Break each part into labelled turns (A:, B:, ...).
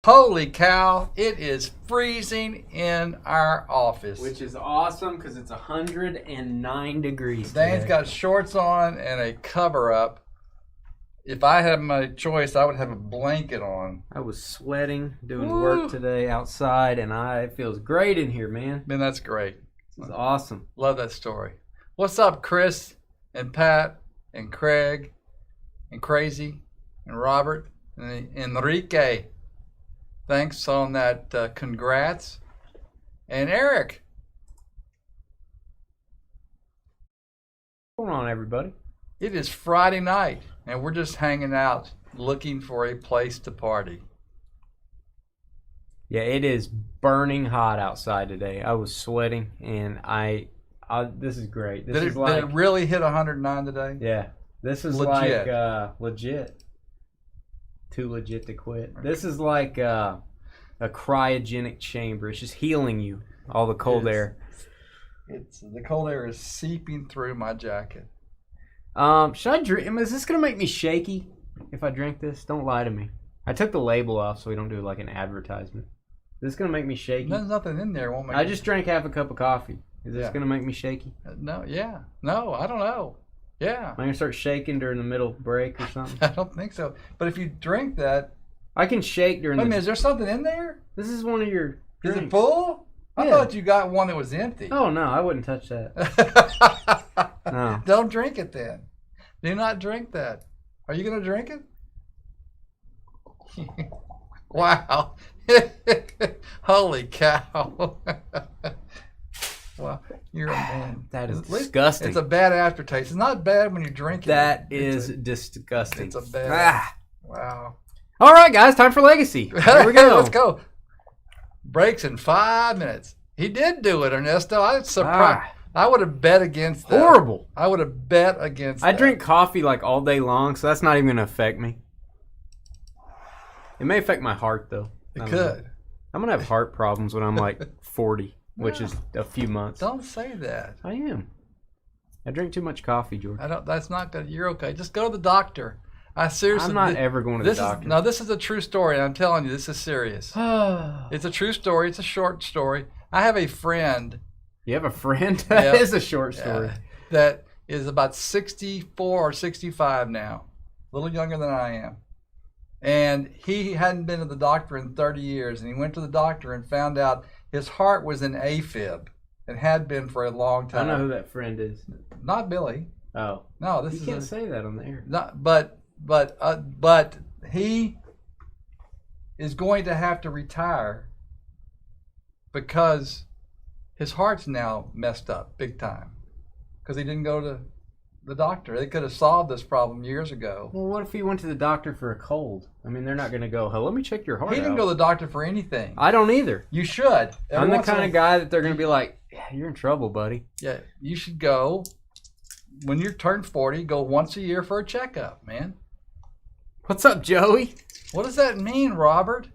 A: Holy cow, it is freezing in our office.
B: Which is awesome because it's 109 degrees
A: Dane's
B: today.
A: got shorts on and a cover up. If I had my choice, I would have a blanket on.
B: I was sweating doing work today outside, and it feels great in here, man.
A: Man, that's great.
B: This is awesome.
A: Love that story. What's up, Chris and Pat and Craig and Crazy and Robert and Enrique? Thanks on that. Congrats. And Eric.
B: What's going on, everybody?
A: It is Friday night, and we're just hanging out looking for a place to party.
B: Yeah, it is burning hot outside today. I was sweating, and this is great. This is
A: did it really hit 109 today?
B: Yeah, this is
A: Legit.
B: like legit. Too legit to quit. This is like a cryogenic chamber. It's just healing you, all the cold air.
A: The cold air is seeping through my jacket.
B: Should I drink? Is this gonna make me shaky if I drink this? Don't lie to me. I took the label off so we don't do like an advertisement. Is this gonna make me shaky?
A: There's nothing in there. Won't make
B: I just drank half a cup of coffee. Is this gonna make me shaky?
A: No, yeah. No, I don't know. Yeah.
B: Am I gonna start shaking during the middle break or something?
A: I don't think so. But if you drink that...
B: I can shake during
A: Wait a minute, is there something in there?
B: This is one of your drinks.
A: Is it full? I thought you got one that was empty.
B: Oh, no, I wouldn't touch that. No.
A: Don't drink it then. Do not drink that. Are you going to drink it? Wow. Holy cow. Wow, you're a man.
B: That is disgusting.
A: It's a bad aftertaste. It's not bad when you drink it.
B: That is disgusting.
A: It's a bad. Wow.
B: All right, guys, time for Legacy. Here we go.
A: Let's go. Breaks in 5 minutes. He did do it, Ernesto. I was surprised. I would have bet against that.
B: Horrible.
A: I would have bet against that.
B: I drink coffee like all day long, so that's not even going to affect me. It may affect my heart, though.
A: It could.
B: I'm going to have heart problems when I'm like 40. Which is a few months.
A: Don't say that.
B: I am. I drink too much coffee, George.
A: That's not good. You're okay. Just go to the doctor. I'm
B: not ever going to the doctor.
A: No, this is a true story. I'm telling you, this is serious. It's a true story. It's a short story. I have a friend.
B: You have a friend? That is a short story.
A: That is about 64 or 65 now. A little younger than I am. And he hadn't been to the doctor in 30 years. And he went to the doctor and found out his heart was an AFib and had been for a long time.
B: I know who that friend is.
A: Not Billy.
B: Oh.
A: No,
B: you can't say that on the air.
A: Not, but he is going to have to retire because his heart's now messed up big time because he didn't go to the doctor. They could have solved this problem years ago.
B: Well, what if he went to the doctor for a cold? I mean, they're not going to go, let me check your heart
A: He didn't go to the doctor for anything.
B: I don't either.
A: You should.
B: I'm the kind of guy that they're going to be like, you're in trouble, buddy.
A: Yeah, you should go. When you turn 40, go once a year for a checkup, man.
B: What's up, Joey?
A: What does that mean, Robert?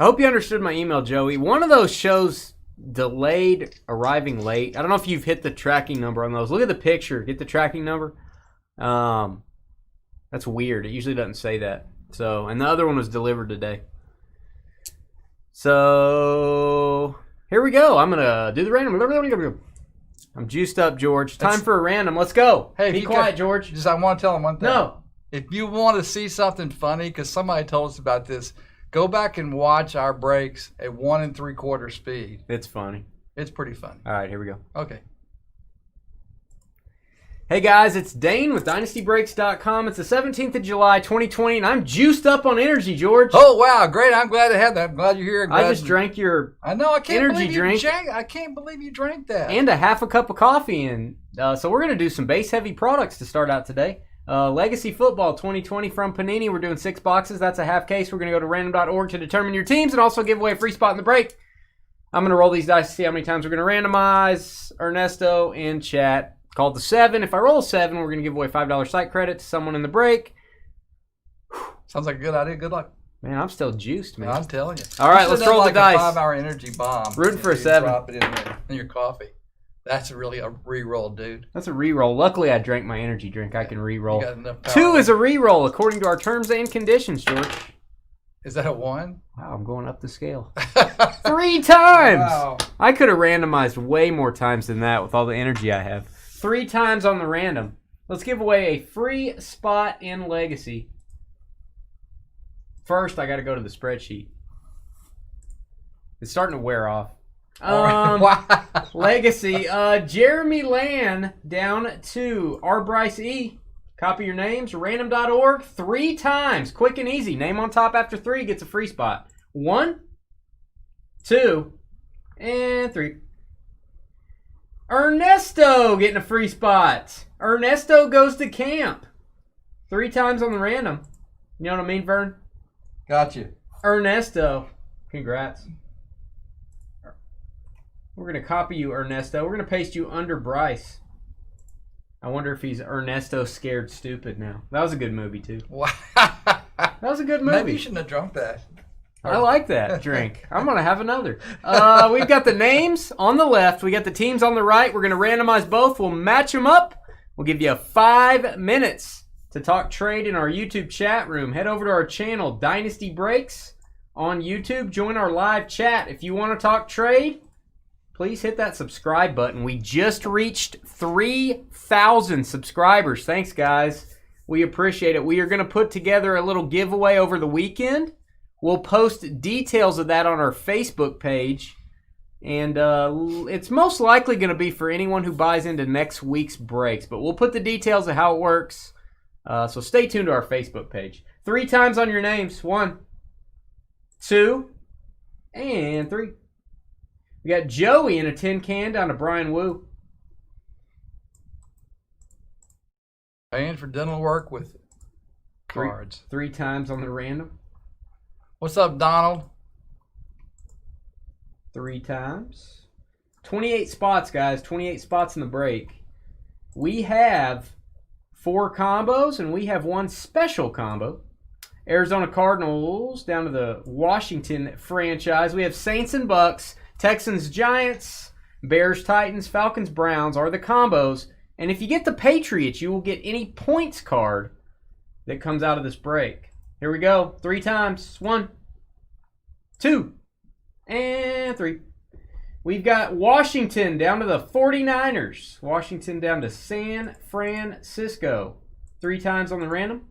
B: I hope you understood my email, Joey. One of those shows delayed, arriving late. I don't know if you've hit the tracking number on those. Look at the picture. Get the tracking number. That's weird. It usually doesn't say that. So, and the other one was delivered today. So, here we go. I'm going to do the random. I'm juiced up, George. Time for a random. Let's go.
A: Hey,
B: be quiet, George.
A: I want to tell him one thing.
B: No.
A: If you want to see something funny, because somebody told us about this, go back and watch our breaks at 1 3/4 speed.
B: It's funny.
A: It's pretty funny.
B: All right, here we go.
A: Okay.
B: Hey guys, it's Dane with DynastyBreaks.com. It's the 17th of July, 2020, and I'm juiced up on energy, George.
A: Oh, wow. Great. I'm glad to have that. I'm glad you're here.
B: I just drank your energy drink.
A: I can't believe you drank that.
B: And a half a cup of coffee. And so we're going to do some base-heavy products to start out today. Legacy Football 2020 from Panini. We're doing 6 boxes. That's a half case. We're going to go to random.org to determine your teams and also give away a free spot in the break. I'm going to roll these dice to see how many times we're going to randomize. Ernesto in chat called the 7. If I roll a 7, we're going to give away $5 site credit to someone in the break.
A: Sounds like a good idea. Good luck.
B: Man, I'm still juiced, man.
A: I'm telling you.
B: All right, let's roll the dice.
A: A 5-hour energy bomb.
B: Rooting for a 7.
A: Drop it in your coffee. That's really a re-roll, dude.
B: That's a re-roll. Luckily, I drank my energy drink. I can re-roll.
A: You got enough power.
B: 2 is a re-roll according to our terms and conditions, George.
A: Is that a 1?
B: Wow, I'm going up the scale. 3 times!
A: Wow.
B: I could have randomized way more times than that with all the energy I have. 3 times on the random. Let's give away a free spot in Legacy. First, I got to go to the spreadsheet. It's starting to wear off.
A: Wow.
B: Legacy. Jeremy Land down to R. Bryce E. Copy your names. Random.org 3 times. Quick and easy. Name on top after 3 gets a free spot. 1, 2, and 3. Ernesto getting a free spot. Ernesto goes to camp. 3 times on the random. You know what I mean, Vern?
A: Got you.
B: Ernesto. Congrats. We're going to copy you, Ernesto. We're going to paste you under Bryce. I wonder if he's Ernesto Scared Stupid now. That was a good movie, too.
A: Wow.
B: That was a good movie.
A: Maybe you shouldn't have drunk that.
B: I like that drink. I'm going to have another. We've got the names on the left. We got the teams on the right. We're going to randomize both. We'll match them up. We'll give you 5 minutes to talk trade in our YouTube chat room. Head over to our channel, Dynasty Breaks, on YouTube. Join our live chat. If you want to talk trade, please hit that subscribe button. We just reached 3,000 subscribers. Thanks, guys. We appreciate it. We are going to put together a little giveaway over the weekend. We'll post details of that on our Facebook page. And it's most likely going to be for anyone who buys into next week's breaks. But we'll put the details of how it works. So stay tuned to our Facebook page. 3 times on your names. 1, 2, and 3. We got Joey in a tin can down to Brian Wu.
A: Paying for dental work with cards.
B: 3 times on the random.
A: What's up, Donald?
B: 3 times. 28 spots, guys. 28 spots in the break. We have 4 combos, and we have 1 special combo. Arizona Cardinals down to the Washington franchise. We have Saints and Bucks, Texans, Giants, Bears, Titans, Falcons, Browns are the combos. And if you get the Patriots, you will get any points card that comes out of this break. Here we go. 3 times. 1, 2, and 3. We've got Washington down to the 49ers. Washington down to San Francisco. 3 times on the random.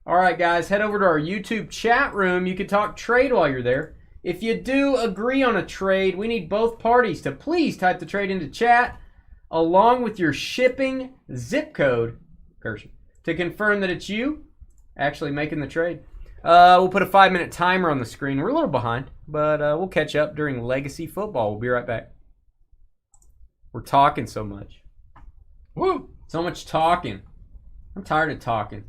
B: All right, guys, head over to our YouTube chat room. You can talk trade while you're there. If you do agree on a trade, we need both parties to please type the trade into chat along with your shipping zip code to confirm that it's you actually making the trade. We'll put a 5-minute timer on the screen. We're a little behind, but we'll catch up during Legacy Football. We'll be right back. We're talking so much.
A: Woo!
B: So much talking. I'm tired of talking.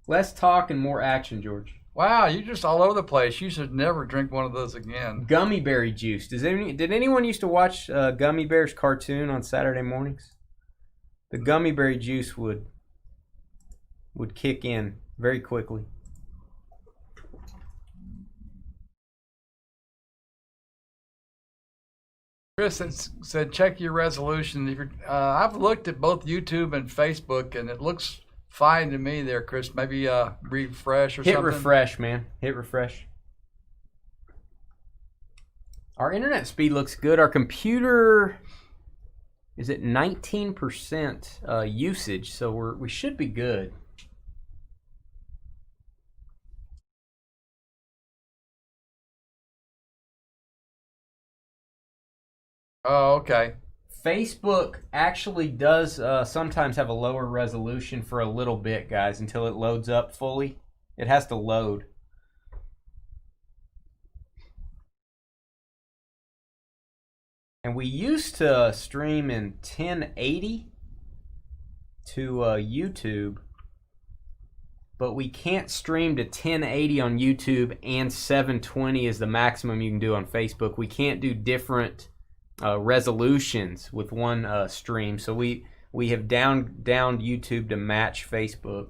B: Less talk and more action, George.
A: Wow, you're just all over the place. You should never drink one of those again.
B: Gummy berry juice. Did anyone used to watch Gummy Bears cartoon on Saturday mornings? The gummy berry juice would kick in very quickly.
A: Chris said, check your resolution. If you're, I've looked at both YouTube and Facebook, and it looks fine to me there, Chris. Maybe refresh or something.
B: Hit refresh, man. Hit refresh. Our internet speed looks good. Our computer is at 19% usage, so we should be good.
A: Oh, okay.
B: Facebook actually does sometimes have a lower resolution for a little bit, guys, until it loads up fully. It has to load. And we used to stream in 1080 to YouTube, but we can't stream to 1080 on YouTube, and 720 is the maximum you can do on Facebook. We can't do different resolutions with one stream, so we have downed YouTube to match Facebook.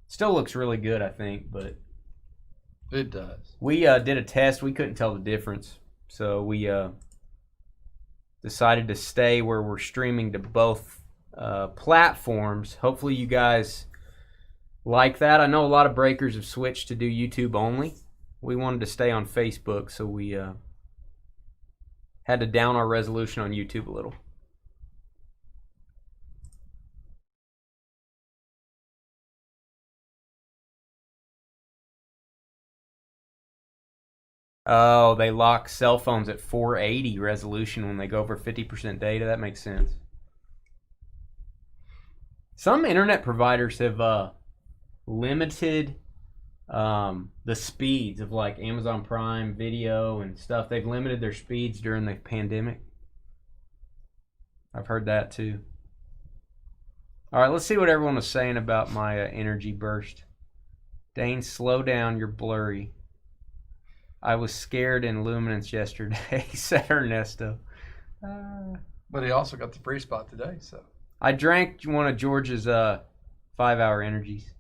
B: Still looks really good, I think, but
A: it does.
B: We did a test. We couldn't tell the difference, so we decided to stay where we're streaming to both platforms. Hopefully you guys like that. I know a lot of breakers have switched to do YouTube only. We wanted to stay on Facebook, so we had to down our resolution on YouTube a little. Oh, they lock cell phones at 480 resolution when they go over 50% data. That makes sense. Some internet providers have limited the speeds of like Amazon Prime Video and stuff. They've limited their speeds during the pandemic. I've heard that too. All right, let's see what everyone was saying about my energy burst. Dane, slow down. You're blurry. I was scared in Luminance yesterday, said Ernesto.
A: But he also got the free spot today, so.
B: I drank one of George's 5-hour energies.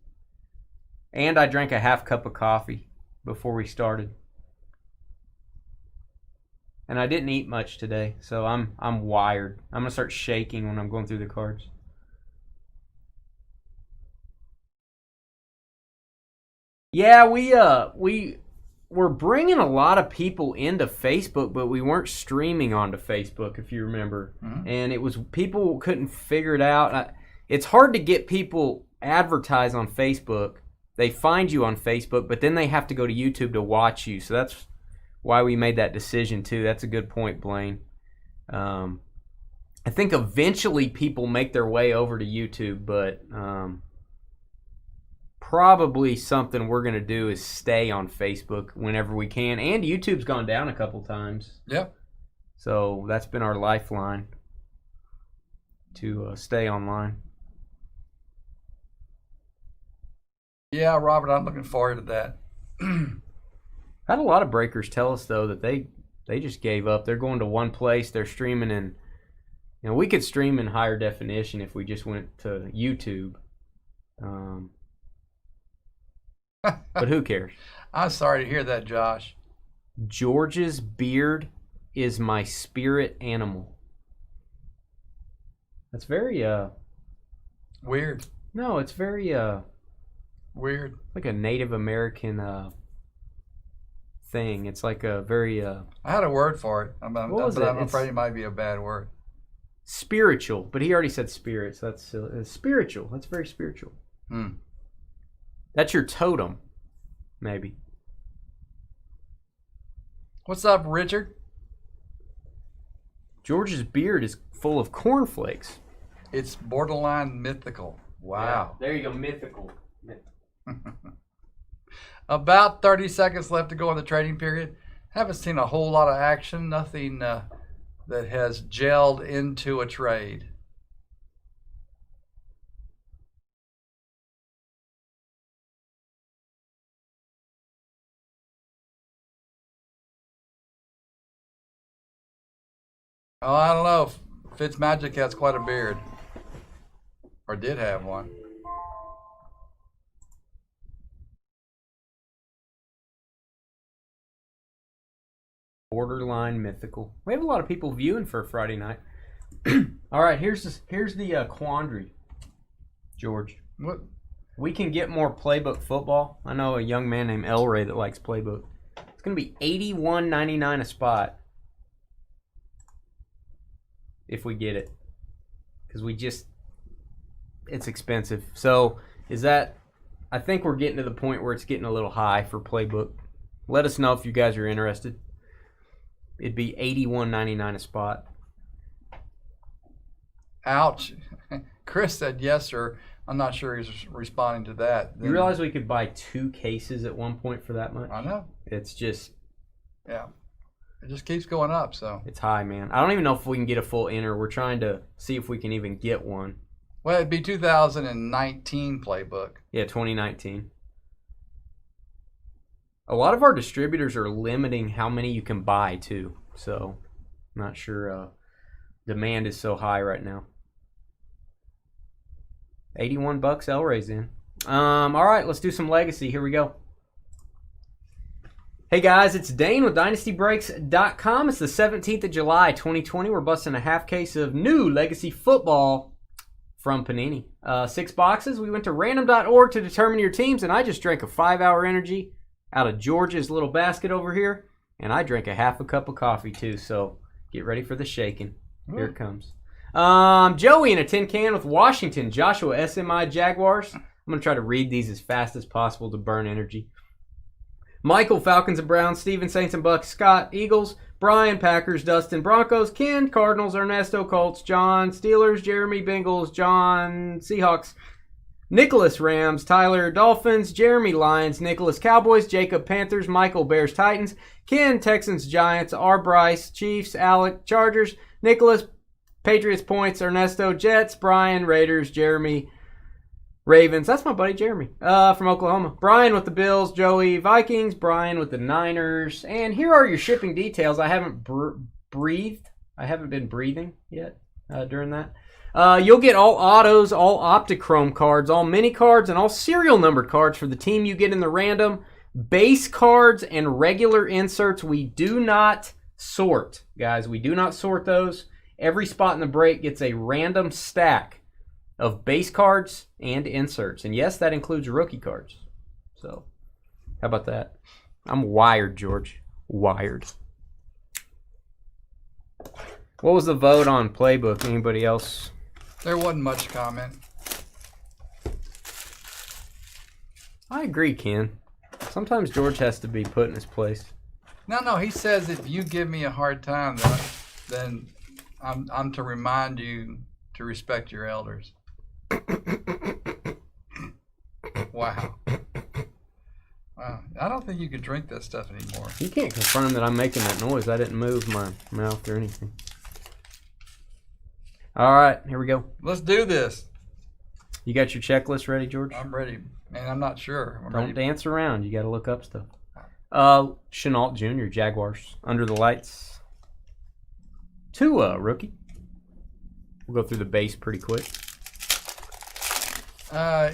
B: And I drank a half cup of coffee before we started. And I didn't eat much today, so I'm wired. I'm going to start shaking when I'm going through the cards. Yeah, we're bringing a lot of people into Facebook, but we weren't streaming onto Facebook, if you remember. Mm-hmm. And it was people couldn't figure it out. It's hard to get people advertised on Facebook. They find you on Facebook, but then they have to go to YouTube to watch you. So that's why we made that decision too. That's a good point, Blaine. I think eventually people make their way over to YouTube, but probably something we're going to do is stay on Facebook whenever we can. And YouTube's gone down a couple times.
A: Yep.
B: So that's been our lifeline to stay online.
A: Yeah, Robert, I'm looking forward to that.
B: Had a lot of breakers tell us, though, that they just gave up. They're going to one place. They're streaming in, we could stream in higher definition if we just went to YouTube. But who cares?
A: I'm sorry to hear that, Josh.
B: George's beard is my spirit animal. That's very
A: weird.
B: No, it's very
A: weird.
B: Like a Native American thing. It's like a very
A: I had a word for it. I'm afraid it might be a bad word.
B: Spiritual, but he already said spirit, so that's spiritual. That's very spiritual. That's your totem, maybe.
A: What's up, Richard?
B: George's beard is full of cornflakes.
A: It's borderline mythical. Wow.
B: Yeah, there you go, mythical.
A: About 30 seconds left to go in the trading period. Haven't seen a whole lot of action. Nothing that has gelled into a trade. Oh, I don't know. Fitzmagic has quite a beard. Or did have one.
B: Borderline mythical. We have a lot of people viewing for Friday night. All right, here's the quandary, George.
A: What?
B: We can get more playbook football. I know a young man named El Ray that likes playbook. It's going to be $81.99 a spot if we get it, because it's expensive. So is that? I think we're getting to the point where it's getting a little high for playbook. Let us know if you guys are interested. It'd be $81.99 a spot.
A: Ouch. Chris said yes, sir. I'm not sure he's responding to that.
B: You realize we could buy 2 cases at one point for that much?
A: I know.
B: It's just...
A: Yeah. It just keeps going up, so.
B: It's high, man. I don't even know if we can get a full enter. We're trying to see if we can even get one.
A: Well, it'd be 2019 playbook.
B: Yeah, 2019. A lot of our distributors are limiting how many you can buy, too. So, I'm not sure demand is so high right now. $81 El Ray's in. All right, let's do some legacy. Here we go. Hey guys, it's Dane with DynastyBreaks.com. It's the 17th of July, 2020. We're busting a half case of new legacy football from Panini. 6 boxes. We went to random.org to determine your teams, and I just drank a 5-hour energy out of George's little basket over here, and I drank a half a cup of coffee too, so get ready for the shaking. Here it comes. Joey in a tin can with Washington, Joshua SMI Jaguars. I'm going to try to read these as fast as possible to burn energy. Michael, Falcons and Browns. Steven, Saints and Bucks. Scott, Eagles. Brian, Packers. Dustin, Broncos. Ken, Cardinals. Ernesto, Colts. John, Steelers. Jeremy, Bengals. John, Seahawks. Nicholas, Rams. Tyler, Dolphins. Jeremy, Lions. Nicholas, Cowboys. Jacob, Panthers. Michael, Bears, Titans. Ken, Texans, Giants. R. Bryce, Chiefs. Alec, Chargers. Nicholas, Patriots, Points. Ernesto, Jets. Brian, Raiders. Jeremy, Ravens. That's my buddy Jeremy from Oklahoma. Brian with the Bills. Joey, Vikings. Brian with the Niners. And here are your shipping details. I haven't breathed. I haven't been breathing yet during that. You'll get all autos, all Optichrome cards, all mini cards, and all serial numbered cards for the team you get in the random. Base cards and regular inserts we do not sort, guys. We do not sort those. Every spot in the break gets a random stack of base cards and inserts. And yes, that includes rookie cards. So, how about that? I'm wired, George. Wired. What was the vote on Playbook? Anybody else?
A: There wasn't much comment.
B: I agree, Ken. Sometimes George has to be put in his place.
A: No, he says if you give me a hard time, then I'm to remind you to respect your elders. Wow. I don't think you can drink that stuff anymore.
B: You can't confirm that I'm making that noise. I didn't move my mouth or anything. All right, here we go.
A: Let's do this.
B: You got your checklist ready, George?
A: I'm ready. Man, I'm not sure.
B: Don't dance around. You got to look up stuff. Chenault Jr., Jaguars, under the lights. Tua, rookie. We'll go through the base pretty quick.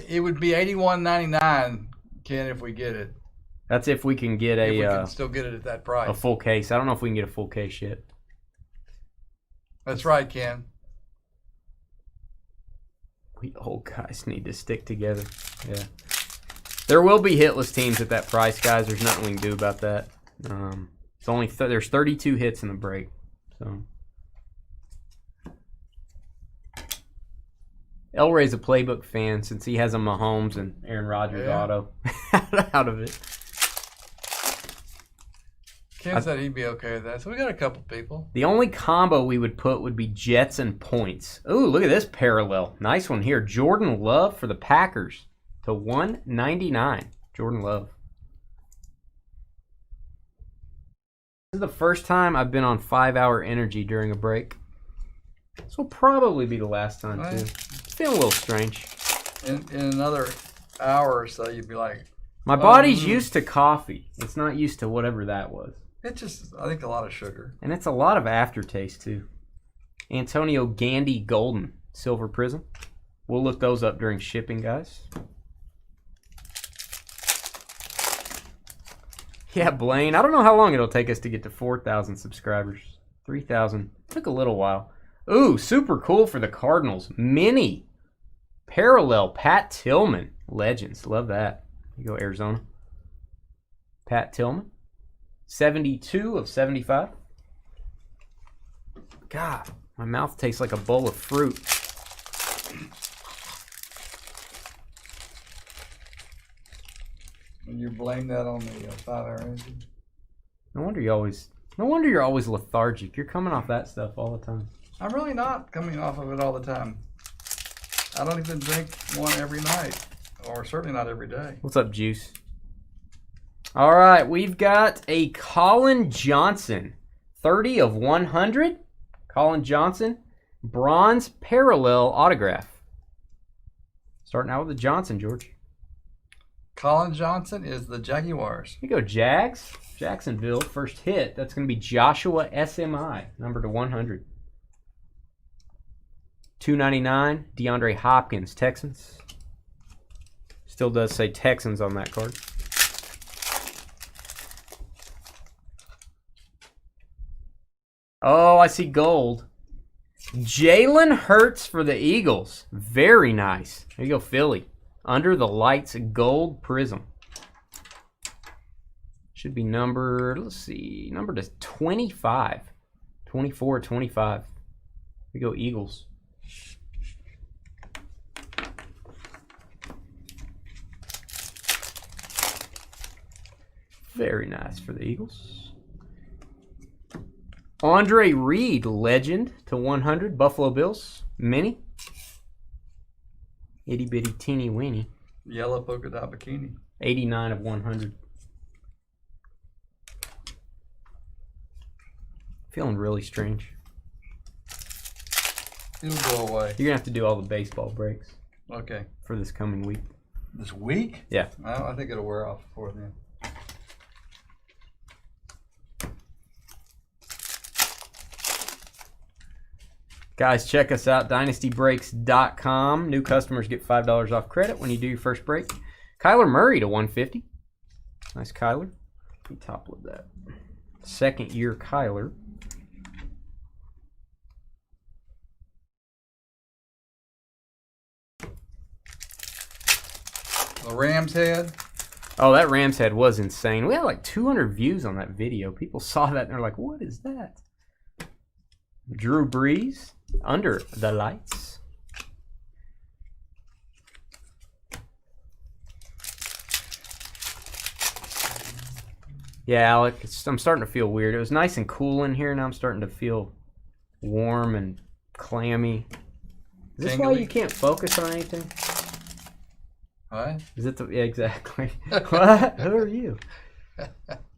A: It would be $81.99, Ken, if we get it.
B: That's if we can get
A: if we can still get it at that price.
B: A full case. I don't know if we can get a full case yet.
A: That's right, Ken.
B: We old guys need to stick together. Yeah. There will be hitless teams at that price, guys. There's nothing we can do about that. It's only there's 32 hits in the break. So Elray's a Playbook fan since he has a Mahomes and Aaron Rodgers auto out of it.
A: Ken said he'd be okay with that. So we got a couple people.
B: The only combo we would put would be Jets and points. Ooh, look at this parallel. Nice one here. Jordan Love for the Packers to $199. Jordan Love. This is the first time I've been on 5-hour energy during a break. This will probably be the last time, too. It's feeling a little strange.
A: In another hour or so, you'd be like...
B: My body's used to coffee. It's not used to whatever that was.
A: It's just, I think, a lot of sugar.
B: And it's a lot of aftertaste, too. Antonio Gandy Golden, Silver Prism. We'll look those up during shipping, guys. Yeah, Blaine. I don't know how long it'll take us to get to 4,000 subscribers. 3,000. Took a little while. Ooh, super cool for the Cardinals. Mini. Parallel. Pat Tillman. Legends. Love that. You go, Arizona. Pat Tillman. 72 of 75. God, my mouth tastes like a bowl of fruit.
A: And you blame that on the 5-hour energy?
B: No wonder you're always lethargic. You're coming off that stuff all the time.
A: I'm really not coming off of it all the time. I don't even drink one every night, or certainly not every day.
B: What's up, Juice? All right, we've got a Colin Johnson, 30 of 100. Colin Johnson, bronze parallel autograph. Starting out with the Johnson, George.
A: Colin Johnson is the Jaguars.
B: Here you go, Jags. Jacksonville, first hit. That's going to be Joshua SMI, number to 100. $2.99, DeAndre Hopkins, Texans. Still does say Texans on that card. Oh, I see gold. Jalen Hurts for the Eagles. Very nice. There you go, Philly. Under the Lights gold prism. Should be numbered, let's see, numbered to 25. 24, 25. Here we go, Eagles. Very nice for the Eagles. Andre Reed, legend to 100. Buffalo Bills, mini. Itty bitty teeny weeny.
A: Yellow polka dot bikini.
B: 89 of 100. Feeling really strange.
A: It'll go away.
B: You're going to have to do all the baseball breaks.
A: Okay.
B: For this coming week.
A: This week?
B: Yeah.
A: I think it'll wear off before then.
B: Guys, check us out, dynastybreaks.com. New customers get $5 off credit when you do your first break. Kyler Murray to 150. Nice Kyler. Let me top load that. Second year Kyler.
A: The Rams head.
B: Oh, that Rams head was insane. We had like 200 views on that video. People saw that and they're like, what is that? Drew Brees, Under the Lights. Yeah, Alec, I'm starting to feel weird. It was nice and cool in here. Now I'm starting to feel warm and clammy. Is this why you can't focus on anything?
A: What?
B: Is it yeah, exactly. What? Who are you?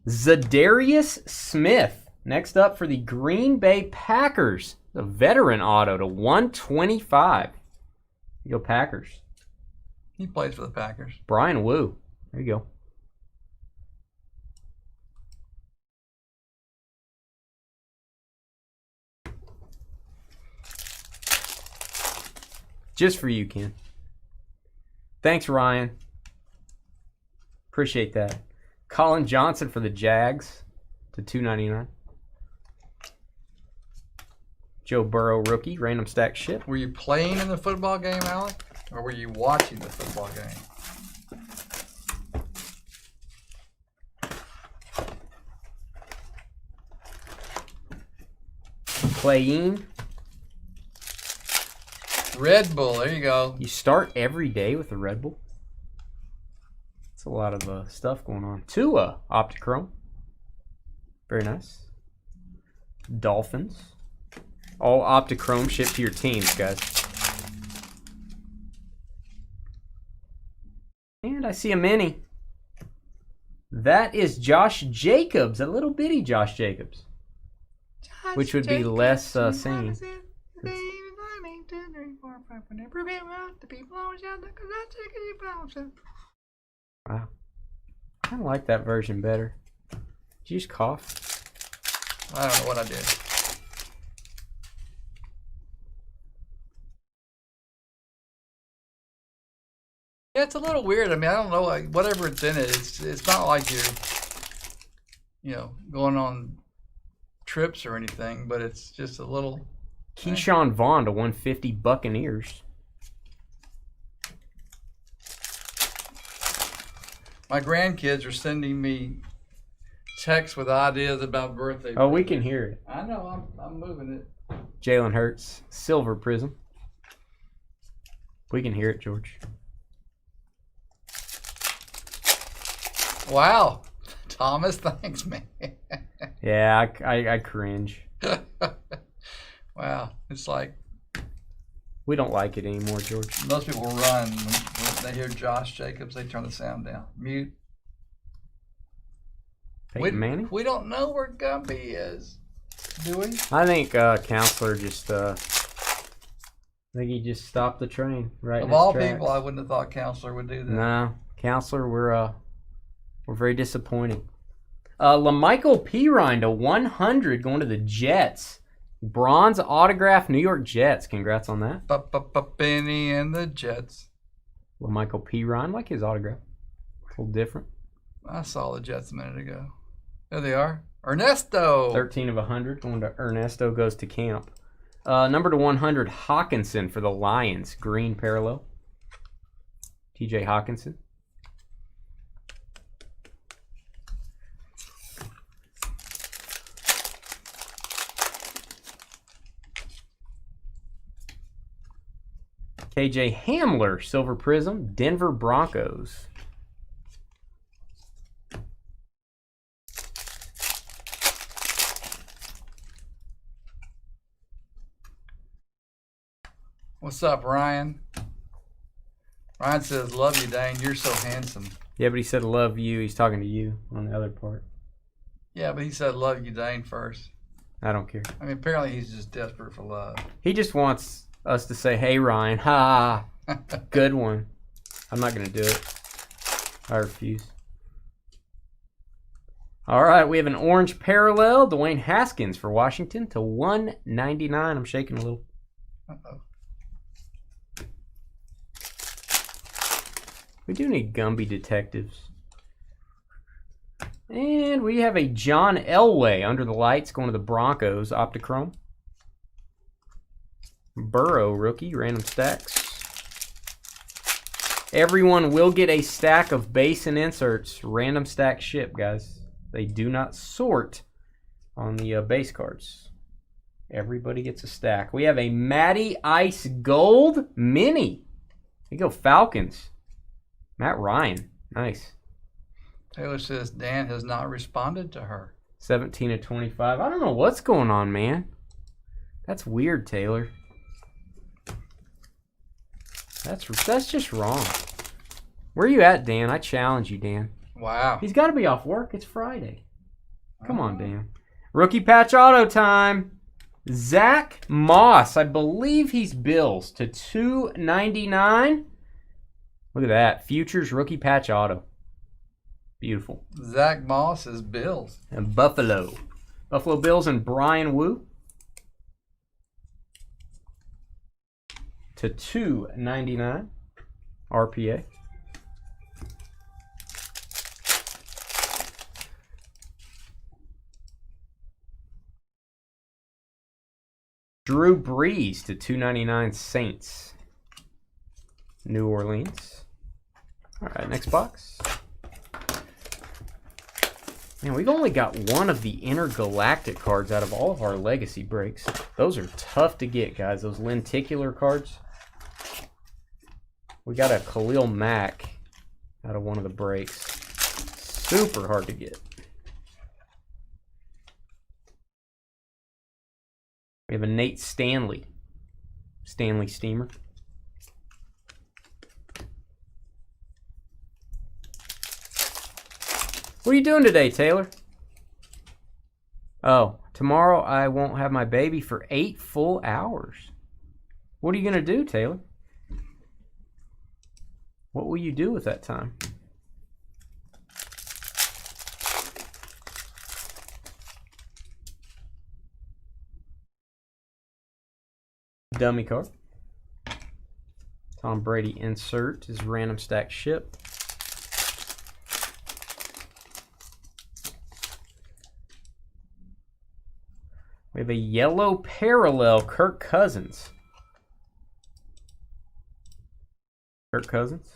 B: Zadarius Smith. Next up for the Green Bay Packers. The veteran auto to 125. You go Packers.
A: He plays for the Packers.
B: Brian Wu. There you go. Just for you, Ken. Thanks, Ryan. Appreciate that. Colin Johnson for the Jags to $2.99. Joe Burrow rookie, random stack ship.
A: Were you playing in the football game, Alec? Or were you watching the football game?
B: Playing.
A: Red Bull, there you go.
B: You start every day with a Red Bull. That's a lot of stuff going on. Tua, Optichrome. Very nice. Dolphins. All Optichrome shipped to your teams, guys. And I see a mini. That is Josh Jacobs, a little bitty Josh Jacobs. Which would be less singing. Wow. I kind of like that version better. Did you just cough?
A: I don't know what I did. Yeah, it's a little weird. I mean, I don't know, like, whatever it's in it, it's not like you're, going on trips or anything, but it's just a little.
B: Keyshawn Vaughn to 150 Buccaneers.
A: My grandkids are sending me texts with ideas about birthday.
B: Oh, we can hear it.
A: I know, I'm moving it.
B: Jalen Hurts, Silver Prism. We can hear it, George.
A: Wow. Thomas, thanks, man.
B: Yeah, I cringe.
A: Wow. It's like
B: we don't like it anymore, George.
A: Most people run when they hear Josh Jacobs. They turn the sound down. Mute.
B: Peyton Manning?
A: We don't know where Gumby is, do we?
B: I think Counselor just I think he just stopped the train right in
A: Of
B: its
A: all
B: tracks.
A: people, I wouldn't have thought Counselor would do that.
B: No, Counselor, we're very disappointed. LaMichael Pirine to 100 going to the Jets. Bronze autograph New York Jets. Congrats on that.
A: Benny and the Jets.
B: LaMichael Pirine, like his autograph. A little different.
A: I saw the Jets a minute ago. There they are. Ernesto.
B: 13 of 100 going to Ernesto goes to camp. Number to 100, Hawkinson for the Lions. Green parallel. TJ Hawkinson. KJ Hamler, Silver Prism. Denver Broncos.
A: What's up, Ryan? Ryan says, love you, Dane. You're so handsome.
B: Yeah, but he said love you. He's talking to you on the other part.
A: Yeah, but he said love you, Dane, first.
B: I don't care.
A: I mean, apparently he's just desperate for love.
B: He just wants us to say, hey, Ryan. Ha. Good one. I'm not going to do it. I refuse. All right, we have an orange parallel. Dwayne Haskins for Washington to 199. I'm shaking a little.
A: Uh-oh.
B: We do need Gumby detectives. And we have a John Elway under the lights going to the Broncos. Optichrome. Burrow rookie. Random stacks. Everyone will get a stack of base and inserts. Random stack ship, guys. They do not sort on the base cards. Everybody gets a stack. We have a Matty Ice Gold Mini. There you go, Falcons. Matt Ryan. Nice.
A: Taylor says Dan has not responded to her.
B: 17 of 25. I don't know what's going on, man. That's weird, Taylor. That's just wrong. Where are you at, Dan? I challenge you, Dan.
A: Wow.
B: He's got to be off work. It's Friday. Come on, Dan. Rookie patch auto time. Zach Moss. I believe he's Bills to 299. Look at that. Futures rookie patch auto. Beautiful.
A: Zach Moss is Bills.
B: And Buffalo. Buffalo Bills and Brian Wu. To 299. RPA. Drew Brees to 299 Saints. New Orleans. All right, next box. Man, we've only got one of the intergalactic cards out of all of our legacy breaks. Those are tough to get, guys. Those lenticular cards. We got a Khalil Mack out of one of the breaks. Super hard to get. We have a Nate Stanley. Stanley Steamer. What are you doing today, Taylor? Oh, tomorrow I won't have my baby for 8 full hours. What are you going to do, Taylor? What will you do with that time? Dummy card. Tom Brady insert is random stack ship. We have a yellow parallel, Kirk Cousins. Kirk Cousins.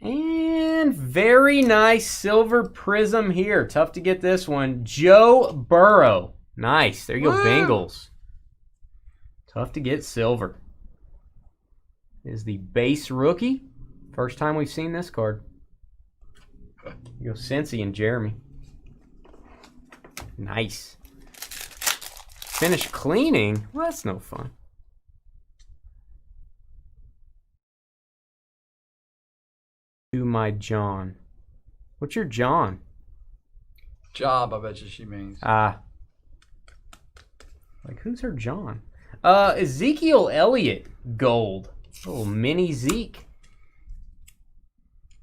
B: And very nice silver prism here. Tough to get this one. Joe Burrow. Nice. There you go, Bengals. Tough to get silver. Is the base rookie. First time we've seen this card. You go Cincy and Jeremy. Nice. Finish cleaning? Well, that's no fun. To my John. What's your John?
A: Job, I bet you she means.
B: Like, who's her John? Ezekiel Elliott, gold. Little mini Zeke.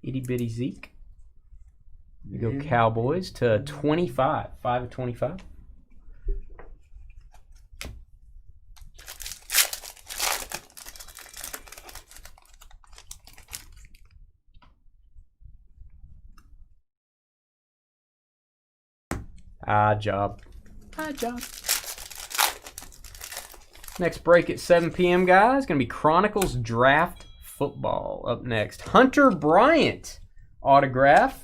B: Itty bitty Zeke. You go Cowboys to 25. 5 of 25. Job. Next break at 7 p.m., guys. Going to be Chronicles Draft Football up next. Hunter Bryant autograph.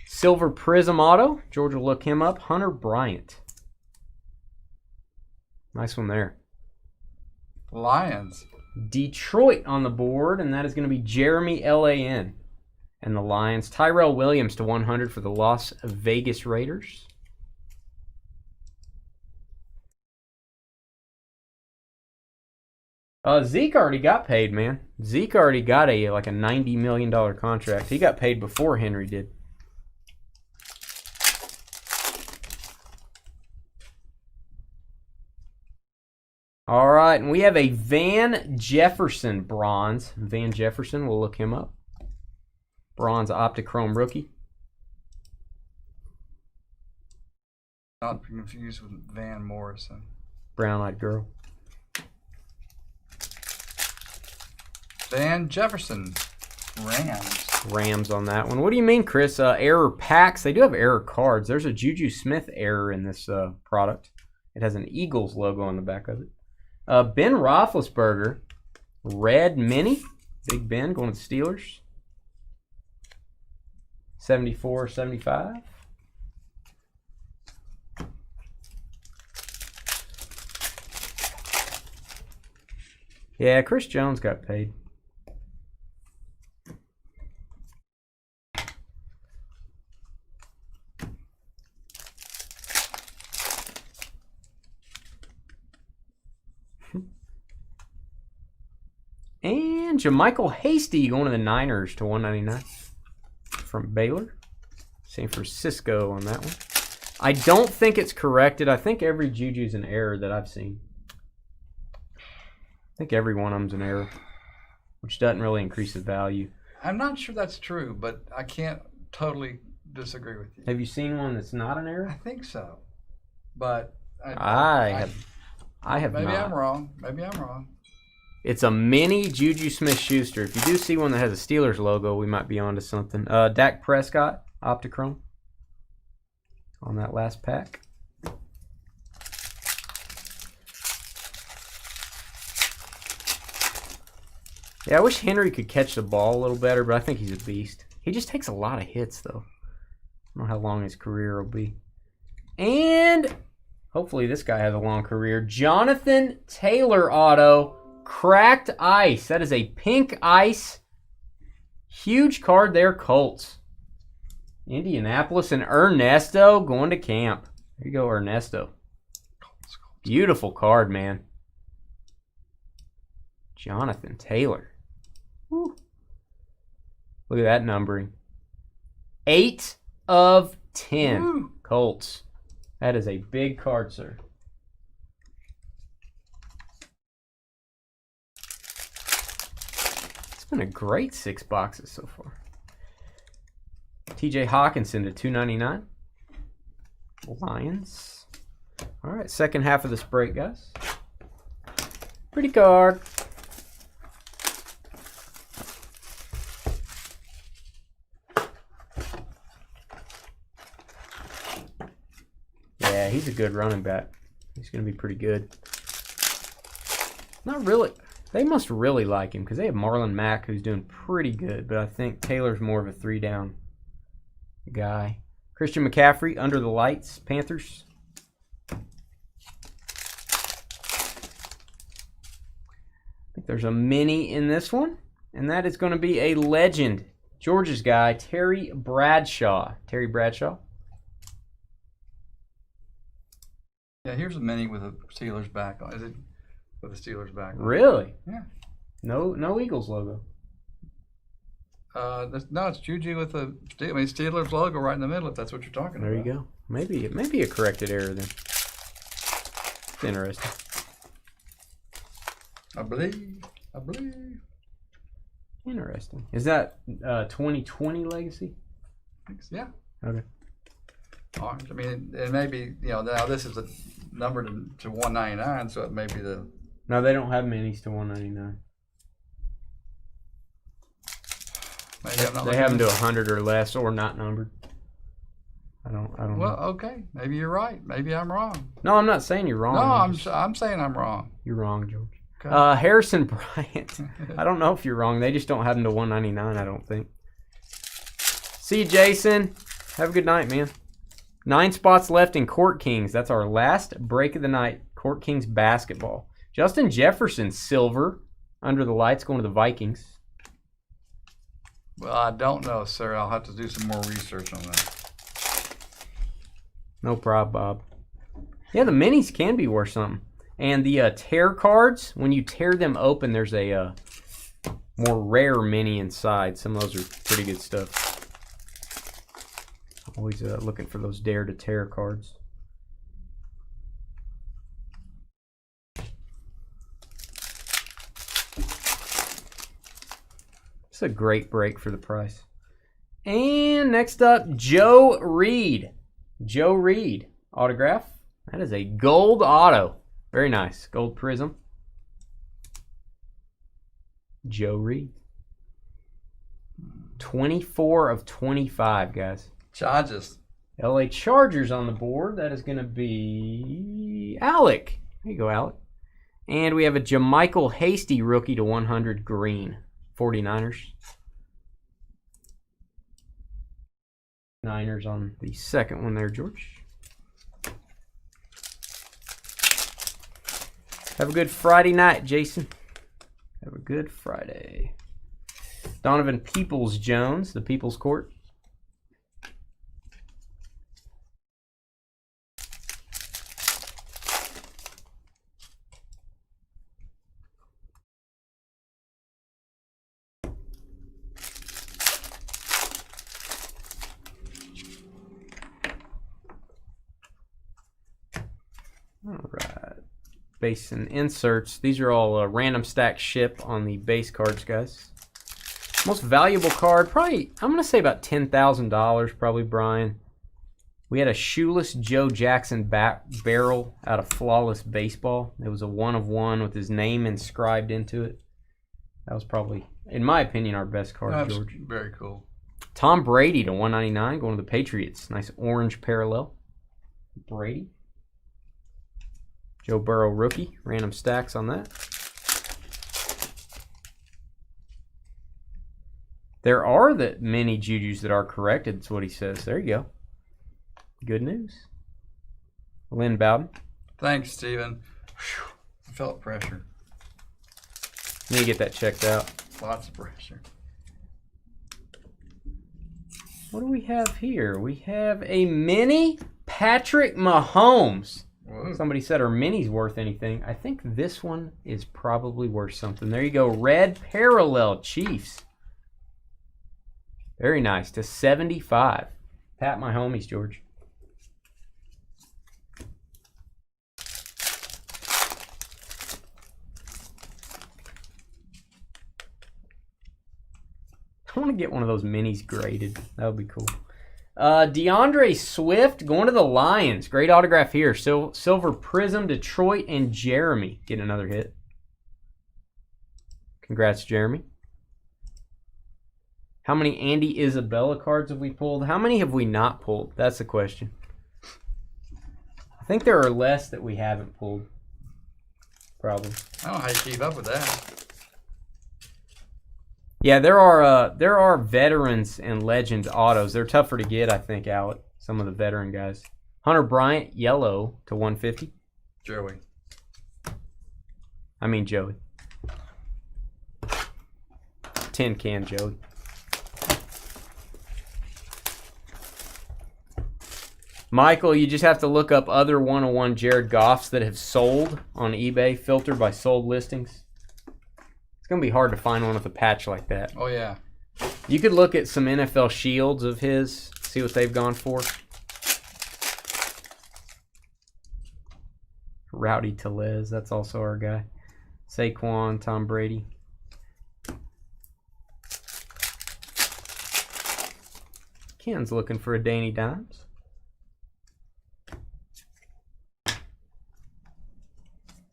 B: Silver Prism auto. George will look him up. Hunter Bryant. Nice one there.
A: Lions.
B: Detroit on the board, and that is going to be Jeremy Lan and the Lions. Tyrell Williams to 100 for the Las Vegas Raiders. Zeke already got paid, man. Zeke already got a $90 million contract. He got paid before Henry did. All right, and we have a Van Jefferson bronze. Van Jefferson, we'll look him up. Bronze Optichrome rookie.
A: Not confused with Van Morrison.
B: Brown-eyed girl.
A: Van Jefferson. Rams
B: on that one. What do you mean, Chris? Error packs. They do have error cards. There's a Juju Smith error in this product. It has an Eagles logo on the back of it. Ben Roethlisberger. Red mini. Big Ben going to the Steelers. 74-75. Yeah, Chris Jones got paid. And JaMychal Hasty going to the Niners to 199 from Baylor. San Francisco on that one. I don't think it's corrected. I think every Juju's an error that I've seen. I think every one of them's an error, which doesn't really increase the value.
A: I'm not sure that's true, but I can't totally disagree with you.
B: Have you seen one that's not an error?
A: I think so, but
B: I have
A: maybe
B: not.
A: I'm wrong. Maybe I'm wrong.
B: It's a mini Juju Smith-Schuster. If you do see one that has a Steelers logo, we might be onto something. Dak Prescott, Optichrome on that last pack. Yeah, I wish Henry could catch the ball a little better, but I think he's a beast. He just takes a lot of hits, though. I don't know how long his career will be. And hopefully this guy has a long career. Jonathan Taylor auto. Cracked ice. That is a pink ice. Huge card there, Colts. Indianapolis and Ernesto going to camp. There you go, Ernesto. Beautiful card, man. Jonathan Taylor. Woo. Look at that numbering. 8 of 10. Woo. Colts. That is a big card, sir. Been a great 6 boxes so far. TJ Hawkinson to 299. Lions. All right, second half of this break, guys. Pretty card. Yeah, he's a good running back. He's going to be pretty good. Not really. They must really like him because they have Marlon Mack, who's doing pretty good, but I think Taylor's more of a 3-down guy. Christian McCaffrey, Under the Lights, Panthers. I think there's a mini in this one, and that is going to be a legend. George's guy, Terry Bradshaw. Terry Bradshaw.
A: Yeah, here's a mini with a Steelers back on. Is it? With the Steelers back.
B: Really?
A: Yeah.
B: No Eagles logo.
A: No, it's Juju with the Steelers logo right in the middle. If that's what you're talking about.
B: There you go. Maybe a corrected error then. It's interesting.
A: I believe.
B: Interesting. Is that 2020 legacy?
A: Yeah.
B: Okay.
A: I mean, it may be. Now this is a number to 199, so it may be the.
B: No, they don't have minis to 199. They have them to 100 or less, or not numbered. I don't
A: Well,
B: know.
A: okay. Maybe you're right. Maybe I'm wrong.
B: No, I'm not saying you're wrong.
A: No, I'm saying I'm wrong.
B: You're wrong, George.
A: Okay.
B: Harrison Bryant. I don't know if you're wrong. They just don't have him to 199, I don't think. See you, Jason. Have a good night, man. 9 spots left in Court Kings. That's our last break of the night. Court Kings basketball. Justin Jefferson, silver, under the lights, going to the Vikings.
A: Well, I don't know, sir. I'll have to do some more research on that.
B: No problem, Bob. Yeah, the minis can be worth something. And the tear cards, when you tear them open, there's a more rare mini inside. Some of those are pretty good stuff. Always looking for those Dare to Tear cards. It's a great break for the price. And next up, Joe Reed. Joe Reed autograph. That is a gold auto. Very nice. Gold prism. Joe Reed. 24 of 25, guys.
A: Chargers.
B: LA Chargers on the board. That is going to be Alec. There you go, Alec. And we have a Jamichael Hasty rookie to 100 green. 49ers. Niners on the second one there, George. Have a good Friday night, Jason. Have a good Friday. Donovan Peoples-Jones, the People's Court. All right. Base and inserts. These are all random stack ship on the base cards, guys. Most valuable card, probably, I'm going to say about $10,000, probably, Brian. We had a shoeless Joe Jackson barrel out of Flawless Baseball. It was a 1/1 with his name inscribed into it. That was probably, in my opinion, our best card,
A: That's
B: George.
A: very cool.
B: Tom Brady to 199, going to the Patriots. Nice orange parallel. Brady. Joe Burrow rookie. Random stacks on that. There are the mini Jujus that are corrected. That's what he says. There you go. Good news. Lynn Bowden.
A: Thanks, Steven. Whew. I felt pressure.
B: Need to get that checked out.
A: Lots of pressure.
B: What do we have here? We have a mini Patrick Mahomes.
A: Whoa.
B: Somebody said our mini's worth anything. I think this one is probably worth something. There you go. Red parallel Chiefs. Very nice. To 75. Pat my homies, George. I want to get one of those minis graded. That would be cool. DeAndre Swift going to the Lions. Great autograph here. Silver Prism, Detroit, and Jeremy getting another hit. Congrats, Jeremy. How many Andy Isabella cards have we pulled? How many have we not pulled? That's the question. I think there are less that we haven't pulled. Probably.
A: I don't know how you keep up with that.
B: Yeah, there are veterans and legend autos. They're tougher to get, I think, Alec. Some of the veteran guys. Hunter Bryant, yellow to 150.
A: Joey.
B: I mean Joey. Tin can Joey. Michael, you just have to look up other 101 Jared Goffs that have sold on eBay, filtered by sold listings. It's going to be hard to find one with a patch like that.
A: Oh, yeah.
B: You could look at some NFL shields of his, see what they've gone for. Rowdy Tellez, that's also our guy. Saquon, Tom Brady. Ken's looking for a Danny Dimes.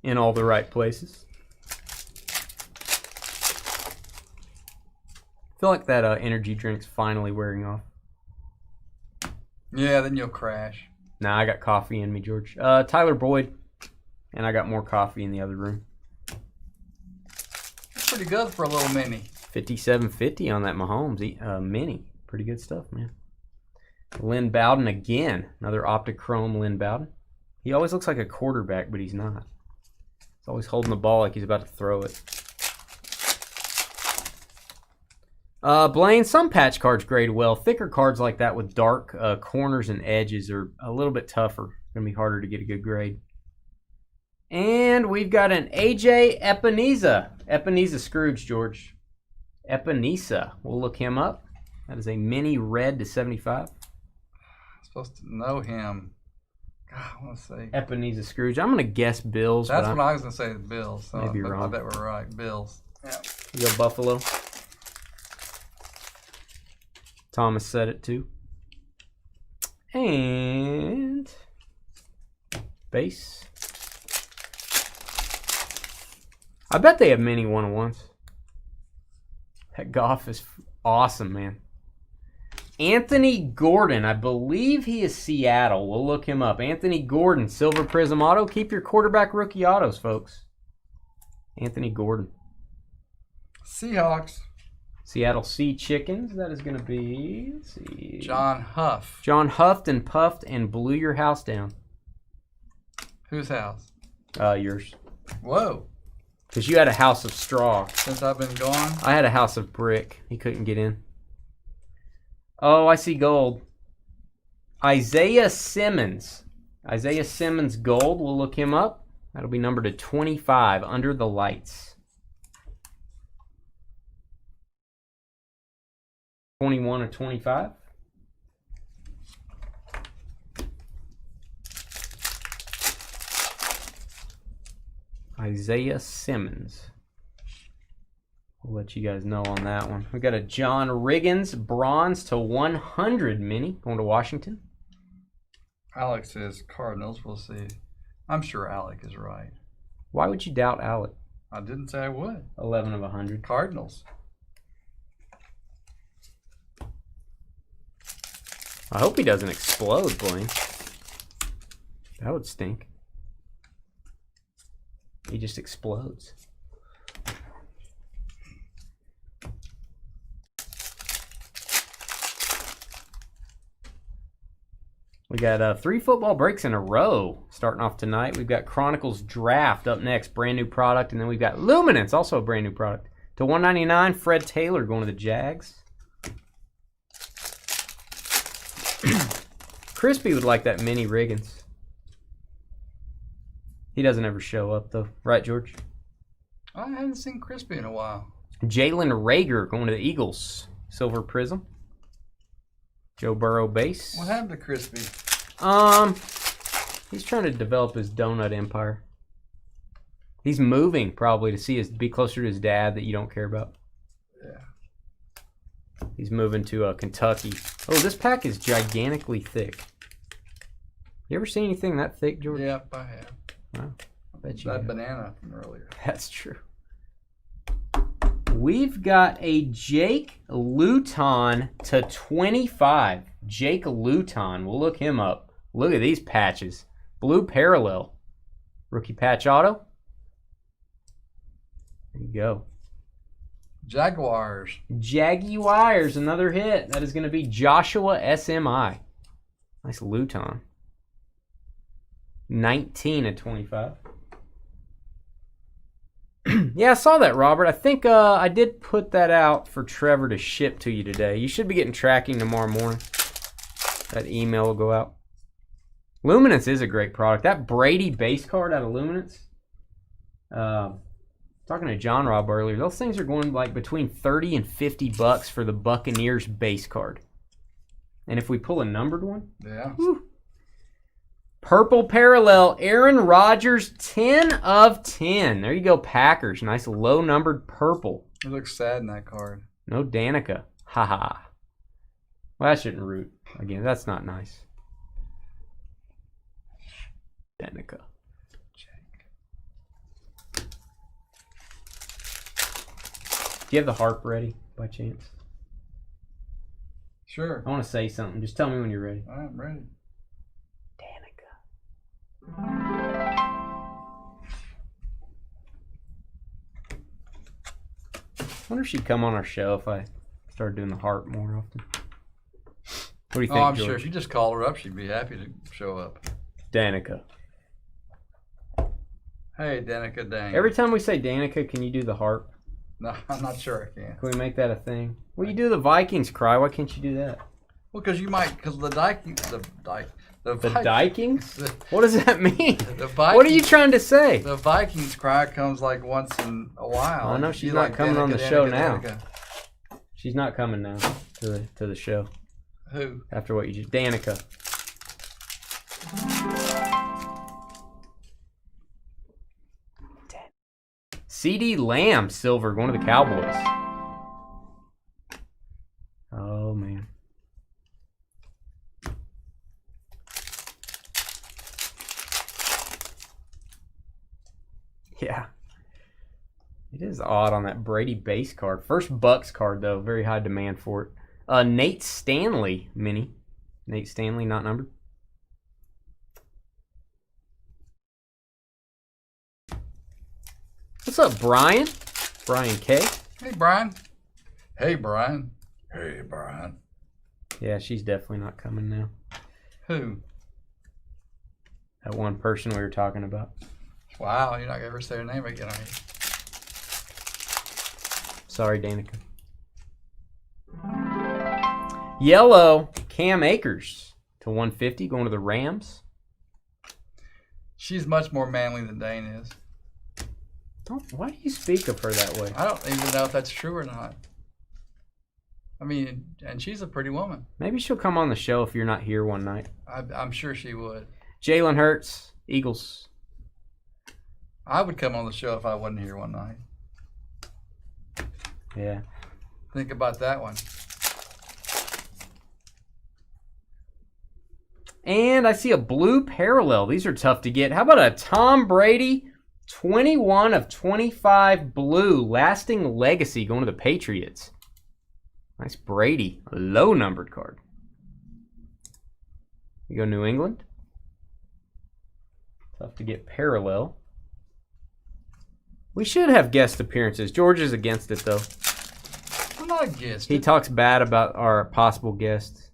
B: In all the right places. I feel like that energy drink's finally wearing off.
A: Yeah, then you'll crash.
B: Nah, I got coffee in me, George. Tyler Boyd, and I got more coffee in the other room.
A: Pretty good for a little mini.
B: 5750 on that Mahomes mini. Pretty good stuff, man. Lynn Bowden again. Another Optichrome Lynn Bowden. He always looks like a quarterback, but he's not. He's always holding the ball like he's about to throw it. Blaine, some patch cards grade well. Thicker cards like that with dark corners and edges are a little bit tougher. Going to be harder to get a good grade. And we've got an AJ Epinesa. Epinesa Scrooge, George. Epinesa. We'll look him up. That is a mini red to 75.
A: I'm supposed to know him. God, I want to say
B: Epinesa Scrooge. I'm going to guess Bills.
A: That's what I was going to say. The Bills. So
B: maybe wrong.
A: I bet we're right. Bills. Yeah.
B: You go Buffalo. Thomas said it too. And base. I bet they have mini one-on-ones. That Goff is awesome, man. Anthony Gordon. I believe he is Seattle. We'll look him up. Anthony Gordon, Silver Prism Auto. Keep your quarterback rookie autos, folks. Anthony Gordon.
A: Seahawks.
B: Seattle Sea Chickens. That is going to be, let's see.
A: John Huff.
B: John huffed and puffed and blew your house down.
A: Whose house?
B: Yours.
A: Whoa.
B: Because you had a house of straw.
A: Since I've been gone?
B: I had a house of brick. He couldn't get in. Oh, I see gold. Isaiah Simmons. Isaiah Simmons gold. We'll look him up. That'll be numbered to 25, Under the Lights. 21 or 25. Isaiah Simmons. We'll let you guys know on that one. We got a John Riggins bronze to 100 mini going to Washington.
A: Alex says Cardinals. We'll see. I'm sure Alec is right.
B: Why would you doubt Alec?
A: I didn't say I would.
B: 11 of 100.
A: Cardinals.
B: I hope he doesn't explode, Blaine. That would stink. He just explodes. We got 3 football breaks in a row starting off tonight. We've got Chronicles Draft up next, brand new product. And then we've got Luminance, also a brand new product. To 199, Fred Taylor going to the Jags. Crispy would like that mini Riggins. He doesn't ever show up, though. Right, George?
A: I haven't seen Crispy in a while.
B: Jalen Rager going to the Eagles. Silver Prism. Joe Burrow base.
A: What happened to Crispy?
B: He's trying to develop his donut empire. He's moving probably to be closer to his dad that you don't care about.
A: Yeah.
B: He's moving to Kentucky. Oh, this pack is gigantically thick. You ever seen anything that thick, George?
A: Yep, I have.
B: Wow, I bet you
A: That
B: have.
A: banana from earlier.
B: That's true. We've got a Jake Luton to 25. Jake Luton. We'll look him up. Look at these patches. Blue parallel. Rookie patch auto. There you go.
A: Jaguars.
B: Jaguars. Another hit. That is going to be Joshua SMI. Nice Luton. 19 at 25. Yeah, I saw that, Robert. I think I did put that out for Trevor to ship to you today. You should be getting tracking tomorrow morning. That email will go out. Luminance is a great product. That Brady base card out of Luminance. Talking to John Rob earlier, those things are going like between $30 and $50 for the Buccaneers base card. And if we pull a numbered one,
A: Yeah.
B: whew. Purple parallel, Aaron Rodgers, 10 of 10. There you go, Packers. Nice low-numbered purple.
A: It looks sad in that card.
B: No Danica. Haha. Well, I shouldn't root. Again, that's not nice. Danica. Do you have the harp ready, by chance?
A: Sure.
B: I want to say something. Just tell me when you're ready.
A: I'm ready.
B: I wonder if she'd come on our show if I started doing the heart more often. What do you think,
A: I'm
B: George?
A: sure if you just called her up, she'd be happy to show up.
B: Danica.
A: Hey, Danica Dang.
B: Every time we say Danica, can you do the heart?
A: No, I'm not sure I can.
B: Can we make that a thing? Well, you do the Vikings cry. Why can't you do that?
A: Well, because you might, because the Vikings.
B: What does that mean?
A: The Vikings,
B: What are you trying to say?
A: The Vikings cry comes like once in a while.
B: I know she's
A: You
B: not
A: like
B: coming on the show now.
A: Danica.
B: She's not coming now to the show.
A: Who?
B: After what you just Danica. CD Lamb, silver, going to the Cowboys. Oh man. Yeah. It is odd on that Brady base card. First Bucks card, though. Very high demand for it. Nate Stanley mini. Nate Stanley, not numbered. What's up, Brian? Brian K.
A: Hey, Brian. Hey, Brian. Hey, Brian.
B: Yeah, she's definitely not coming now.
A: Who?
B: That one person we were talking about.
A: Wow, you're not going to ever say her name again, are you?
B: Sorry, Danica. Yellow, Cam Akers to 150, going to the Rams.
A: She's much more manly than Dane is.
B: Why do you speak of her that way?
A: I don't even know if that's true or not. I mean, and she's a pretty woman.
B: Maybe she'll come on the show if you're not here one night.
A: I'm sure she would.
B: Jalen Hurts, Eagles.
A: I would come on the show if I wasn't here one night.
B: Yeah.
A: Think about that one.
B: And I see a blue parallel. These are tough to get. How about a Tom Brady 21 of 25 blue lasting legacy going to the Patriots? Nice Brady. A low numbered card. You go New England. Tough to get parallel. We should have guest appearances. George is against it, though.
A: I'm not against
B: He
A: it.
B: talks bad about our possible guests.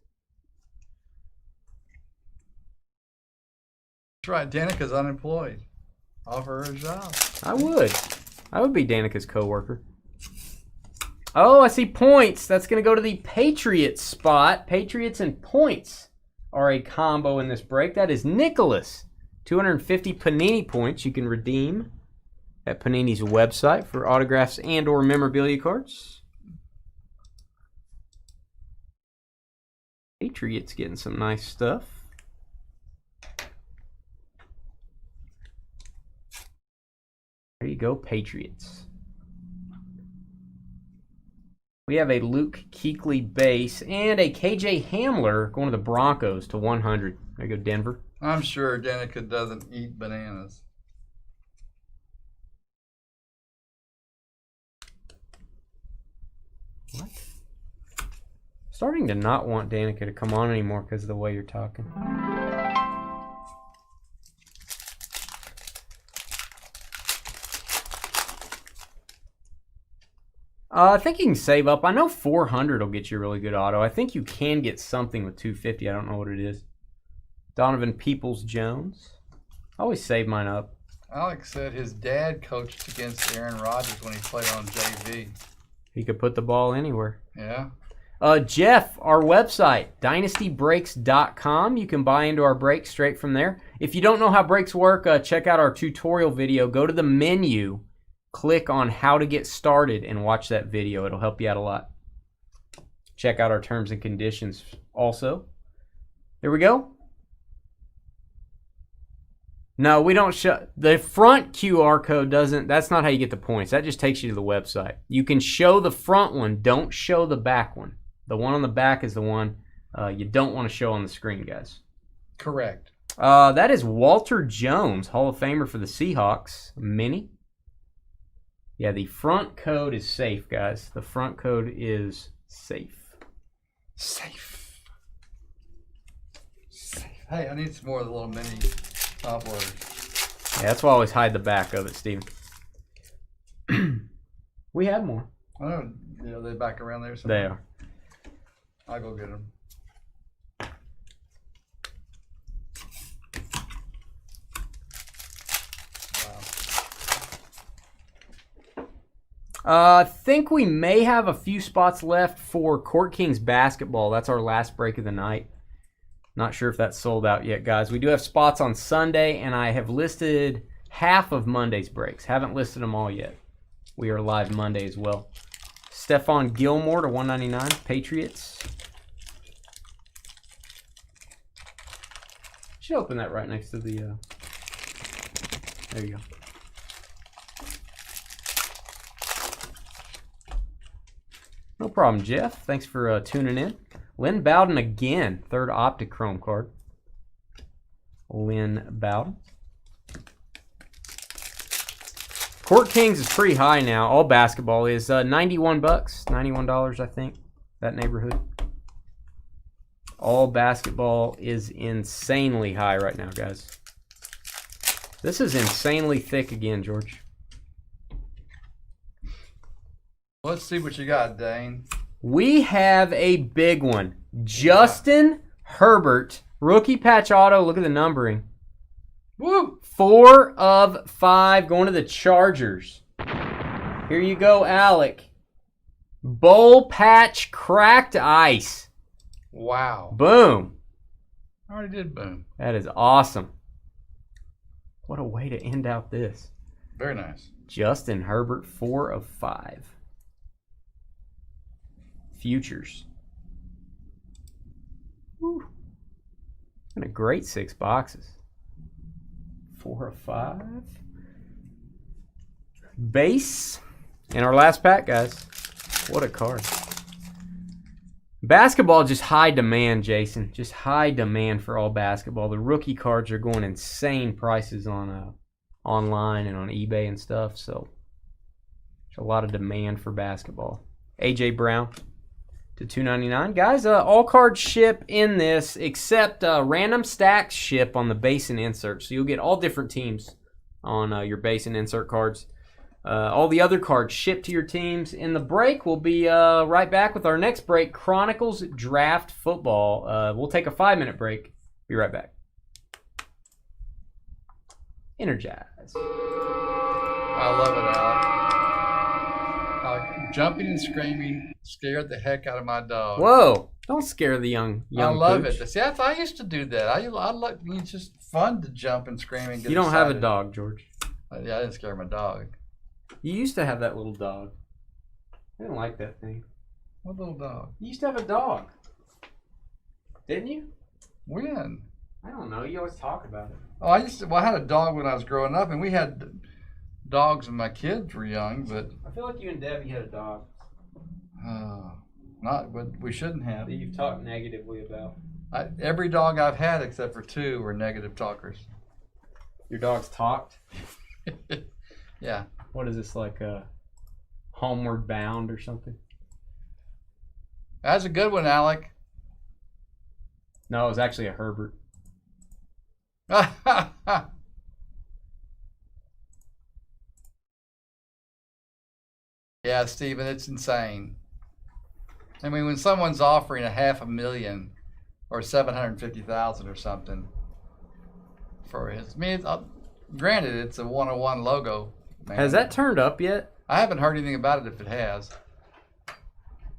A: That's right. Danica's unemployed. Offer her a job.
B: I would be Danica's coworker. Oh, I see points. That's going to go to the Patriots spot. Patriots and points are a combo in this break. That is Nicholas. 250 Panini points you can redeem at Panini's website for autographs and or memorabilia cards. Patriots getting some nice stuff. There you go, Patriots. We have a Luke Kuechly base and a KJ Hamler going to the Broncos to 100. There you go, Denver.
A: I'm sure Danica doesn't eat bananas.
B: What? Starting to not want Danica to come on anymore because of the way you're talking. I think you can save up. I know 400 will get you a really good auto. I think you can get something with 250. I don't know what it is. Donovan Peoples-Jones. I always save mine up.
A: Alex said his dad coached against Aaron Rodgers when he played on JV.
B: He could put the ball anywhere.
A: Yeah.
B: Jeff, our website, dynastybreaks.com. You can buy into our breaks straight from there. If you don't know how breaks work, check out our tutorial video. Go to the menu, click on how to get started, and watch that video. It'll help you out a lot. Check out our terms and conditions also. There we go. No, we don't show. The front QR code doesn't. That's not how you get the points. That just takes you to the website. You can show the front one. Don't show the back one. The one on the back is the one you don't want to show on the screen, guys.
A: Correct.
B: That is Walter Jones, Hall of Famer for the Seahawks. Mini. Yeah, the front code is safe, guys. The front code is safe.
A: Safe. Hey, I need some more of the little mini top loaders.
B: Yeah, that's why I always hide the back of it, Steven. We have more.
A: I don't know. Are they back around there
B: They
A: somewhere?
B: are.
A: I'll go get them.
B: I think we may have a few spots left for Court Kings basketball. That's our last break of the night. Not sure if that's sold out yet, guys. We do have spots on Sunday, and I have listed half of Monday's breaks. Haven't listed them all yet. We are live Monday as well. Stephon Gilmore to 199, Patriots. Should open that right next to the... There you go. No problem, Jeff. Thanks for tuning in. Lynn Bowden again. Third Optichrome card. Lynn Bowden. Court Kings is pretty high now. All basketball is $91. $91, I think. That neighborhood. All basketball is insanely high right now, guys. This is insanely thick again, George.
A: Let's see what you got, Dane.
B: We have a big one. Justin Herbert, rookie patch auto. Look at the numbering.
A: Woo!
B: 4 of 5 going to the Chargers. Here you go, Alec. Bowl patch cracked ice.
A: Wow.
B: Boom.
A: I already did boom.
B: That is awesome. What a way to end out this.
A: Very nice.
B: Justin Herbert, 4 of 5. Futures. Woo. And a great 6 boxes. 4 of 5. Base. And our last pack, guys. What a card. Basketball, just high demand, Jason. Just high demand for all basketball. The rookie cards are going insane prices on online and on eBay and stuff. So, there's a lot of demand for basketball. A.J. Brown to $2.99. Guys, all cards ship in this except random stacks ship on the base and insert. So you'll get all different teams on your base and insert cards. All the other cards ship to your teams. In the break, we'll be right back with our next break, Chronicles Draft Football. We'll take a 5-minute break. Be right back. Energize.
A: I love it, Alec. Jumping and screaming scared the heck out of my dog.
B: Whoa! Don't scare the young
A: I love
B: pooch.
A: it. See, I used to do that. I like it's just fun to jump and scream and get
B: You don't
A: excited.
B: have a dog, George.
A: Yeah, I didn't scare my dog.
B: You used to have that little dog. I didn't like that thing.
A: What little dog?
B: You used to have a dog. Didn't you?
A: When?
B: I don't know. You always talk about it.
A: Oh, I had a dog when I was growing up, and we had dogs when my kids were young, but
B: I feel like you and Debbie had a dog
A: not what we shouldn't have.
B: that you've talked negatively about.
A: Every dog I've had except for 2 were negative talkers.
B: Your dog's talked?
A: Yeah.
B: What is this, like Homeward Bound or something?
A: That's a good one, Alec.
B: No, it was actually a Herbert.
A: Yeah, Steven, it's insane. I mean, when someone's offering $500,000 or $750,000 or something for his, granted, it's a 101 logo. Man.
B: Has that turned up yet?
A: I haven't heard anything about it if it has.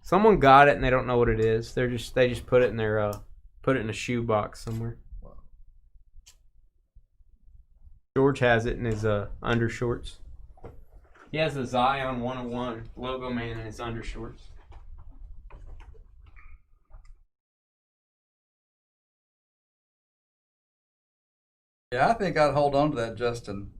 B: Someone got it and they don't know what it is. They just put it in their put it in a shoe box somewhere. George has it in his undershorts. He has the Zion 101 logo man in his undershorts.
A: Yeah, I think I'd hold on to that, Justin.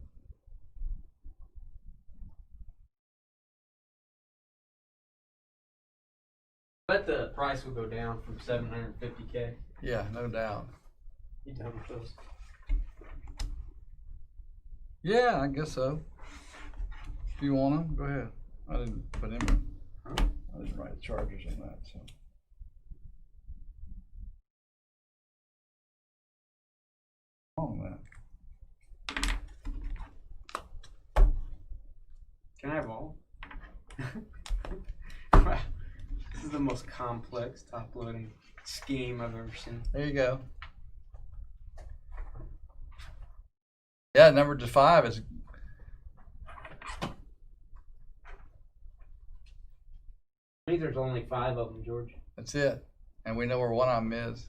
B: Bet the price will go down from $750K.
A: Yeah, no doubt.
B: You done with those?
A: Yeah, I guess so. If you want them, go ahead. I didn't put in. I didn't write Chargers on that. So
B: Wow. This is the most complex top-loading scheme I've ever seen.
A: There you go. Yeah, number 5 is.
B: I think there's only 5 of them, George.
A: That's it. And we know where one of them is.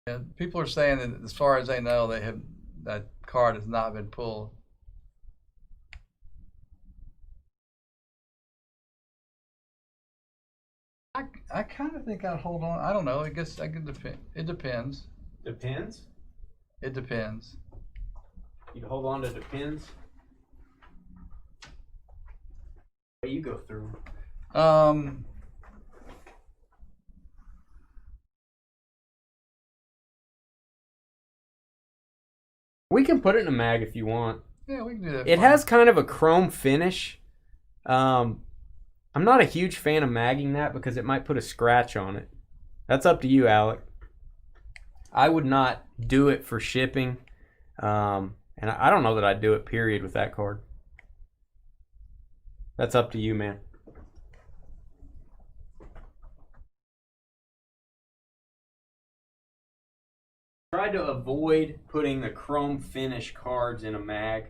A: Yeah, people are saying that as far as they know, that card has not been pulled. I kind of think I'd hold on. I don't know. I guess I could depend. It depends.
B: Depends?
A: It depends.
B: You'd hold on to depends? What you go through? We can put it in a mag if you want.
A: Yeah, we can do that.
B: It has kind of a chrome finish. I'm not a huge fan of magging that because it might put a scratch on it. That's up to you, Alec. I would not do it for shipping. And I don't know that I'd do it, period, with that card. That's up to you, man. Try to avoid putting the chrome finish cards in a mag.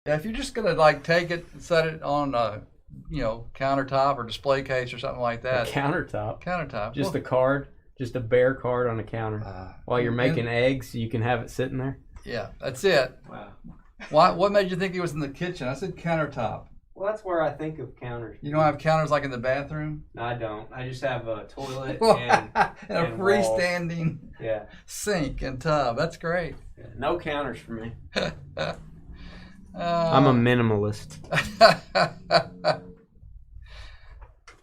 A: Yeah, if you're just gonna like take it and set it on a countertop or display case or something like that.
B: A countertop.
A: Countertop.
B: Just a card, just a bare card on a counter. While you're making eggs, you can have it sitting there.
A: Yeah, that's it.
B: Wow.
A: What made you think it was in the kitchen? I said countertop.
B: Well, that's where I think of counters.
A: You don't have counters like in the bathroom?
B: No, I don't. I just have a toilet and
A: a freestanding sink and tub. That's great.
B: Yeah, no counters for me.
A: I'm
B: a minimalist.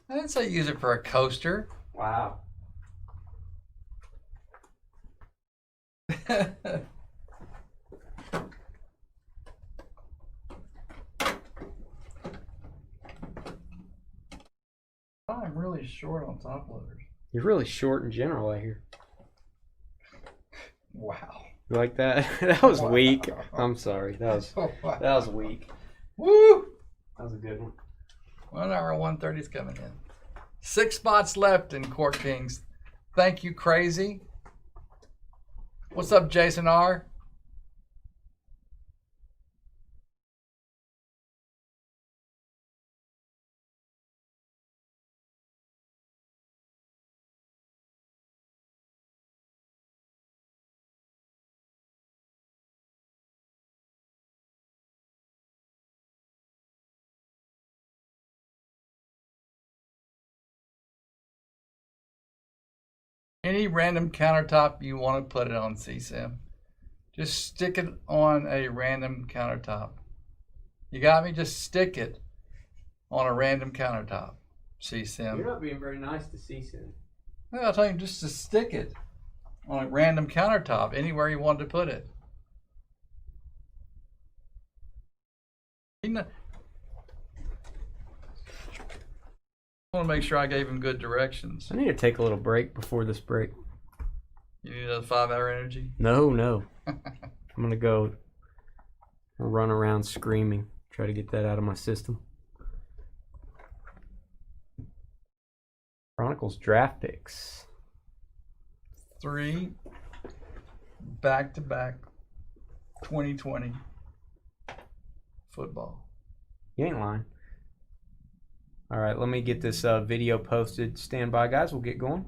A: I didn't say use it for a coaster.
B: Wow.
A: I'm really short on top loaders.
B: You're really short in general, I hear.
A: Wow.
B: You like that? That was weak. I'm sorry. That was weak.
A: Woo!
B: That was a good one.
A: 1 hour 1:30 is coming in. 6 spots left in Court Kings. Thank you, Crazy. What's up, Jason R? Any random countertop you want to put it on, CSIM. Just stick it on a random countertop. You got me? Just stick it on a random countertop, CSIM.
B: You're not being very nice to CSIM.
A: No, I'll tell you just to stick it on a random countertop, anywhere you want to put it. I want to make sure I gave him good directions.
B: I need to take a little break before this break.
A: You need another 5-hour energy?
B: No. I'm going to go run around screaming. Try to get that out of my system. Chronicles draft picks.
A: 3 back-to-back 2020 football.
B: You ain't lying. All right, let me get this video posted. Stand by, guys. We'll get going.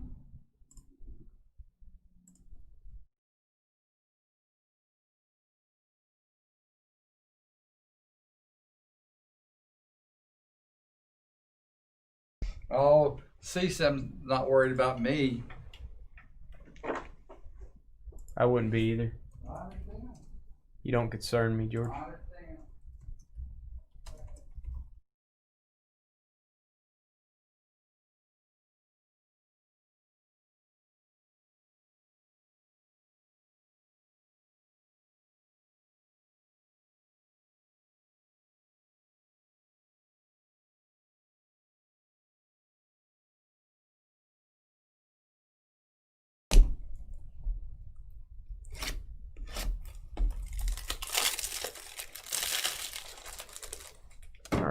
A: Oh, CSIM's not worried about me.
B: I wouldn't be either. You don't concern me, George.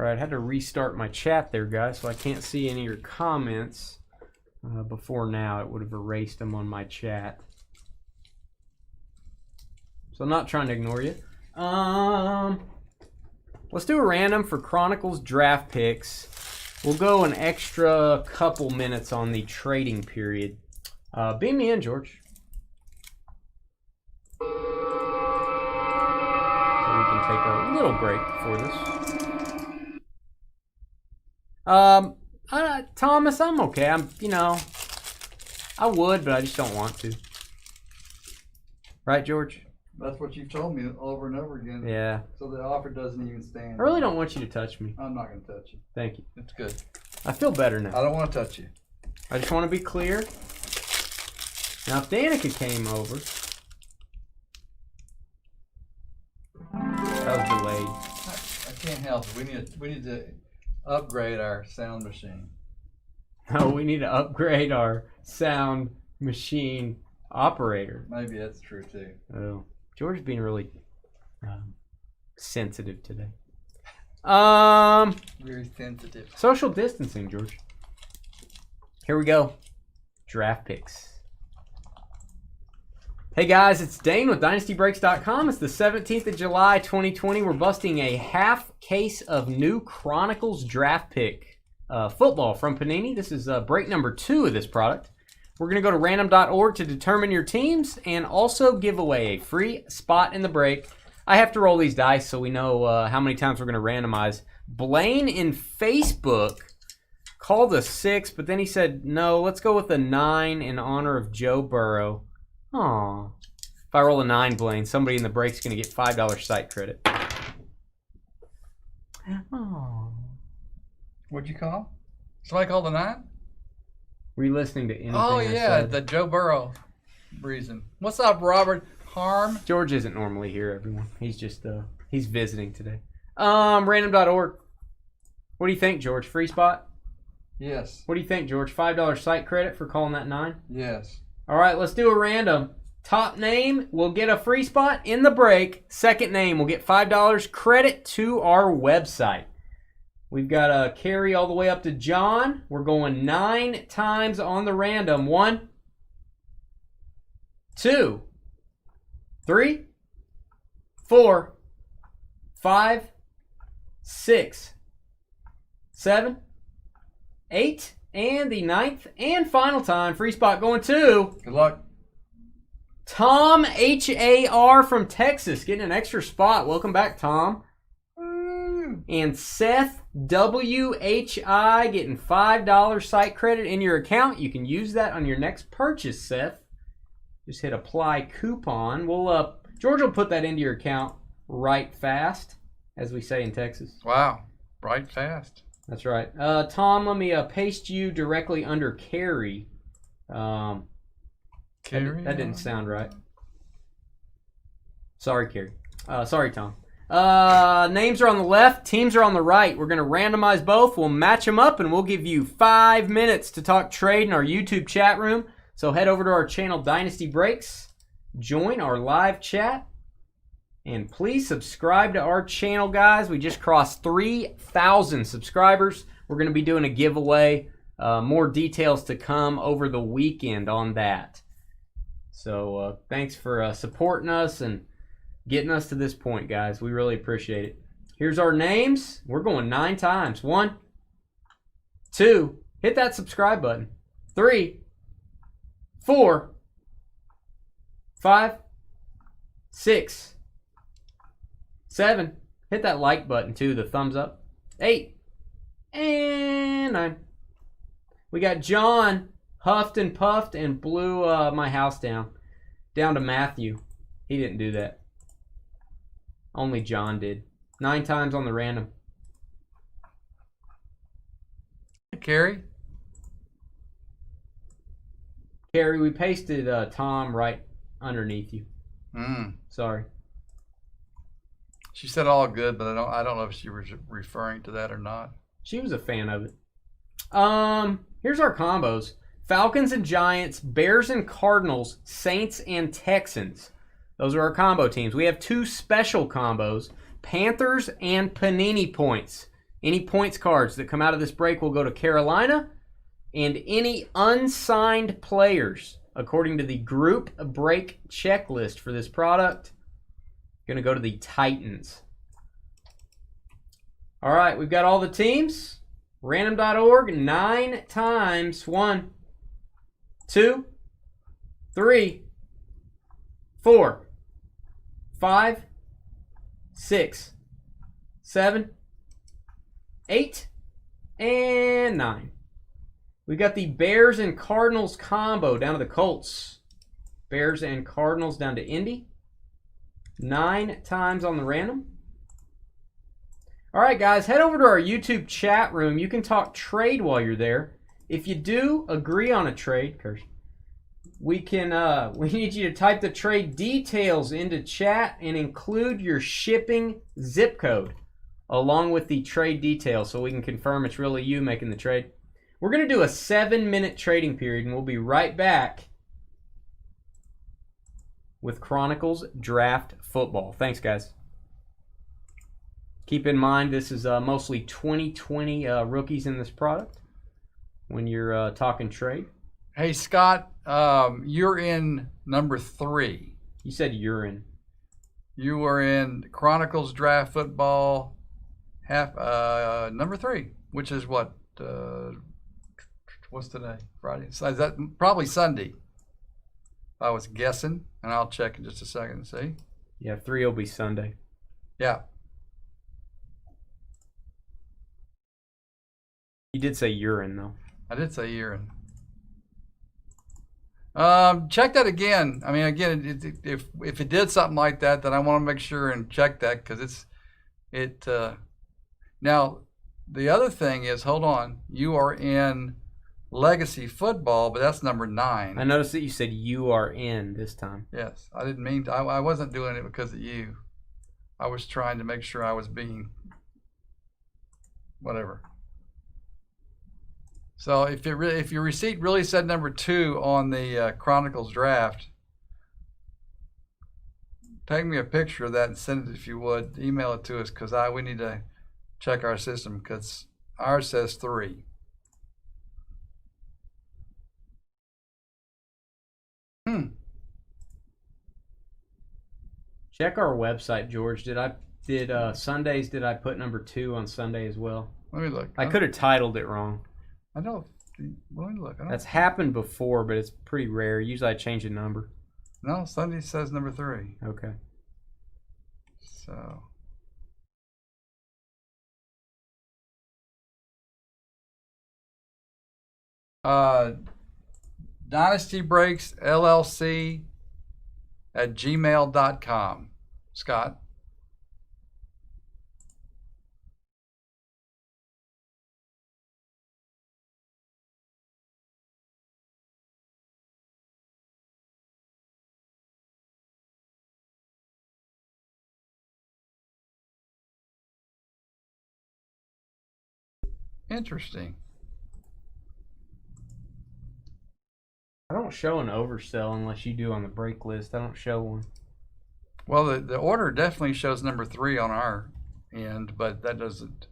B: right, I had to restart my chat there, guys, so I can't see any of your comments. Before now, it would have erased them on my chat. So I'm not trying to ignore you. Let's do a random for Chronicles draft picks. We'll go an extra couple minutes on the trading period. Beam me in, George. So we can take a little break for this. Thomas, I'm okay. I would, but I just don't want to. Right, George?
A: That's what you've told me over and over again.
B: Yeah.
A: So the offer doesn't even stand.
B: I really don't want you to touch me.
A: I'm not going to touch you.
B: Thank you.
A: It's good.
B: I feel better now.
A: I don't want to touch you.
B: I just want to be clear. Now, if Danica came over, that was delayed.
A: I can't help it. We need to upgrade our sound machine.
B: No, we need to upgrade our sound machine operator.
A: Maybe that's true too.
B: Oh, George's being really sensitive today.
A: Very sensitive.
B: Social distancing, George. Here we go. Draft picks. Hey guys, it's Dane with DynastyBreaks.com. It's the 17th of July, 2020. We're busting a half case of new Chronicles draft pick football from Panini. This is break number 2 of this product. We're going to go to random.org to determine your teams and also give away a free spot in the break. I have to roll these dice so we know how many times we're going to randomize. Blaine in Facebook called a 6, but then he said, no, let's go with a 9 in honor of Joe Burrow. Aw. If I roll a 9, Blaine, somebody in the break's going to get $5 site credit. Aww.
A: What'd you call? Somebody called a 9?
B: Were you listening to anything
A: Oh,
B: I
A: yeah,
B: said?
A: the Joe Burrow reason. What's up, Robert Harm?
B: George isn't normally here, everyone. He's just, he's visiting today. Random.org. What do you think, George? Free spot?
A: Yes.
B: What do you think, George? $5 site credit for calling that 9?
A: Yes.
B: All right, let's do a random. Top name will get a free spot in the break. Second name will get $5 credit to our website. We've got a carry all the way up to John. We're going 9 times on the random. 1, 2, 3, 4, 5, 6, 7, 8, and the 9th and final time. Free spot going to...
A: Good luck.
B: Tom H.A.R. from Texas, getting an extra spot. Welcome back, Tom. And Seth W.H.I. getting $5 site credit in your account. You can use that on your next purchase, Seth. Just hit apply coupon. George will put that into your account right fast, as we say in Texas.
A: Wow. Right fast.
B: That's right. Tom, let me paste you directly under Carrie.
A: Carrie?
B: That didn't sound right. Sorry, Carrie. Sorry, Tom. Names are on the left. Teams are on the right. We're going to randomize both. We'll match them up, and we'll give you 5 minutes to talk trade in our YouTube chat room. So head over to our channel, Dynasty Breaks. Join our live chat. And please subscribe to our channel, guys. We just crossed 3,000 subscribers. We're going to be doing a giveaway. More details to come over the weekend on that. So thanks for supporting us and getting us to this point, guys. We really appreciate it. Here's our names. We're going 9 times. 1, 2, hit that subscribe button. 3, 4, 5, 6, 7. Hit that like button too, the thumbs up. 8 and 9. We got John huffed and puffed and blew my house down to Matthew. He didn't do that. Only John did. 9 times on the random.
A: Carrie?
B: Carrie, we pasted Tom right underneath you. Sorry.
A: She said all good, but I don't know if she was referring to that or not.
B: She was a fan of it. Here's our combos. Falcons and Giants, Bears and Cardinals, Saints and Texans. Those are our combo teams. We have 2 special combos, Panthers and Panini points. Any points cards that come out of this break will go to Carolina, and any unsigned players, according to the group break checklist for this product, going to go to the Titans. All right, we've got all the teams. Random.org, 9 times. 1, 2, 3, 4, 5, 6, 7, 8, and 9. We got the Bears and Cardinals combo down to the Colts. Bears and Cardinals down to Indy. 9 times on the random. All right, guys, head over to our YouTube chat room. You can talk trade while you're there. If you do agree on a trade, we need you to type the trade details into chat and include your shipping zip code along with the trade details so we can confirm it's really you making the trade. We're going to do a 7-minute trading period, and we'll be right back with Chronicles Draft Football. Thanks, guys. Keep in mind, this is mostly 2020 rookies in this product when you're talking trade.
A: Hey, Scott, you're in number 3.
B: You said urine.
A: You were in Chronicles Draft Football number 3, which is what? What's today? Friday? So is that probably Sunday? I was guessing, and I'll check in just a second and see.
B: Yeah, 3 will be Sunday.
A: Yeah.
B: You did say urine, though.
A: I did say urine. Check that again. I mean, again, if it did something like that, then I want to make sure and check that because now, the other thing is, hold on, you are in Legacy Football, but that's number 9.
B: I noticed that you said you are in this time.
A: Yes, I didn't mean to. I wasn't doing it because of you. I was trying to make sure I was being whatever. So if your receipt really said number 2 on the Chronicles draft, take me a picture of that and send it if you would. Email it to us because we need to check our system because ours says 3.
B: Check our website, George. Did Sundays? Did I put number 2 on Sunday as well?
A: Let me look.
B: I could have titled it wrong.
A: I don't. Let me look.
B: That's happened before, but it's pretty rare. Usually I change the number.
A: No, Sunday says number 3.
B: Okay.
A: So. Dynasty Breaks LLC at gmail.com. Scott. Interesting.
B: I don't show an oversell unless you do on the break list. I don't show one.
A: Well, the order definitely shows number 3 on our end, but that doesn't.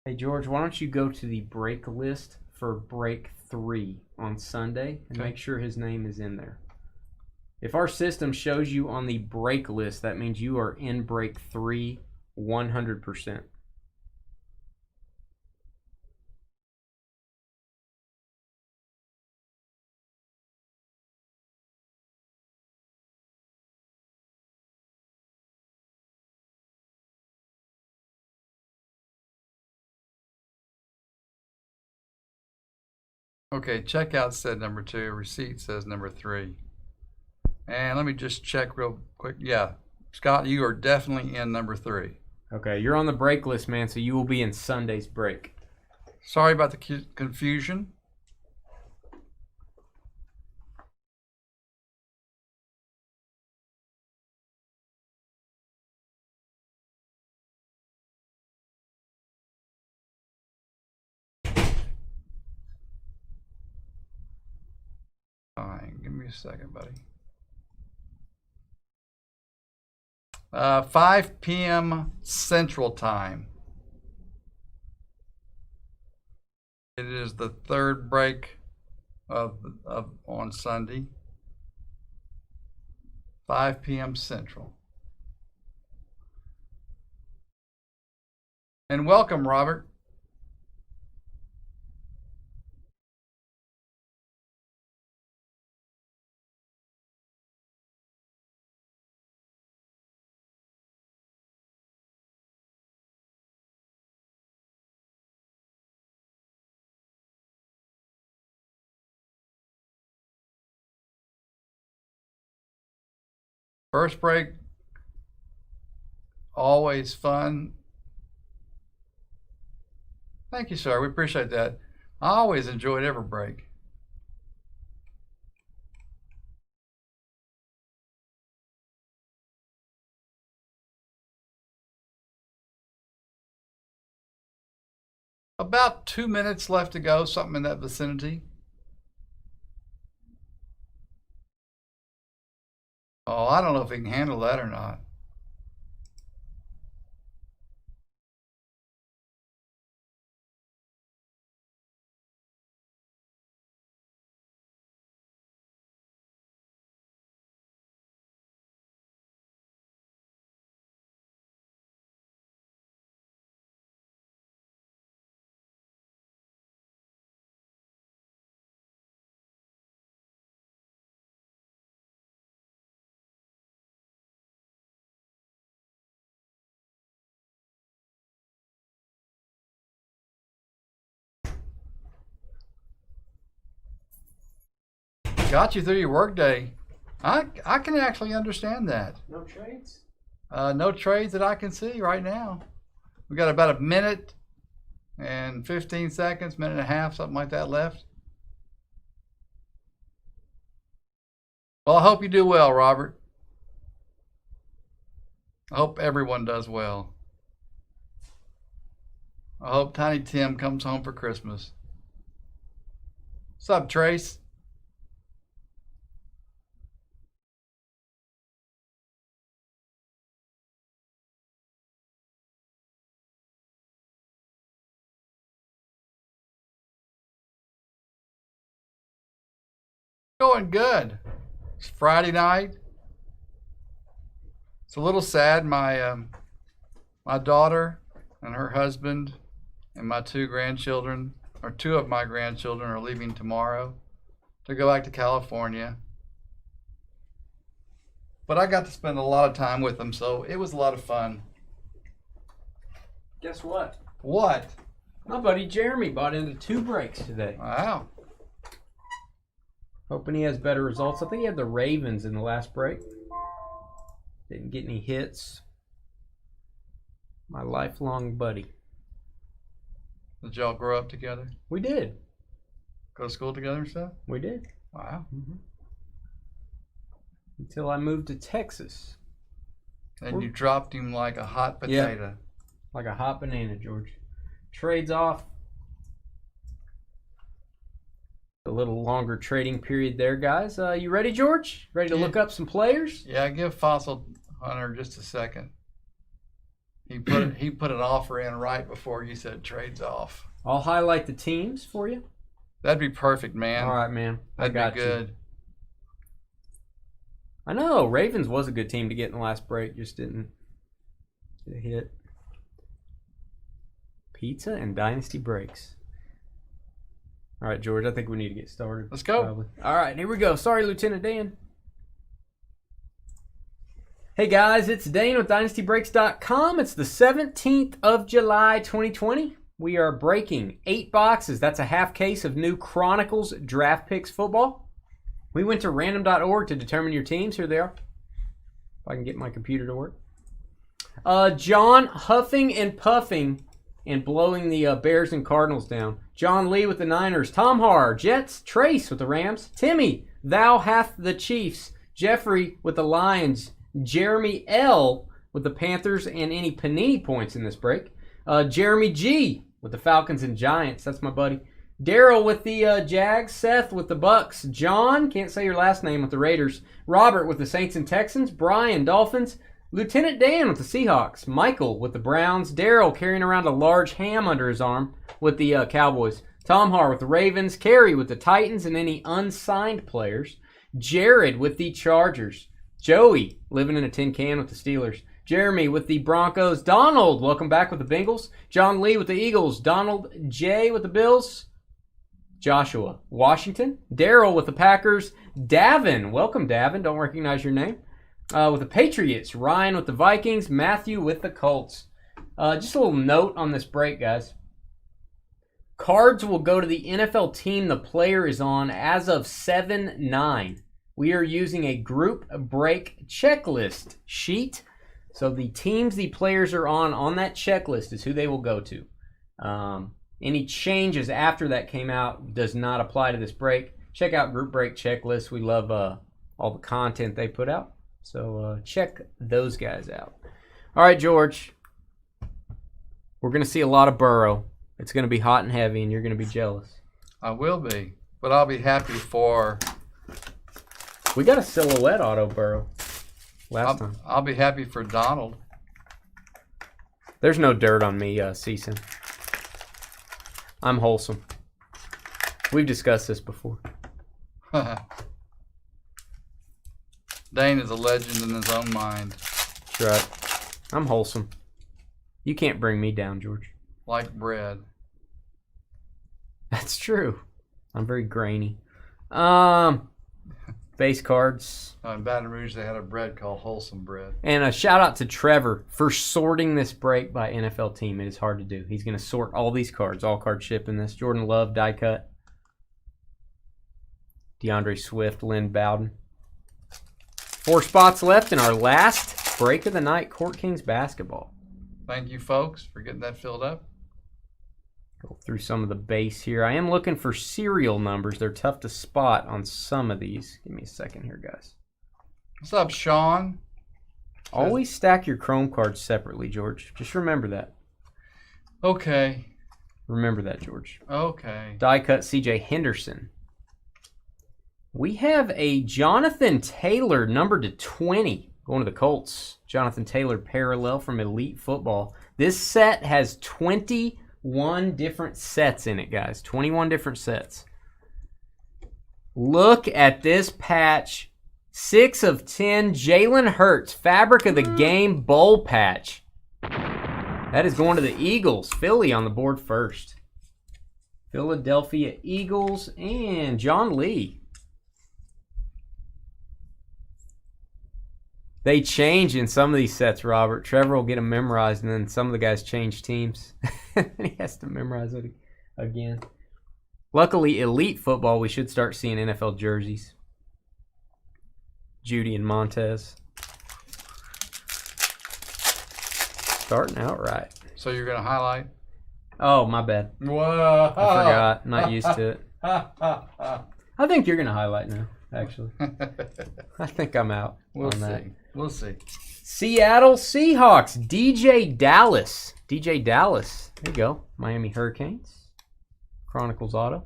B: Hey, George, why don't you go to the break list for break 3 on Sunday and make sure his name is in there. If our system shows you on the break list, that means you are in break 3 100%.
A: Okay, checkout said number 2, receipt says number 3. And let me just check real quick. Yeah, Scott, you are definitely in number 3.
B: Okay, you're on the break list, man, so you will be in Sunday's break.
A: Sorry about the confusion. a second, buddy. 5 p.m. Central Time. It is the third break of on Sunday. 5 p.m. Central. And welcome, Robert. First break, always fun. Thank you, sir. We appreciate that. I always enjoyed every break. About 2 minutes left to go, something in that vicinity. Oh, I don't know if he can handle that or not. Got you through your workday. I can actually understand that.
B: No trades?
A: No trades that I can see right now. We got about a minute and 15 seconds, minute and a half, something like that left. Well, I hope you do well, Robert. I hope everyone does well. I hope Tiny Tim comes home for Christmas. What's up, Trace? Going good. It's Friday night. It's a little sad. My daughter and her husband and my two of my grandchildren are leaving tomorrow to go back to California. But I got to spend a lot of time with them, so it was a lot of fun.
B: Guess what?
A: What?
B: My buddy Jeremy bought into 2 breaks today.
A: Wow.
B: Hoping he has better results. I think he had the Ravens in the last break. Didn't get any hits. My lifelong buddy.
A: Did y'all grow up together?
B: We did.
A: Go to school together and stuff?
B: We did.
A: Wow.
B: Mm-hmm. Until I moved to Texas.
A: And you dropped him like a hot potato.
B: Yeah. Like a hot banana, George. Trades off. A little longer trading period there, guys. You ready, George? Ready to look up some players?
A: Yeah, give Fossil Hunter just a second. He put an offer in right before you said trades off.
B: I'll highlight the teams for you.
A: That'd be perfect, man.
B: All right, man.
A: That'd
B: I got
A: be good.
B: you. I know Ravens was a good team to get in the last break, just didn't hit. Pizza and Dynasty Breaks. All right, George, I think we need to get started.
A: Let's go.
B: Probably. All right, here we go. Sorry, Lieutenant Dan. Hey, guys, it's Dane with DynastyBreaks.com. It's the 17th of July, 2020. We are breaking 8 boxes. That's a half case of new Chronicles Draft Picks football. We went to random.org to determine your teams. Here they are. If I can get my computer to work. John huffing and puffing and blowing the Bears and Cardinals down. John Lee with the Niners. Tom Har, Jets. Trace with the Rams. Timmy, thou hath the Chiefs. Jeffrey with the Lions. Jeremy L with the Panthers and any Panini points in this break. Jeremy G with the Falcons and Giants. That's my buddy. Daryl with the Jags. Seth with the Bucks. John, can't say your last name, with the Raiders. Robert with the Saints and Texans. Brian, Dolphins. Lieutenant Dan with the Seahawks. Michael with the Browns. Daryl carrying around a large ham under his arm with the Cowboys. Tom Har with the Ravens. Kerry with the Titans and any unsigned players. Jared with the Chargers. Joey living in a tin can with the Steelers. Jeremy with the Broncos. Donald, welcome back with the Bengals. John Lee with the Eagles. Donald J with the Bills. Joshua, Washington. Daryl with the Packers. Davin, welcome Davin, don't recognize your name. With the Patriots. Ryan with the Vikings. Matthew with the Colts. Just a little note on this break, guys. Cards will go to the NFL team the player is on as of 7/9. We are using a group break checklist sheet. So the teams the players are on that checklist is who they will go to. Any changes after that came out does not apply to this break. Check out Group Break Checklist. We love all the content they put out. So check those guys out. All right, George. We're going to see a lot of Burrow. It's going to be hot and heavy, and you're going to be jealous.
A: I will be, but I'll be happy for...
B: We got a silhouette auto Burrow last time.
A: I'll be happy for Donald.
B: There's no dirt on me, Season. I'm wholesome. We've discussed this before.
A: Dane is a legend in his own mind.
B: That's right. I'm wholesome. You can't bring me down, George.
A: Like bread.
B: That's true. I'm very grainy. Base cards.
A: In Baton Rouge, they had a bread called Wholesome Bread.
B: And a shout out to Trevor for sorting this break by NFL team. It is hard to do. He's going to sort all these cards, all card shipping this. Jordan Love, die cut. DeAndre Swift, Lynn Bowden. 4 spots left in our last break of the night, Court Kings basketball.
A: Thank you, folks, for getting that filled up.
B: Go through some of the base here. I am looking for serial numbers. They're tough to spot on some of these. Give me a second here, guys.
A: What's up, Sean?
B: Always stack your Chrome cards separately, George. Just remember that.
A: Okay.
B: Remember that, George.
A: Okay.
B: Die cut CJ Henderson. We have a Jonathan Taylor numbered to 20 going to the Colts. Jonathan Taylor parallel from Elite Football. This set has 21 different sets in it, guys. 21 different sets. Look at this patch. 6 of 10. Jalen Hurts, Fabric of the Game Bowl patch. That is going to the Eagles. Philly on the board first. Philadelphia Eagles and John Lee. They change in some of these sets, Robert. Trevor will get them memorized, and then some of the guys change teams. He has to memorize it again. Luckily, Elite Football, we should start seeing NFL jerseys. Judy and Montez. Starting out right.
A: So you're going to highlight?
B: Oh, my bad.
A: Whoa.
B: I forgot. Not used to it. I think you're going to highlight now, actually. I think I'm out on that.
A: We'll see.
B: Seattle Seahawks. DJ Dallas. DJ Dallas. There you go. Miami Hurricanes. Chronicles auto.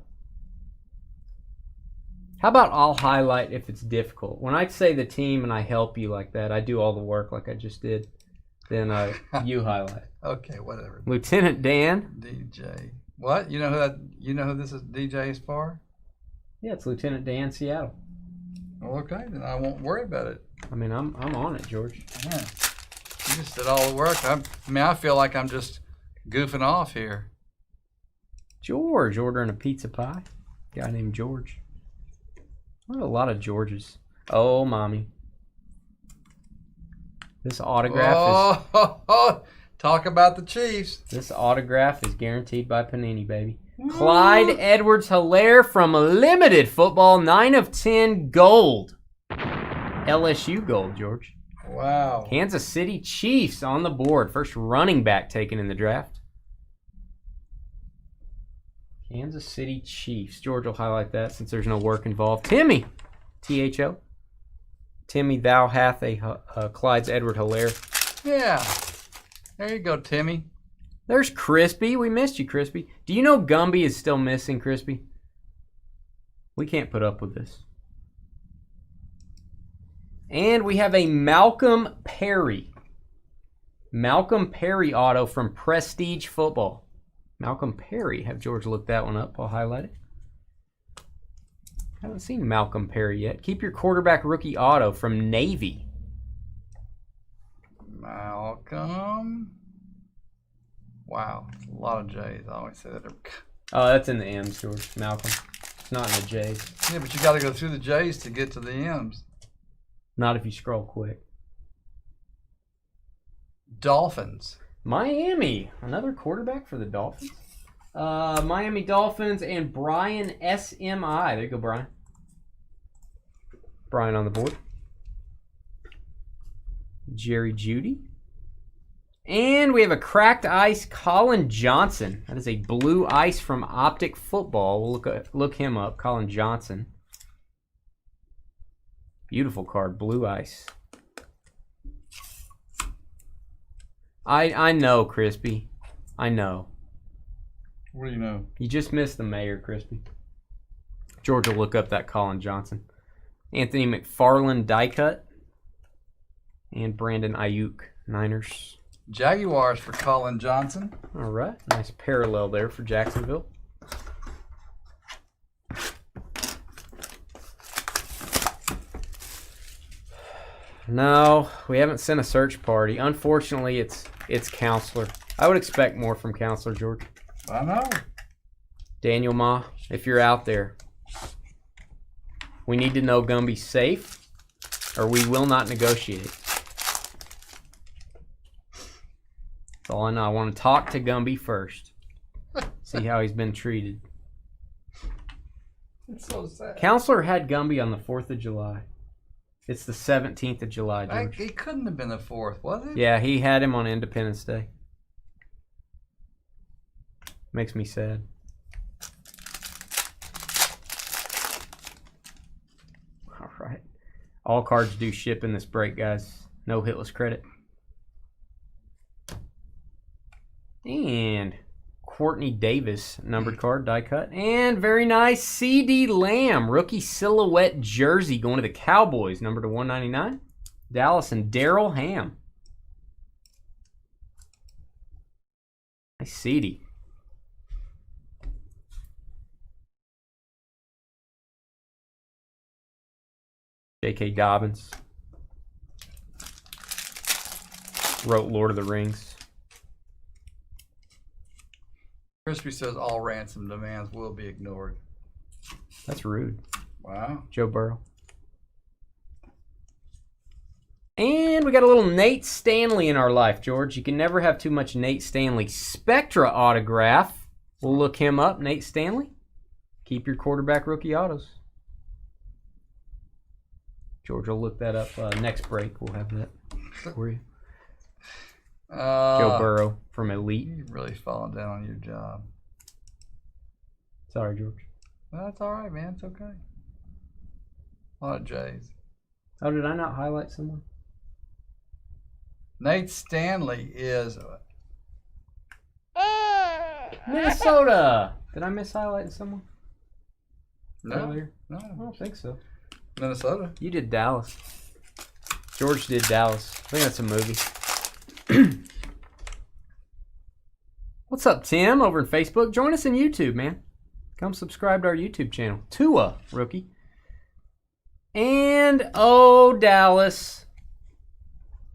B: How about I'll highlight if it's difficult? When I say the team and I help you like that, I do all the work like I just did. Then you highlight.
A: Okay, whatever.
B: Lieutenant Dan.
A: DJ. What? You know who this is DJ is for?
B: Yeah, it's Lieutenant Dan, Seattle.
A: Well, okay, then I won't worry about it.
B: I mean, I'm on it, George.
A: Yeah. You just did all the work. I feel like I'm just goofing off here.
B: George ordering a pizza pie. Guy named George. What a lot of Georges. Oh, mommy. This autograph is...
A: Talk about the Chiefs.
B: This autograph is guaranteed by Panini, baby. Clyde Edwards-Helaire from Limited Football, 9 of 10 gold. LSU gold, George.
A: Wow.
B: Kansas City Chiefs on the board. First running back taken in the draft. Kansas City Chiefs. George will highlight that since there's no work involved. Timmy. THO. Timmy, thou hath a Clyde's Edward Helaire.
A: Yeah. There you go, Timmy.
B: There's Crispy. We missed you, Crispy. Do you know Gumby is still missing, Crispy? We can't put up with this. And we have a Malcolm Perry. Malcolm Perry auto from Prestige Football. Malcolm Perry. Have George look that one up. I'll highlight it. Haven't seen Malcolm Perry yet. Keep your quarterback rookie auto from Navy.
A: Malcolm. Wow, a lot of J's. I always say that.
B: Oh, that's in the M's, George. Malcolm. It's not in the J's.
A: Yeah, but you got to go through the J's to get to the M's.
B: Not if you scroll quick.
A: Dolphins.
B: Miami. Another quarterback for the Dolphins. Miami Dolphins and Brian SMI. There you go, Brian. Brian on the board. Jerry Jeudy. And we have a cracked ice Colin Johnson. That is a blue ice from Optic Football. We'll look him up. Colin Johnson. Beautiful card. Blue ice. I know, Crispy. I know.
A: What do you know?
B: You just missed the mayor, Crispy. George will look up that Colin Johnson. Anthony McFarland die cut. And Brandon Ayuk, Niners.
A: Jaguars for Colin Johnson.
B: All right. Nice parallel there for Jacksonville. No, we haven't sent a search party. Unfortunately, it's Counselor. I would expect more from Counselor, George.
A: I know.
B: Daniel Ma, if you're out there, we need to know Gumby's safe, or we will not negotiate. That's all I know. I want to talk to Gumby first. See how he's been treated.
A: It's so sad.
B: Counselor had Gumby on the 4th of July. It's the 17th of July, George.
A: He couldn't have been the 4th, was it?
B: Yeah, he had him on Independence Day. Makes me sad. All right. All cards do ship in this break, guys. No hitless credit. And Courtney Davis, numbered card, die cut. And very nice, CD Lamb, rookie silhouette jersey going to the Cowboys, number to 199. Dallas and Darrell Ham. Nice CD. J.K. Dobbins. Wrote Lord of the Rings.
A: Crispy says all ransom demands will be ignored.
B: That's rude.
A: Wow.
B: Joe Burrow. And we got a little Nate Stanley in our life, George. You can never have too much Nate Stanley. Spectra autograph. We'll look him up. Nate Stanley. Keep your quarterback rookie autos. George will look that up next break. We'll have that for you. Joe Burrow from Elite.
A: You've really fallen down on your job.
B: Sorry, George.
A: Well, that's all right, man. It's okay. A lot of J's.
B: Oh, did I not highlight someone?
A: Nate Stanley is
B: Minnesota. Did I miss highlighting someone
A: no,
B: earlier?
A: no,
B: I don't think so.
A: Minnesota.
B: You did Dallas. George did Dallas. I think that's a movie. What's up, Tim, over in Facebook? Join us in YouTube, man. Come subscribe to our YouTube channel. Tua, rookie. And, oh, Dallas.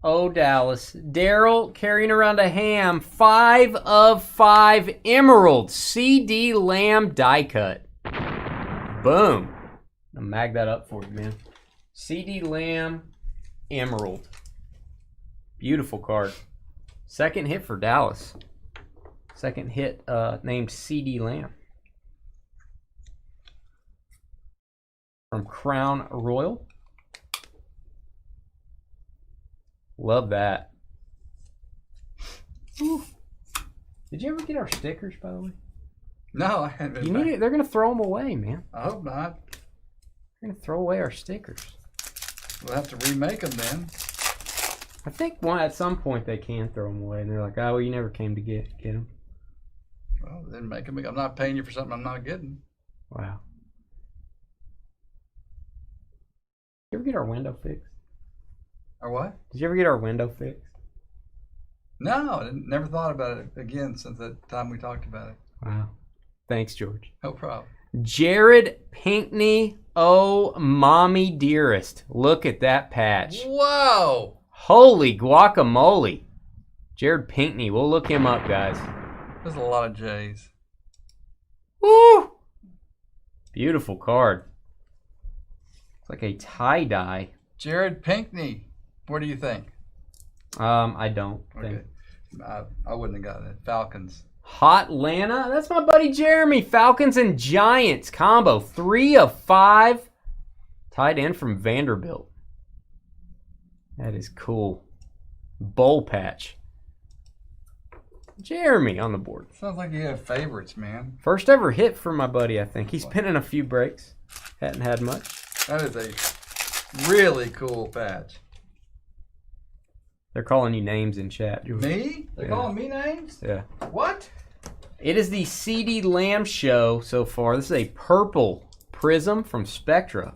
B: Oh, Dallas. Daryl carrying around a ham. 5 of 5 Emerald. CD Lamb die cut. Boom. I'll mag that up for you, man. CD Lamb Emerald. Beautiful card. Second hit for Dallas. Second hit named CD Lamb. From Crown Royal. Love that. Ooh. Did you ever get our stickers, by the way?
A: No, I haven't.
B: You need it. They're going to throw them away, man.
A: I hope not.
B: They're going to throw away our stickers.
A: We'll have to remake them then.
B: I think at some point they can throw them away, and they're like, "Oh, well, you never came to get them."
A: Well, then make them. I'm not paying you for something I'm not getting.
B: Wow. Did you ever get our window fixed?
A: Or what?
B: Did you ever get our window fixed?
A: No, I never thought about it again since the time we talked about it.
B: Wow. Thanks, George.
A: No problem.
B: Jared Pinkney, oh, mommy dearest. Look at that patch.
A: Whoa!
B: Holy guacamole. Jared Pinkney. We'll look him up, guys.
A: There's a lot of J's.
B: Woo! Beautiful card. It's like a tie-dye.
A: Jared Pinkney. What do you think?
B: I don't
A: Okay.
B: think.
A: I wouldn't have gotten it. Falcons.
B: Hot Lana. That's my buddy Jeremy. Falcons and Giants combo. 3 of 5. Tight end from Vanderbilt. That is cool. Bowl patch. Jeremy on the board.
A: Sounds like you have favorites, man.
B: First ever hit for my buddy, I think. He's been in a few breaks. Hadn't had much.
A: That is a really cool patch.
B: They're calling you names in chat.
A: Me? They're
B: Yeah.
A: calling me names?
B: Yeah.
A: What?
B: It is the CD Lamb show so far. This is a purple prism from Spectra.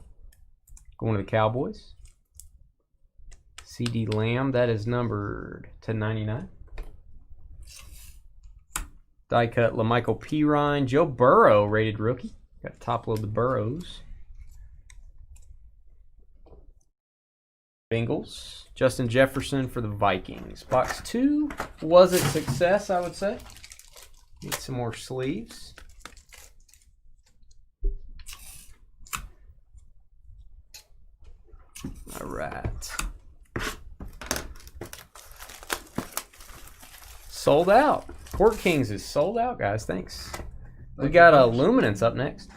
B: Going to the Cowboys. CD Lamb, that is numbered to 99. Die cut LaMichael Pirine. Joe Burrow, rated rookie. Got to top load the Burrows. Bengals. Justin Jefferson for the Vikings. Box 2 was a success, I would say. Need some more sleeves. All right. Sold out. Court Kings is sold out, guys. Thanks. We got Luminance up next.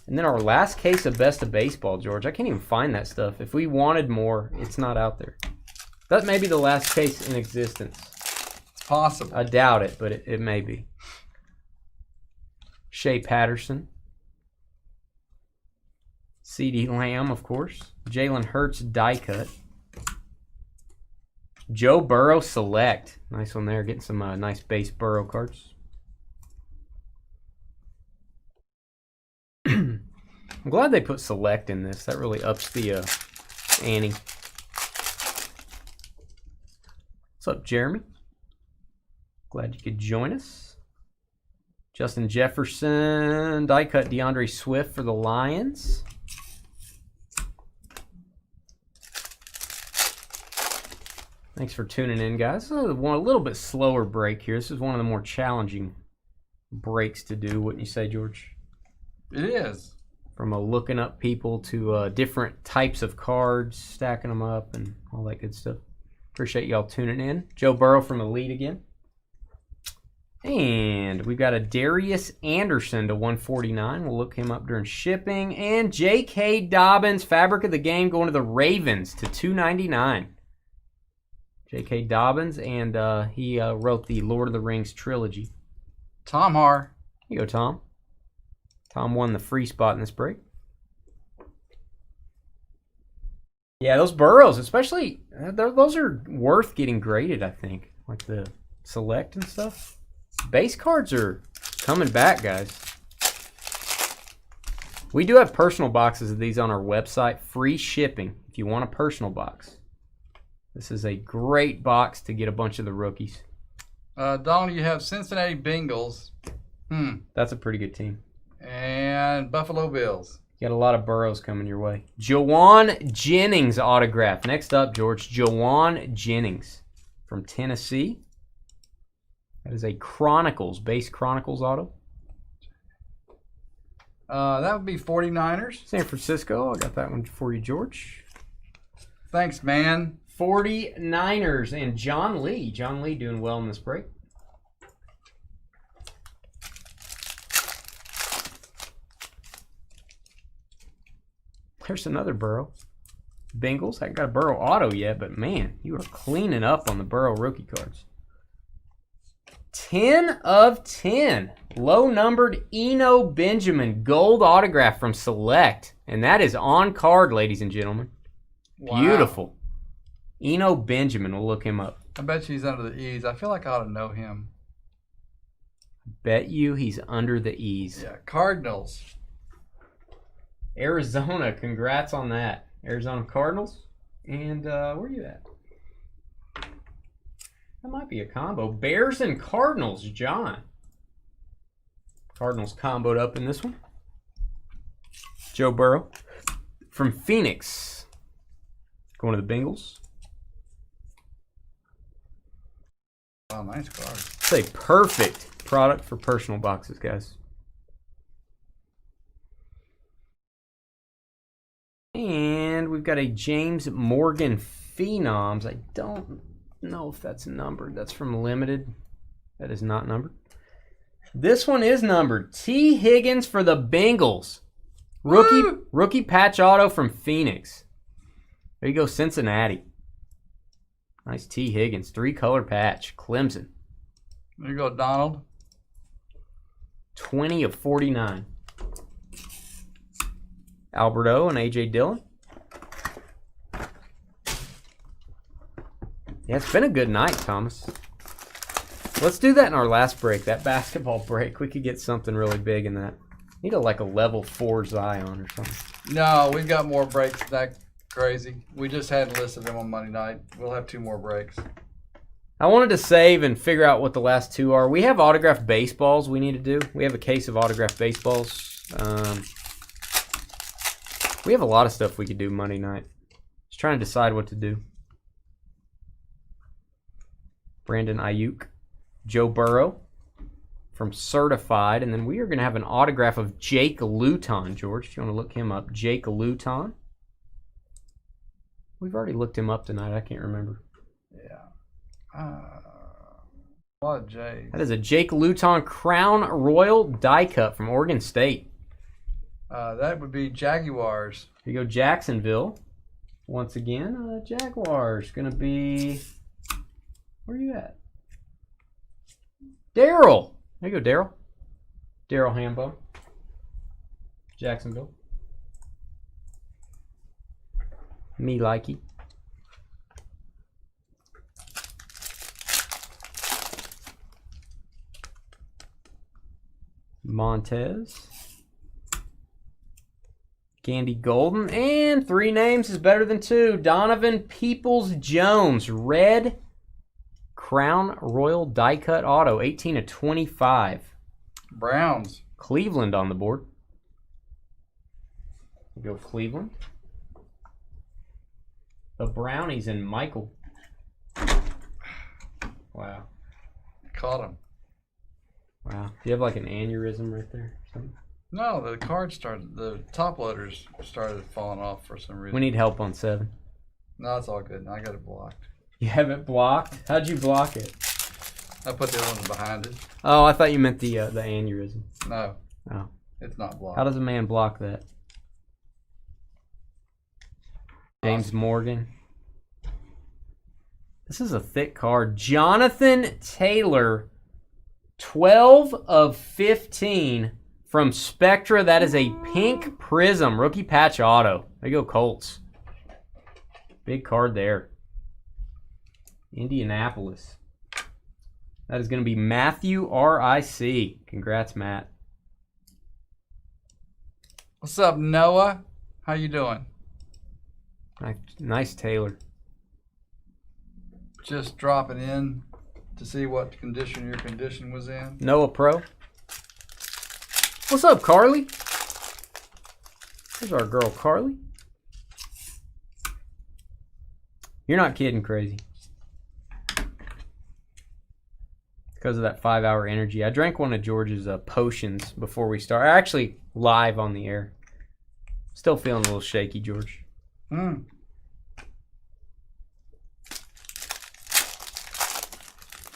B: And then our last case of Best of Baseball, George. I can't even find that stuff. If we wanted more, it's not out there. That may be the last case in existence.
A: It's possible.
B: I doubt it, but it may be. Shea Patterson. CD Lamb, of course. Jalen Hurts die cut. Joe Burrow select. Nice one there. Getting some nice base Burrow cards. I'm glad they put select in this. That really ups the ante. What's up, Jeremy? Glad you could join us. Justin Jefferson. Die cut DeAndre Swift for the Lions. Thanks for tuning in, guys. A little bit slower break here. This is one of the more challenging breaks to do, wouldn't you say, George?
A: It is.
B: From looking up people to different types of cards, stacking them up, and all that good stuff. Appreciate y'all tuning in. Joe Burrow from Elite again. And we've got a Darius Anderson to 149. We'll look him up during shipping. And J.K. Dobbins, Fabric of the Game, going to the Ravens to 299. J.K. Dobbins, and he wrote the Lord of the Rings trilogy.
A: Tom Har.
B: Here you go, Tom. Tom won the free spot in this break. Yeah, those Burrows, especially, those are worth getting graded, I think. Like the select and stuff. Base cards are coming back, guys. We do have personal boxes of these on our website. Free shipping if you want a personal box. This is a great box to get a bunch of the rookies.
A: Donald, you have Cincinnati Bengals.
B: That's a pretty good team.
A: And Buffalo Bills.
B: You got a lot of Burrows coming your way. Jawan Jennings autograph. Next up, George. Jawan Jennings from Tennessee. That is a Chronicles, base Chronicles auto.
A: That would be 49ers.
B: San Francisco. I got that one for you, George.
A: Thanks, man.
B: 49ers and John Lee. John Lee doing well in this break. There's another Burrow. Bengals. I haven't got a Burrow auto yet, but man, you are cleaning up on the Burrow rookie cards. 10 of 10. Low numbered Eno Benjamin gold autograph from Select. And that is on card, ladies and gentlemen.
A: Wow.
B: Beautiful. Eno Benjamin. We'll look him up.
A: I bet you he's under the E's. I feel like I ought to know him.
B: Bet you he's under the E's.
A: Yeah, Cardinals.
B: Arizona. Congrats on that. Arizona Cardinals. And where are you at? That might be a combo. Bears and Cardinals. John. Cardinals comboed up in this one. Joe Burrow from Phoenix. Going to the Bengals.
A: Wow, nice card.
B: It's a perfect product for personal boxes, guys. And we've got a James Morgan Phenoms. I don't know if that's numbered. That's from Limited. That is not numbered. This one is numbered. T. Higgins for the Bengals. Rookie patch auto from Phoenix. There you go, Cincinnati. Nice T. Higgins. 3-color patch. Clemson.
A: There you go, Donald.
B: 20 of 49. Alberto and A.J. Dillon. Yeah, it's been a good night, Thomas. Let's do that in our last break, that basketball break. We could get something really big in that. Need like a level 4 Zion or something.
A: No, we've got more breaks than that crazy. We just hadn't listed them on Monday night. We'll have 2 more breaks.
B: I wanted to save and figure out what the last 2 are. We have autographed baseballs we need to do. We have a case of autographed baseballs. We have a lot of stuff we could do Monday night. Just trying to decide what to do. Brandon Ayuk. Joe Burrow from Certified. And then we are going to have an autograph of Jake Luton, George. If you want to look him up. Jake Luton. We've already looked him up tonight. I can't remember.
A: Yeah. A lot of J's.
B: That is a Jake Luton Crown Royal die cut from Oregon State.
A: That would be Jaguars.
B: Here you go, Jacksonville. Once again, Jaguars. Going to be... Where are you at? Daryl. There you go, Daryl. Daryl Hambo. Jacksonville. Me likey. Montez. Gandy Golden. And 3 names is better than 2. Donovan Peoples-Jones. Red Crown Royal die cut auto. 18 of 25.
A: Browns.
B: Cleveland on the board. Go Cleveland. The Brownies and Michael. Wow.
A: Caught him.
B: Wow. Do you have like an aneurysm right there or something?
A: No, the card started, the top loaders started falling off for some reason.
B: We need help on 7.
A: No, it's all good. I got it blocked.
B: You have it blocked? How'd you block it?
A: I put the other one behind it.
B: Oh, I thought you meant the aneurysm.
A: No.
B: Oh.
A: It's not blocked.
B: How does a man block that? James Morgan. This is a thick card. Jonathan Taylor, 12 of 15 from Spectra. That is a pink prism. Rookie patch auto. There you go, Colts. Big card there. Indianapolis. That is going to be Matthew R.I.C. Congrats, Matt.
A: What's up, Noah? How you doing?
B: Nice Taylor.
A: Just dropping in to see what condition your condition was in.
B: Noah Pro. What's up, Carly? There's our girl, Carly. You're not kidding, Crazy. Because of that 5-hour energy. I drank one of George's potions before we start. Actually, live on the air. Still feeling a little shaky, George.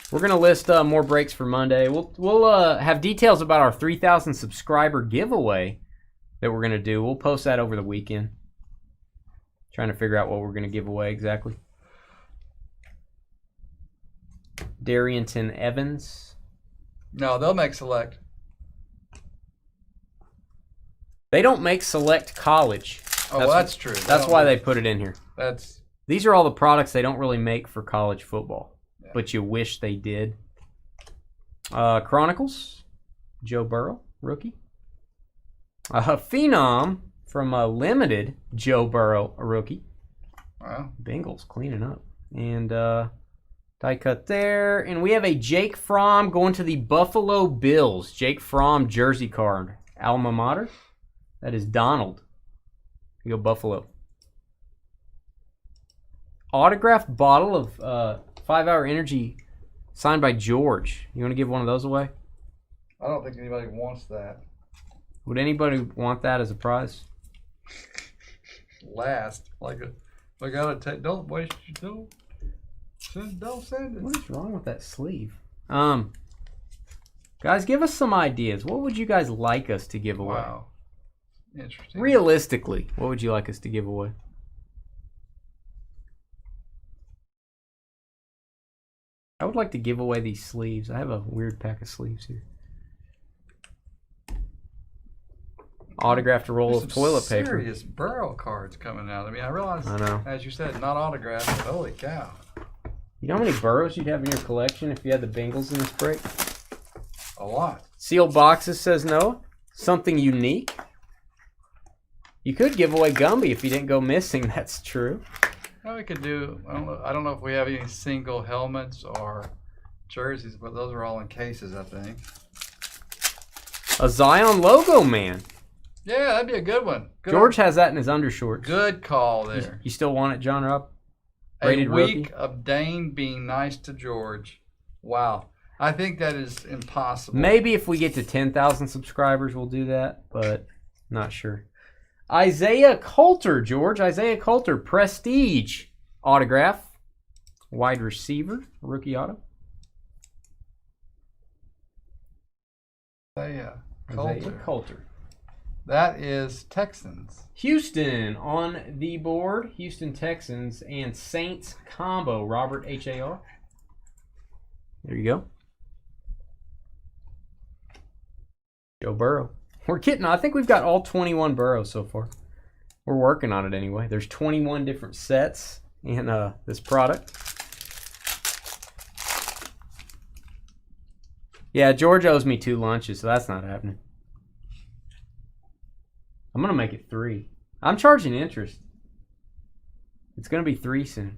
B: We're going to list more breaks for Monday. We'll have details about our 3,000 subscriber giveaway that we're going to do. We'll post that over the weekend. Trying to figure out what we're going to give away exactly. Darrington Evans.
A: No, they'll make select.
B: They don't make select college.
A: Oh, well, that's true.
B: That's why they put it in here. These are all the products they don't really make for college football, but you wish they did. Chronicles, Joe Burrow, rookie. Phenom from Limited, Joe Burrow, a rookie.
A: Wow.
B: Bengals cleaning up. And die cut there. And we have a Jake Fromm going to the Buffalo Bills. Jake Fromm jersey card. Alma mater. That is Donald. You go Buffalo. Autographed bottle of 5 Hour Energy signed by George. You want to give one of those away?
A: I don't think anybody wants that.
B: Would anybody want that as a prize?
A: Last. I gotta take. Don't waste your don't send it.
B: What is wrong with that sleeve? Guys, give us some ideas. What would you guys like us to give away?
A: Wow. Interesting.
B: Realistically, what would you like us to give away? I would like to give away these sleeves. I have a weird pack of sleeves here. Autographed roll of toilet paper.
A: Serious Burrow cards coming out. I mean, I realize, as you said, not autographed, but holy cow.
B: You know how many Burrows you'd have in your collection if you had the Bengals in this break?
A: A lot.
B: Sealed boxes, says Noah. Something unique. You could give away Gumby if he didn't go missing. That's true.
A: Well, we could do, I don't know if we have any single helmets or jerseys, but those are all in cases, I think.
B: A Zion logo man.
A: Yeah, that'd be a good one.
B: George has that in his undershorts.
A: Good call there.
B: You still want it, John Rob?
A: A week of Dane being nice to George. Wow. I think that is impossible.
B: Maybe if we get to 10,000 subscribers, we'll do that, but not sure. Isaiah Coulter, George. Isaiah Coulter, Prestige autograph. Wide receiver, rookie auto.
A: Isaiah
B: Coulter.
A: That is Texans.
B: Houston on the board. Houston Texans and Saints combo. Robert H.A.R. There you go. Joe Burrow. We're getting, I think we've got all 21 Burrows so far. We're working on it anyway. There's 21 different sets in this product. Yeah, George owes me 2 lunches, so that's not happening. I'm going to make it 3. I'm charging interest. It's going to be 3 soon.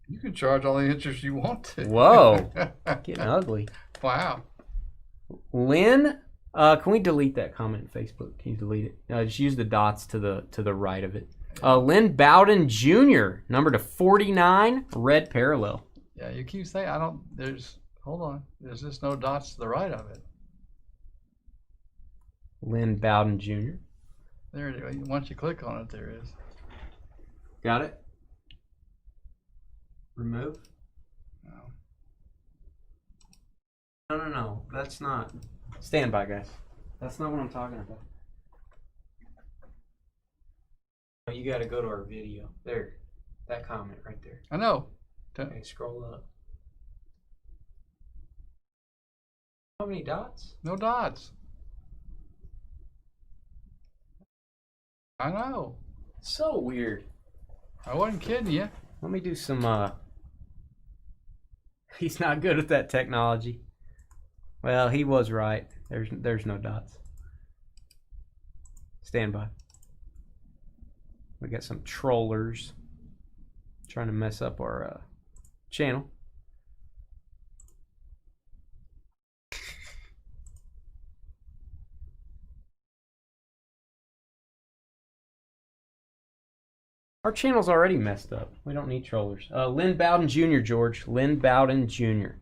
A: You can charge all the interest you want to.
B: Whoa. Getting ugly.
A: Wow.
B: Lynn, can we delete that comment on Facebook? Can you delete it? Just use the dots to the right of it. Lynn Bowden Jr., number to 49, red parallel.
A: Yeah, you keep saying, hold on. There's just no dots to the right of it.
B: Lynn Bowden Jr.
A: There it is. Once you click on it, there it is.
B: Got it? Remove? No. That's not. Stand by, guys. That's not what I'm talking about. You got to go to our video. There. That comment right there.
A: I know.
B: Okay, scroll up. How many dots?
A: No dots. I know.
B: So weird.
A: I wasn't kidding you.
B: Let me do some, he's not good at that technology. Well, he was right. There's no dots. Stand by. We got some trollers trying to mess up our channel. Our channel's already messed up. We don't need trollers. Lynn Bowden Jr., George. Lynn Bowden Jr.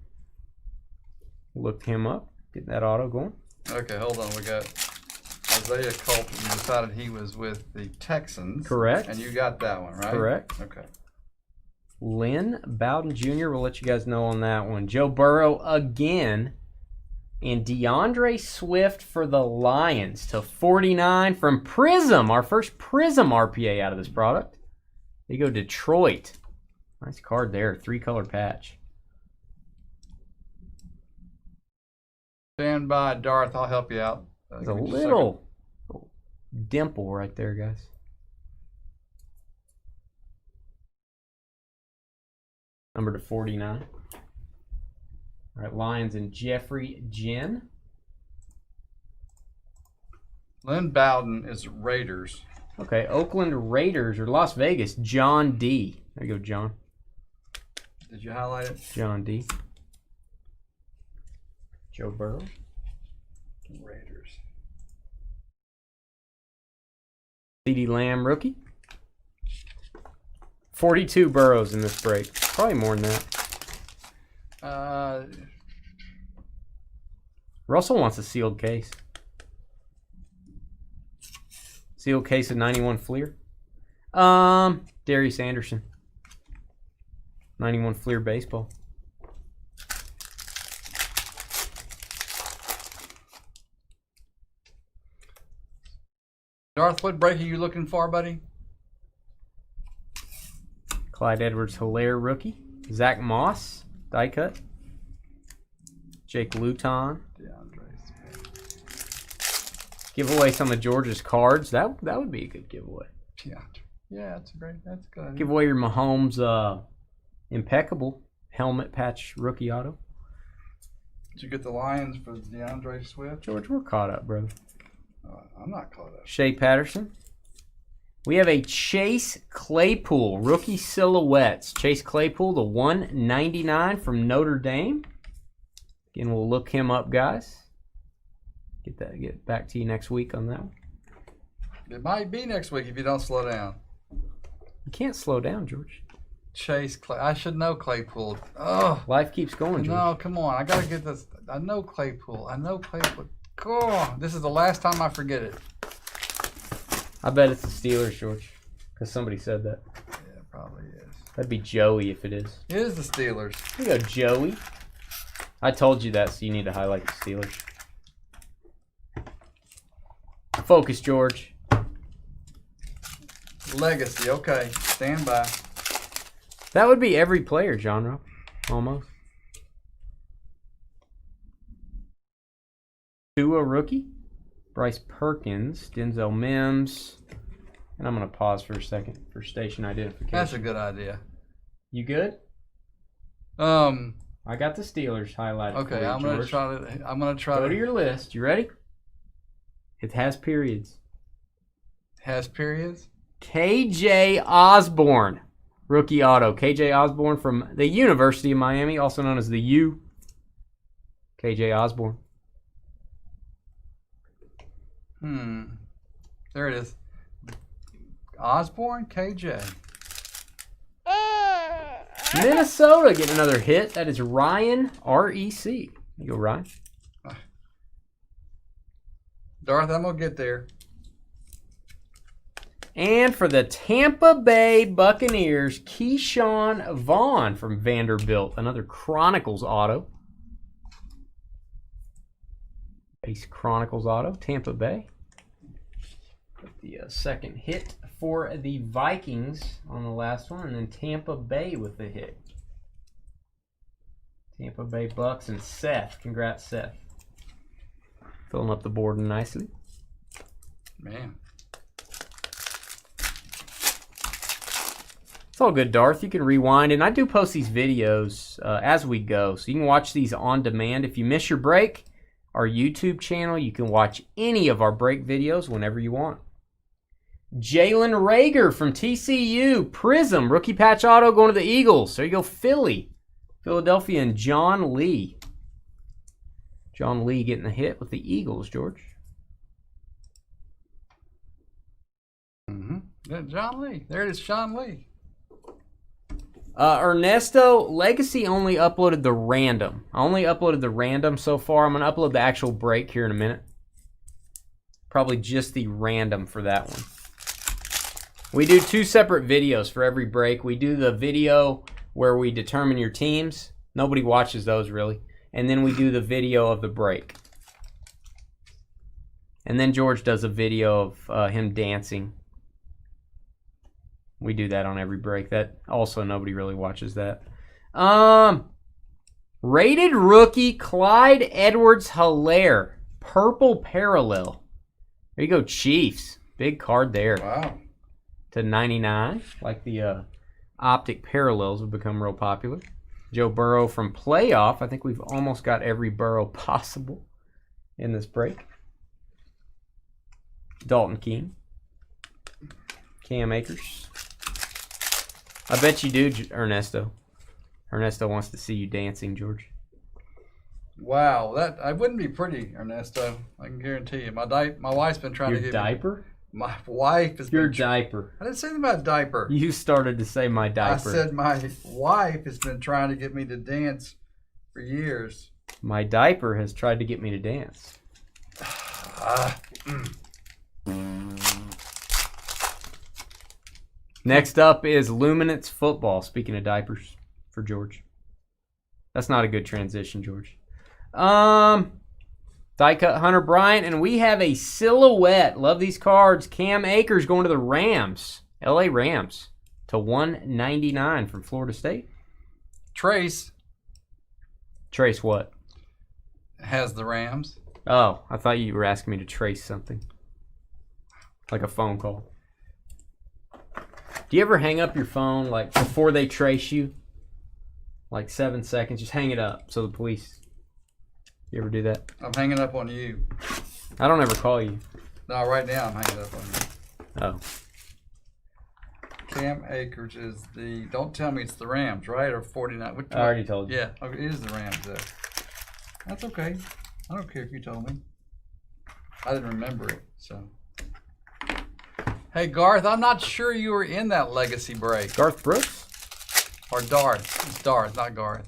B: Look him up. Get that auto going.
A: Okay, hold on. We got Isaiah Coulter. You decided he was with the Texans.
B: Correct.
A: And you got that one, right?
B: Correct.
A: Okay.
B: Lynn Bowden Jr. We'll let you guys know on that one. Joe Burrow again. And DeAndre Swift for the Lions to 49 from Prism. Our first Prism RPA out of this product. There you go, Detroit. Nice card there. 3-color patch.
A: Stand by, Darth. I'll help you out.
B: There's a little dimple right there, guys. number to 49. All right, Lions and Jeffrey Jen.
A: Lynn Bowden is Raiders.
B: Okay, Oakland Raiders or Las Vegas, John D. There you go, John.
A: Did you highlight it?
B: John D. Joe Burrow.
A: Raiders.
B: CeeDee Lamb, rookie. 42 Burrows in this break. Probably more than that. Russell wants a sealed case. Sealed case of 91 Fleer. Darius Anderson. 91 Fleer baseball.
A: Darth, what break are you looking for, buddy?
B: Clyde Edwards-Helaire rookie. Zach Moss, die cut. Jake Luton. Give away some of George's cards. That would be a good giveaway.
A: Yeah, that's great. That's good.
B: Give away your Mahomes impeccable helmet patch rookie auto.
A: Did you get the Lions for DeAndre Swift?
B: George, we're caught up, brother.
A: I'm not caught up.
B: Shea Patterson. We have a Chase Claypool rookie silhouettes. Chase Claypool, the 199 from Notre Dame. Again, we'll look him up, guys. Get back to you next week on that one.
A: It might be next week if you don't slow down.
B: You can't slow down, George.
A: Chase Clay. I should know Claypool. Oh,
B: life keeps going, George.
A: No, come on. I gotta get this. I know Claypool. God, this is the last time I forget it.
B: I bet it's the Steelers, George, because somebody said that.
A: Yeah, it probably is.
B: That'd be Joey if it is.
A: It is the Steelers.
B: Here you go, Joey. I told you that, so you need to highlight the Steelers. Focus, George.
A: Legacy. Okay, stand by.
B: That would be every player genre, almost. Tua rookie. Bryce Perkins. Denzel Mims. And I'm going to pause for a second for station identification.
A: That's a good idea.
B: You good? I got the Steelers highlighted.
A: Okay, I'm going to try to.
B: Go to your list. You ready? It has periods.
A: Has periods?
B: KJ Osborne. Rookie auto. KJ Osborne from the University of Miami, also known as the U. KJ Osborne.
A: There it is. Osborne, KJ.
B: Minnesota getting another hit. That is Ryan, R-E-C. You go, Ryan.
A: Darth, I'm going to get there.
B: And for the Tampa Bay Buccaneers, Keyshawn Vaughn from Vanderbilt. Another Chronicles auto. Base Chronicles auto, Tampa Bay. Put the second hit for the Vikings on the last one. And then Tampa Bay with the hit. Tampa Bay Bucks and Seth. Congrats, Seth. Filling up the board nicely.
A: Man.
B: It's all good, Darth. You can rewind. And I do post these videos as we go. So you can watch these on demand. If you miss your break, our YouTube channel, you can watch any of our break videos whenever you want. Jalen Reagor from TCU. Prism. Rookie patch auto going to the Eagles. There you go, Philly. Philadelphia and John Lee. John Lee getting the hit with the Eagles, George.
A: John Lee. There it is, John Lee.
B: Ernesto, Legacy only uploaded the random. I only uploaded the random so far. I'm going to upload the actual break here in a minute. Probably just the random for that one. We do 2 separate videos for every break. We do the video where we determine your teams. Nobody watches those really. And then we do the video of the break. And then George does a video of him dancing. We do that on every break. That also nobody really watches that. Rated rookie Clyde Edwards-Helaire. Purple parallel. There you go, Chiefs. Big card there.
A: Wow.
B: To 99. Like the optic parallels have become real popular. Joe Burrow from playoff. I think we've almost got every Burrow possible in this break. Dalton Keene. Cam Akers. I bet you do, Ernesto. Ernesto wants to see you dancing, George.
A: Wow, that I wouldn't be pretty, Ernesto. I can guarantee you. My wife's been trying to
B: Your
A: get
B: diaper?
A: My wife has
B: Your
A: been.
B: diaper.
A: I didn't say anything about diaper.
B: You started to say my diaper.
A: I said my wife has been trying to get me to dance for years.
B: My diaper has tried to get me to dance. Next up is Luminance Football. Speaking of diapers, for George. That's not a good transition, George. Die cut Hunter Bryant, and we have a silhouette. Love these cards. Cam Akers going to the Rams. LA Rams to 199 from Florida State.
A: Trace
B: what?
A: has the Rams.
B: Oh, I thought you were asking me to trace something. Like a phone call. Do you ever hang up your phone like before they trace you? Like 7 seconds, just hang it up so the police. You ever do that?
A: I'm hanging up on you.
B: I don't ever call you.
A: No, right now I'm hanging up on you.
B: Oh.
A: Cam Akers is the. Don't tell me it's the Rams, right? Or 49. Which
B: I already told you.
A: Yeah, okay, it is the Rams though. That's okay. I don't care if you told me. I didn't remember it, so. Hey Garth, I'm not sure you were in that legacy break.
B: Garth Brooks?
A: Or Darth. It's Darth, not Garth.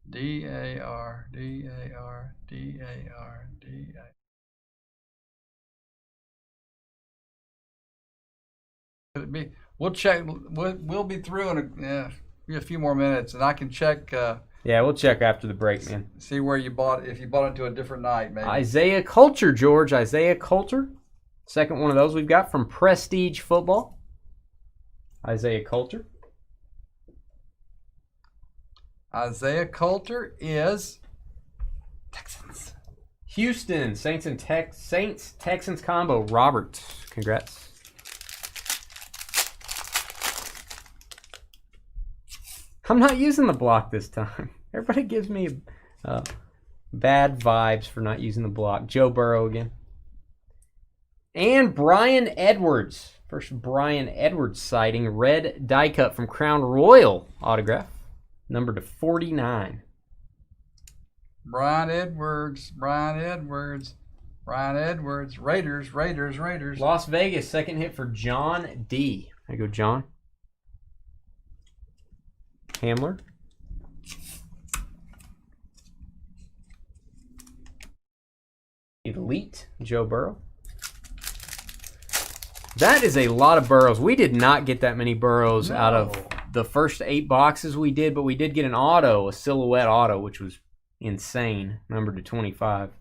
A: D-A-R, D-A-R, D-A-R, D-A. Could it be? We'll check. We'll be through in a few more minutes, and I can check.
B: Yeah, we'll check after the break, man.
A: See where you bought. If you bought into a different night, maybe.
B: Isaiah Coulter, George. Isaiah Coulter. Second one of those we've got from Prestige Football. Isaiah Coulter.
A: Isaiah Coulter is Texans.
B: Houston Saints and Saints Texans combo. Robert, congrats. I'm not using the block this time. Everybody gives me bad vibes for not using the block. Joe Burrow again. And Brian Edwards. First Brian Edwards sighting. Red die cut from Crown Royal autograph. Number to 49.
A: Brian Edwards. Raiders.
B: Las Vegas, second hit for John D. There you go, John. Hamler. Elite, Joe Burrow. That is a lot of Burrows. We did not get that many Burrows out of the first 8 boxes we did, but we did get an auto, a silhouette auto, which was insane. Number to 25.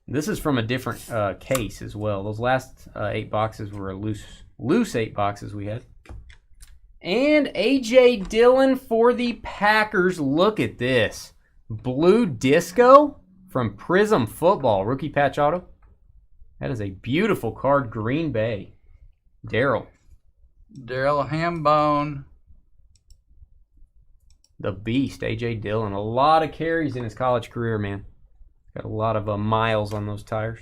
B: This is from a different case as well. Those last 8 boxes were a loose 8 boxes we had. And A.J. Dillon for the Packers. Look at this. Blue Disco from Prism Football. Rookie patch auto. That is a beautiful card. Green Bay. Darryl
A: Hambone.
B: The Beast, A.J. Dillon. A lot of carries in his college career, man. Got a lot of miles on those tires.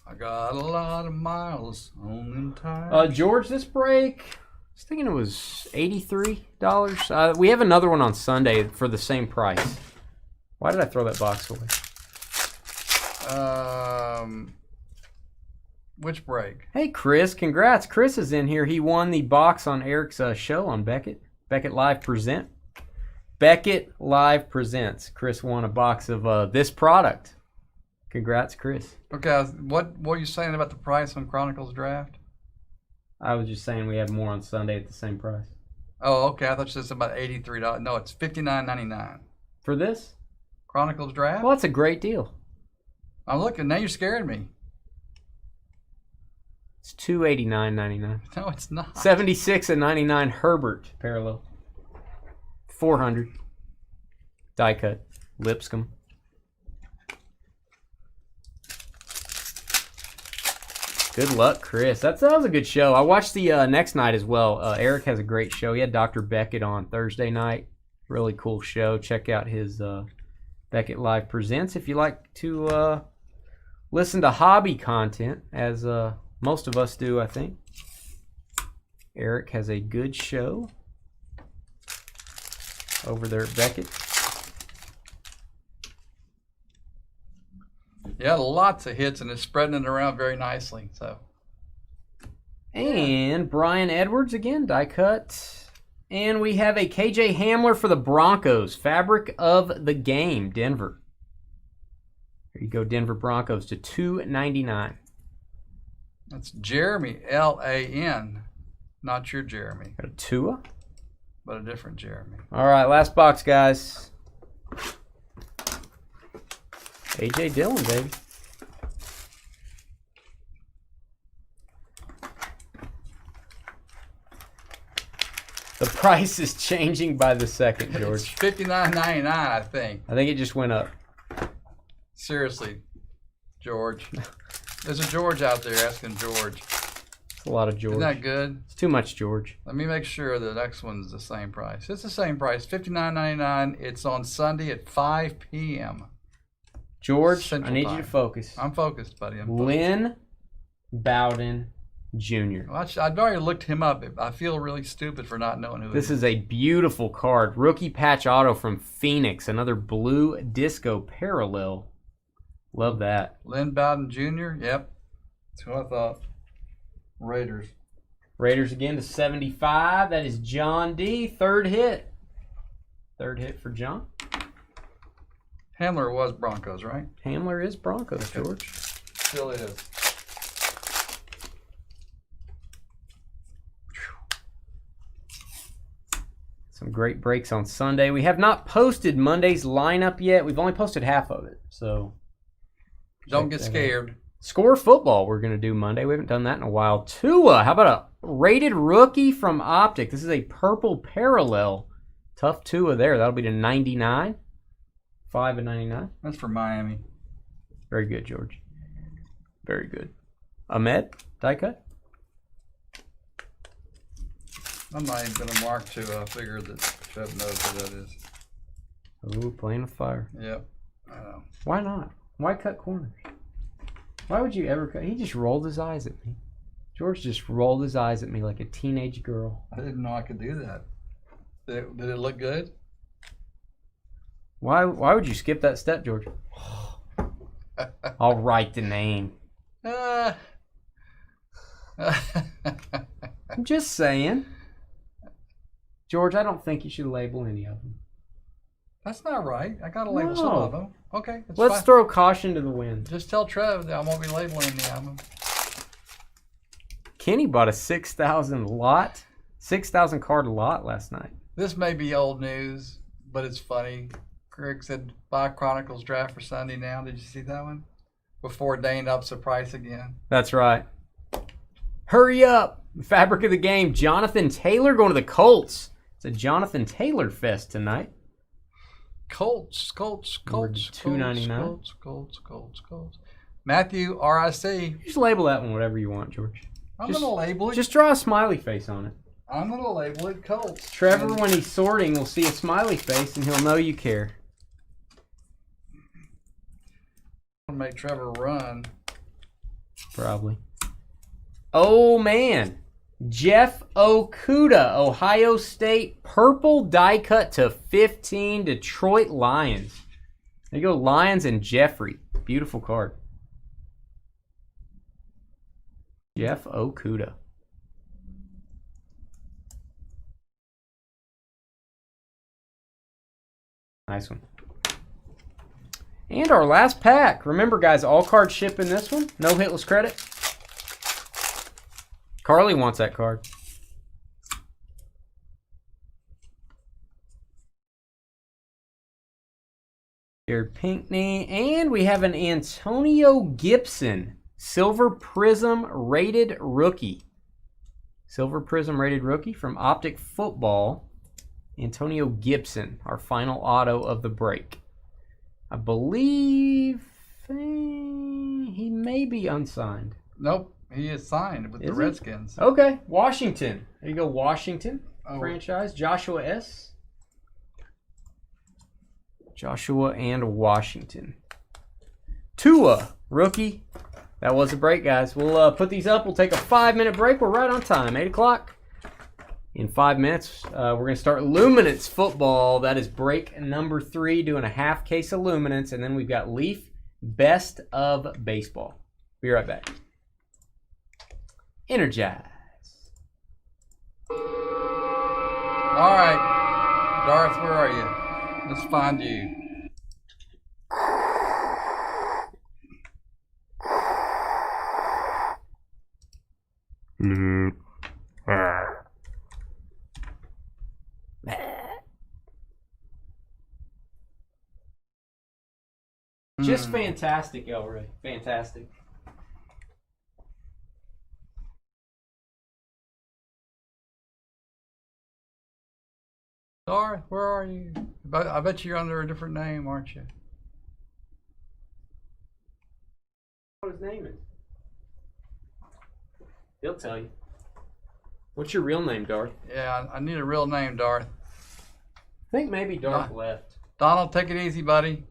A: I got a lot of miles on them tires.
B: George, this break, I was thinking it was $83. We have another one on Sunday for the same price. Why did I throw that box away?
A: Which break?
B: Hey, Chris, congrats. Chris is in here. He won the box on Eric's show on Beckett. Beckett Live Present. Beckett Live Presents. Chris won a box of this product. Congrats, Chris.
A: Okay, what were you saying about the price on Chronicles Draft?
B: I was just saying we have more on Sunday at the same price.
A: Oh, okay. I thought you said something about $83. No, it's $59.99.
B: For this?
A: Chronicles Draft?
B: Well, that's a great deal.
A: I'm looking. Now you're scaring me.
B: It's $289.99.
A: No, it's not.
B: 76/99 Herbert parallel. 400. Die cut. Lipscomb. Good luck, Chris. That was a good show. I watched the next night as well. Eric has a great show. He had Dr. Beckett on Thursday night. Really cool show. Check out his Beckett Live Presents if you like to listen to hobby content, as most of us do, I think. Eric has a good show over there at Beckett.
A: Yeah, lots of hits, and it's spreading it around very nicely. So,
B: and Brian Edwards again, die cut. And we have a KJ Hamler for the Broncos, fabric of the game, Denver. There you go, Denver Broncos to $2.99.
A: That's Jeremy, Lan, not your Jeremy.
B: Got a Tua,
A: but a different Jeremy.
B: All right, last box, guys. A.J. Dillon, baby. The price is changing by the second, George.
A: It's $59.99, I think.
B: I think it just went up.
A: Seriously, George. There's a George out there asking George.
B: It's a lot of George.
A: Isn't that good?
B: It's too much George.
A: Let me make sure the next one's the same price. It's the same price, $59.99. It's on Sunday at 5 p.m.
B: George,
A: Central
B: I need
A: time.
B: you to focus.
A: I'm focused, buddy. I'm focused.
B: Lynn Bowden Jr.
A: Well, I've already looked him up. I feel really stupid for not knowing who
B: This
A: he
B: is a beautiful card. Rookie patch auto from Phoenix. Another blue disco parallel. Love that.
A: Lynn Bowden Jr.? Yep. That's who I thought. Raiders.
B: Raiders again to 75. That is John D. Third hit. Third hit for John.
A: Hamler was Broncos, right?
B: Hamler is Broncos, George.
A: Still is.
B: Some great breaks on Sunday. We have not posted Monday's lineup yet. We've only posted half of it, so
A: Don't get scared.
B: Score football we're going to do Monday. We haven't done that in a while. Tua, how about a rated rookie from Optic? This is a purple parallel. Tough Tua there. That'll be to 99. 5 of 99.
A: That's for Miami.
B: Very good, George. Very good. Ahmed, die cut.
A: I'm not even going to mark to figure that Trev knows who that is.
B: Ooh, playing with fire.
A: Yep, I know.
B: Why not? Why cut corners? Why would you ever cut? He just rolled his eyes at me. George just rolled his eyes at me like a teenage girl.
A: I didn't know I could do that. Did it look good?
B: Why would you skip that step, George? I'll write the name.
A: I'm
B: I'm just saying. George, I don't think you should label any of them.
A: That's not right. I got to label some of them. Okay, that's
B: Let's
A: fine.
B: throw caution to the wind.
A: Just tell Trev that I won't be labeling any of them.
B: Kenny bought a 6,000 card lot last night.
A: This may be old news, but it's funny. Greg said buy Chronicles draft for Sunday now. Did you see that one? Before Dane ups the price again.
B: That's right. Hurry up. Fabric of the game. Jonathan Taylor going to the Colts. It's a Jonathan Taylor fest tonight.
A: Colts.
B: $2.99.
A: Colts. Matthew, RIC.
B: Just label that one whatever you want, George.
A: I'm going to label it.
B: Just draw a smiley face on it.
A: I'm going to label it Colts.
B: Trevor, when he's sorting, will see a smiley face and he'll know you care.
A: I'm going to make Trevor run.
B: Probably. Oh, man. Jeff Okuda, Ohio State, purple die cut to 15, Detroit Lions. There you go, Lions and Jeffrey. Beautiful card. Jeff Okuda. Nice one. And our last pack. Remember, guys, all cards ship in this one. No hitless credit. Carly wants that card. Jared Pinkney. And we have an Antonio Gibson Silver Prism rated rookie. Silver Prism rated rookie from Optic Football. Antonio Gibson, our final auto of the break. I believe he may be unsigned.
A: Nope. He is signed with the
B: he?
A: Redskins.
B: Okay, Washington. There you go, Washington franchise. Joshua S. Joshua and Washington. Tua, rookie. That was a break, guys. We'll put these up. We'll take a 5-minute break. We're right on time, 8 o'clock. In 5 minutes, we're going to start Luminance football. That is break number 3, doing a half case of Luminance. And then we've got Leaf Best of Baseball. Be right back. Energize.
A: All right, Darth, where are you? Let's find you.
B: Just fantastic, Elroy. Fantastic.
A: Darth, where are you? I bet you're under a different name, aren't you?
B: What his name is? He'll tell you. What's your real name, Darth?
A: Yeah, I need a real name, Darth.
B: I think maybe Darth left.
A: Donald, take it easy, buddy.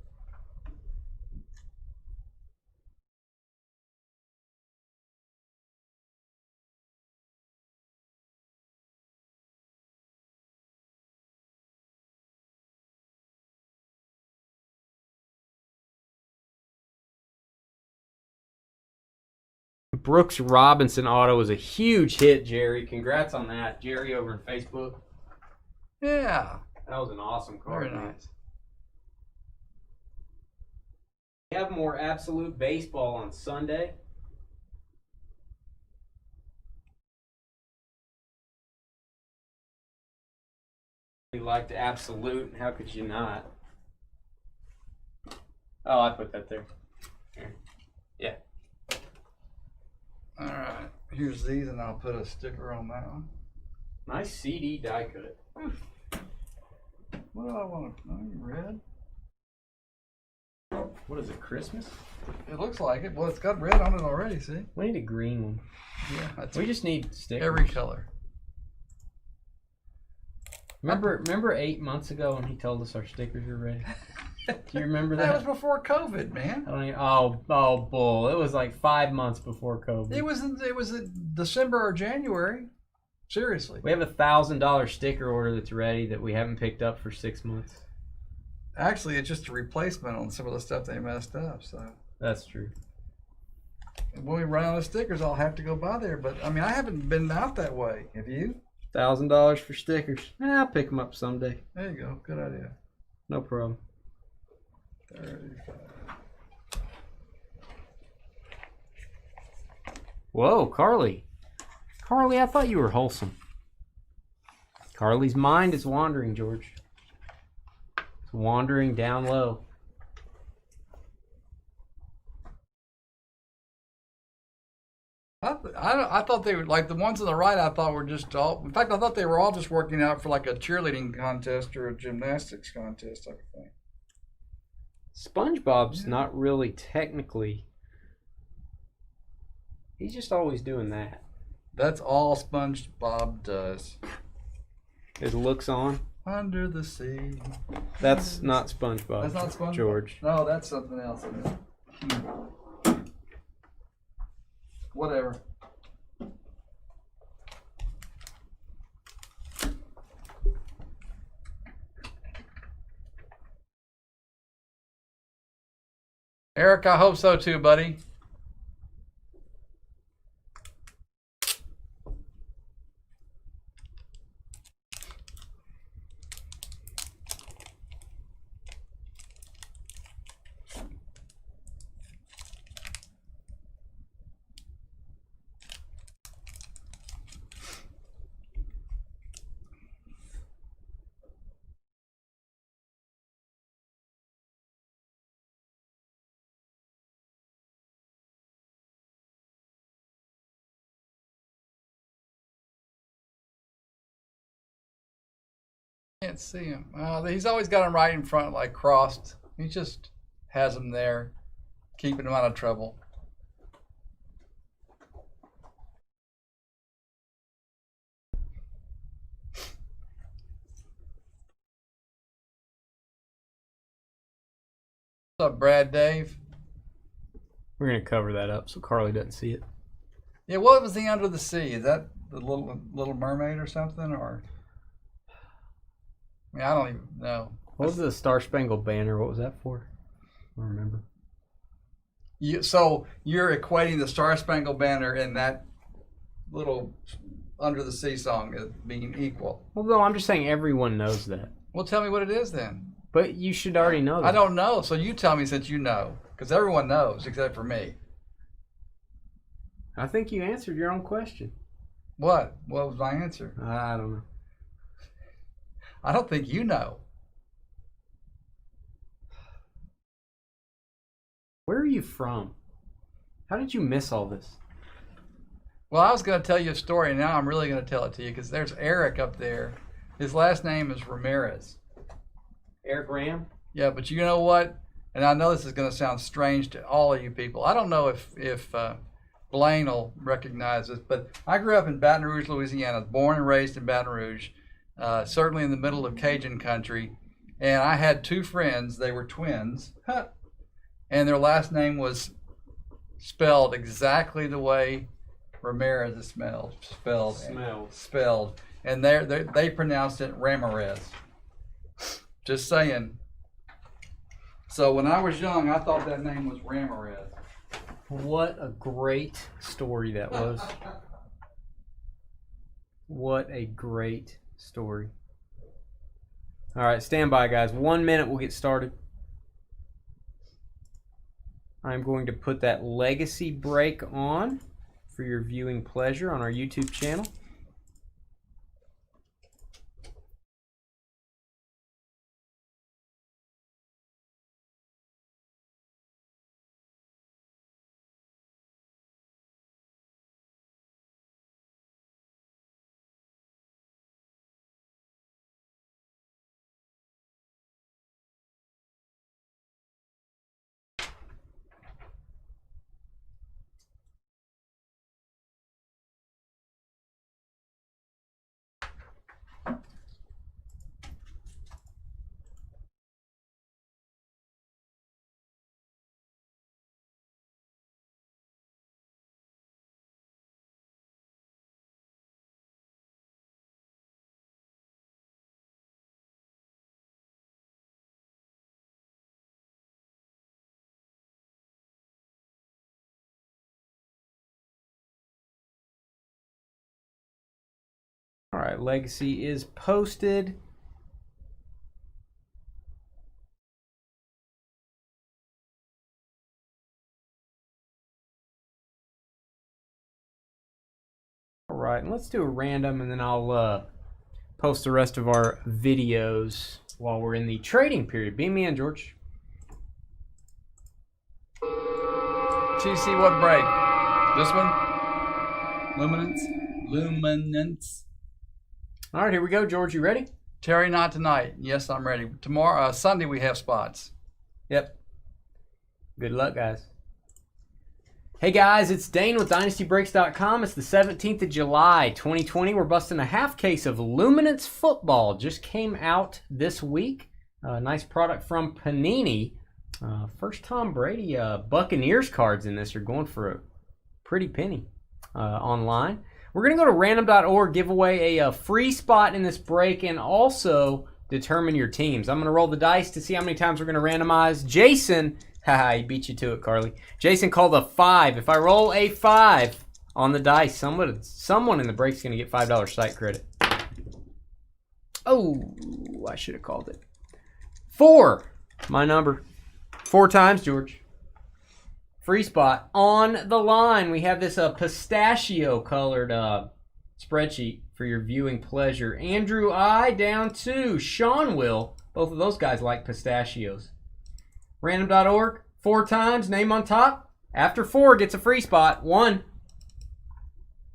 B: Brooks Robinson auto was a huge hit, Jerry. Congrats on that. Jerry over on Facebook.
A: Yeah.
B: That was an awesome card.
A: Very nice.
B: We have more Absolute Baseball on Sunday. We liked Absolute. How could you not? Oh, I put that there. Here. Yeah.
A: All right. Here's these, and I'll put a sticker on that one.
B: Nice CD die cut.
A: What do I want to know? Red?
B: What is it, Christmas?
A: It looks like it. Well, it's got red on it already, see?
B: We need a green one.
A: Yeah. That's
B: We just need stickers.
A: every color.
B: Remember 8 months ago when he told us our stickers were ready? Do you remember that?
A: That was before COVID, man.
B: I don't even, oh, bull! It was like 5 months before COVID.
A: It was in December or January. Seriously.
B: We have $1,000 sticker order that's ready that we haven't picked up for 6 months.
A: Actually, it's just a replacement on some of the stuff they messed up. So
B: That's true.
A: when we run out of stickers, I'll have to go by there. But I mean, I haven't been out that way. Have you?
B: $1,000 for stickers. I'll pick them up someday.
A: There you go. Good idea.
B: No problem.
A: 35.
B: Whoa, Carly. Carly, I thought you were wholesome. Carly's mind is wandering, George. It's wandering down low.
A: I thought they were like the ones on the right. I thought were just all. In fact, I thought they were all just working out for like a cheerleading contest or a gymnastics contest type of thing.
B: SpongeBob's not really technically. He's just always doing that.
A: That's all SpongeBob does.
B: His looks on.
A: Under the sea.
B: That's not SpongeBob.
A: That's not SpongeBob.
B: George.
A: No, that's something else. Isn't it? Whatever. Eric, I hope so too, buddy. Can't see him. He's always got him right in front, like crossed. He just has him there, keeping him out of trouble. What's up, Brad Dave?
B: We're going to cover that up so Carly doesn't see it.
A: Yeah, what was the Under the Sea? Is that the Little Mermaid or something? Or I mean, I don't even know.
B: What was the Star Spangled Banner? What was that for? I don't remember.
A: So you're equating the Star Spangled Banner and that little Under the Sea song as being equal.
B: Well, no, I'm just saying everyone knows that.
A: Well, tell me what it is then.
B: But you should already know that.
A: I don't know, so you tell me since you know. Because everyone knows except for me.
B: I think you answered your own question.
A: What? What was my answer?
B: I don't know.
A: I don't think you know.
B: Where are you from? How did you miss all this?
A: Well, I was going to tell you a story, and now I'm really going to tell it to you because there's Eric up there. His last name is Ramirez.
B: Eric Ram?
A: Yeah, but you know what? And I know this is going to sound strange to all of you people. I don't know if Blaine will recognize this, but I grew up in Baton Rouge, Louisiana, born and raised in Baton Rouge, certainly in the middle of Cajun country. And I had two friends. They were twins, and their last name was spelled exactly the way Ramirez is spelled. And they pronounced it Ramirez. Just saying. So when I was young, I thought that name was Ramirez.
B: What a great story that was. What a great story. All right, stand by, guys. 1 minute, we'll get started. I'm going to put that legacy break on for your viewing pleasure on our YouTube channel. All right, legacy is posted. All right, and let's do a random, and then I'll post the rest of our videos while we're in the trading period. Beam me in, George.
A: TC, what break? This one? Luminance.
B: All right, here we go, George. You ready?
A: Terry, not tonight. Yes, I'm ready. Tomorrow, Sunday, we have spots.
B: Yep. Good luck, guys. Hey, guys, it's Dane with DynastyBreaks.com. It's the 17th of July, 2020. We're busting a half case of Luminance Football. Just came out this week. Nice product from Panini. First Tom Brady Buccaneers cards in this are going for a pretty penny online. We're going to go to random.org, give away a free spot in this break, and also determine your teams. I'm going to roll the dice to see how many times we're going to randomize. Jason, haha, he beat you to it, Carly. Jason called a 5. If I roll a 5 on the dice, someone in the break's going to get $5 site credit. Oh, I should have called it. 4, my number. 4 times, George. Free spot. On the line, we have this pistachio-colored spreadsheet for your viewing pleasure. Andrew I down 2. Sean Will. Both of those guys like pistachios. Random.org. 4 times. Name on top. After 4 gets a free spot. 1,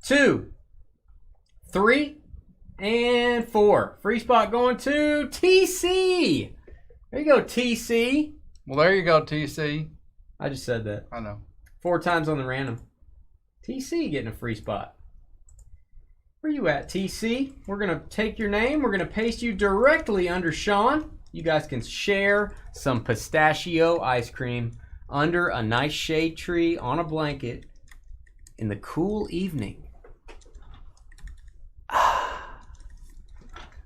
B: 2, 3, and 4. Free spot going to TC. There you go, TC.
A: Well, there you go, TC.
B: I just said that.
A: I know.
B: 4 times on the random. TC getting a free spot. Where you at, TC? We're going to take your name. We're going to paste you directly under Sean. You guys can share some pistachio ice cream under a nice shade tree on a blanket in the cool evening. All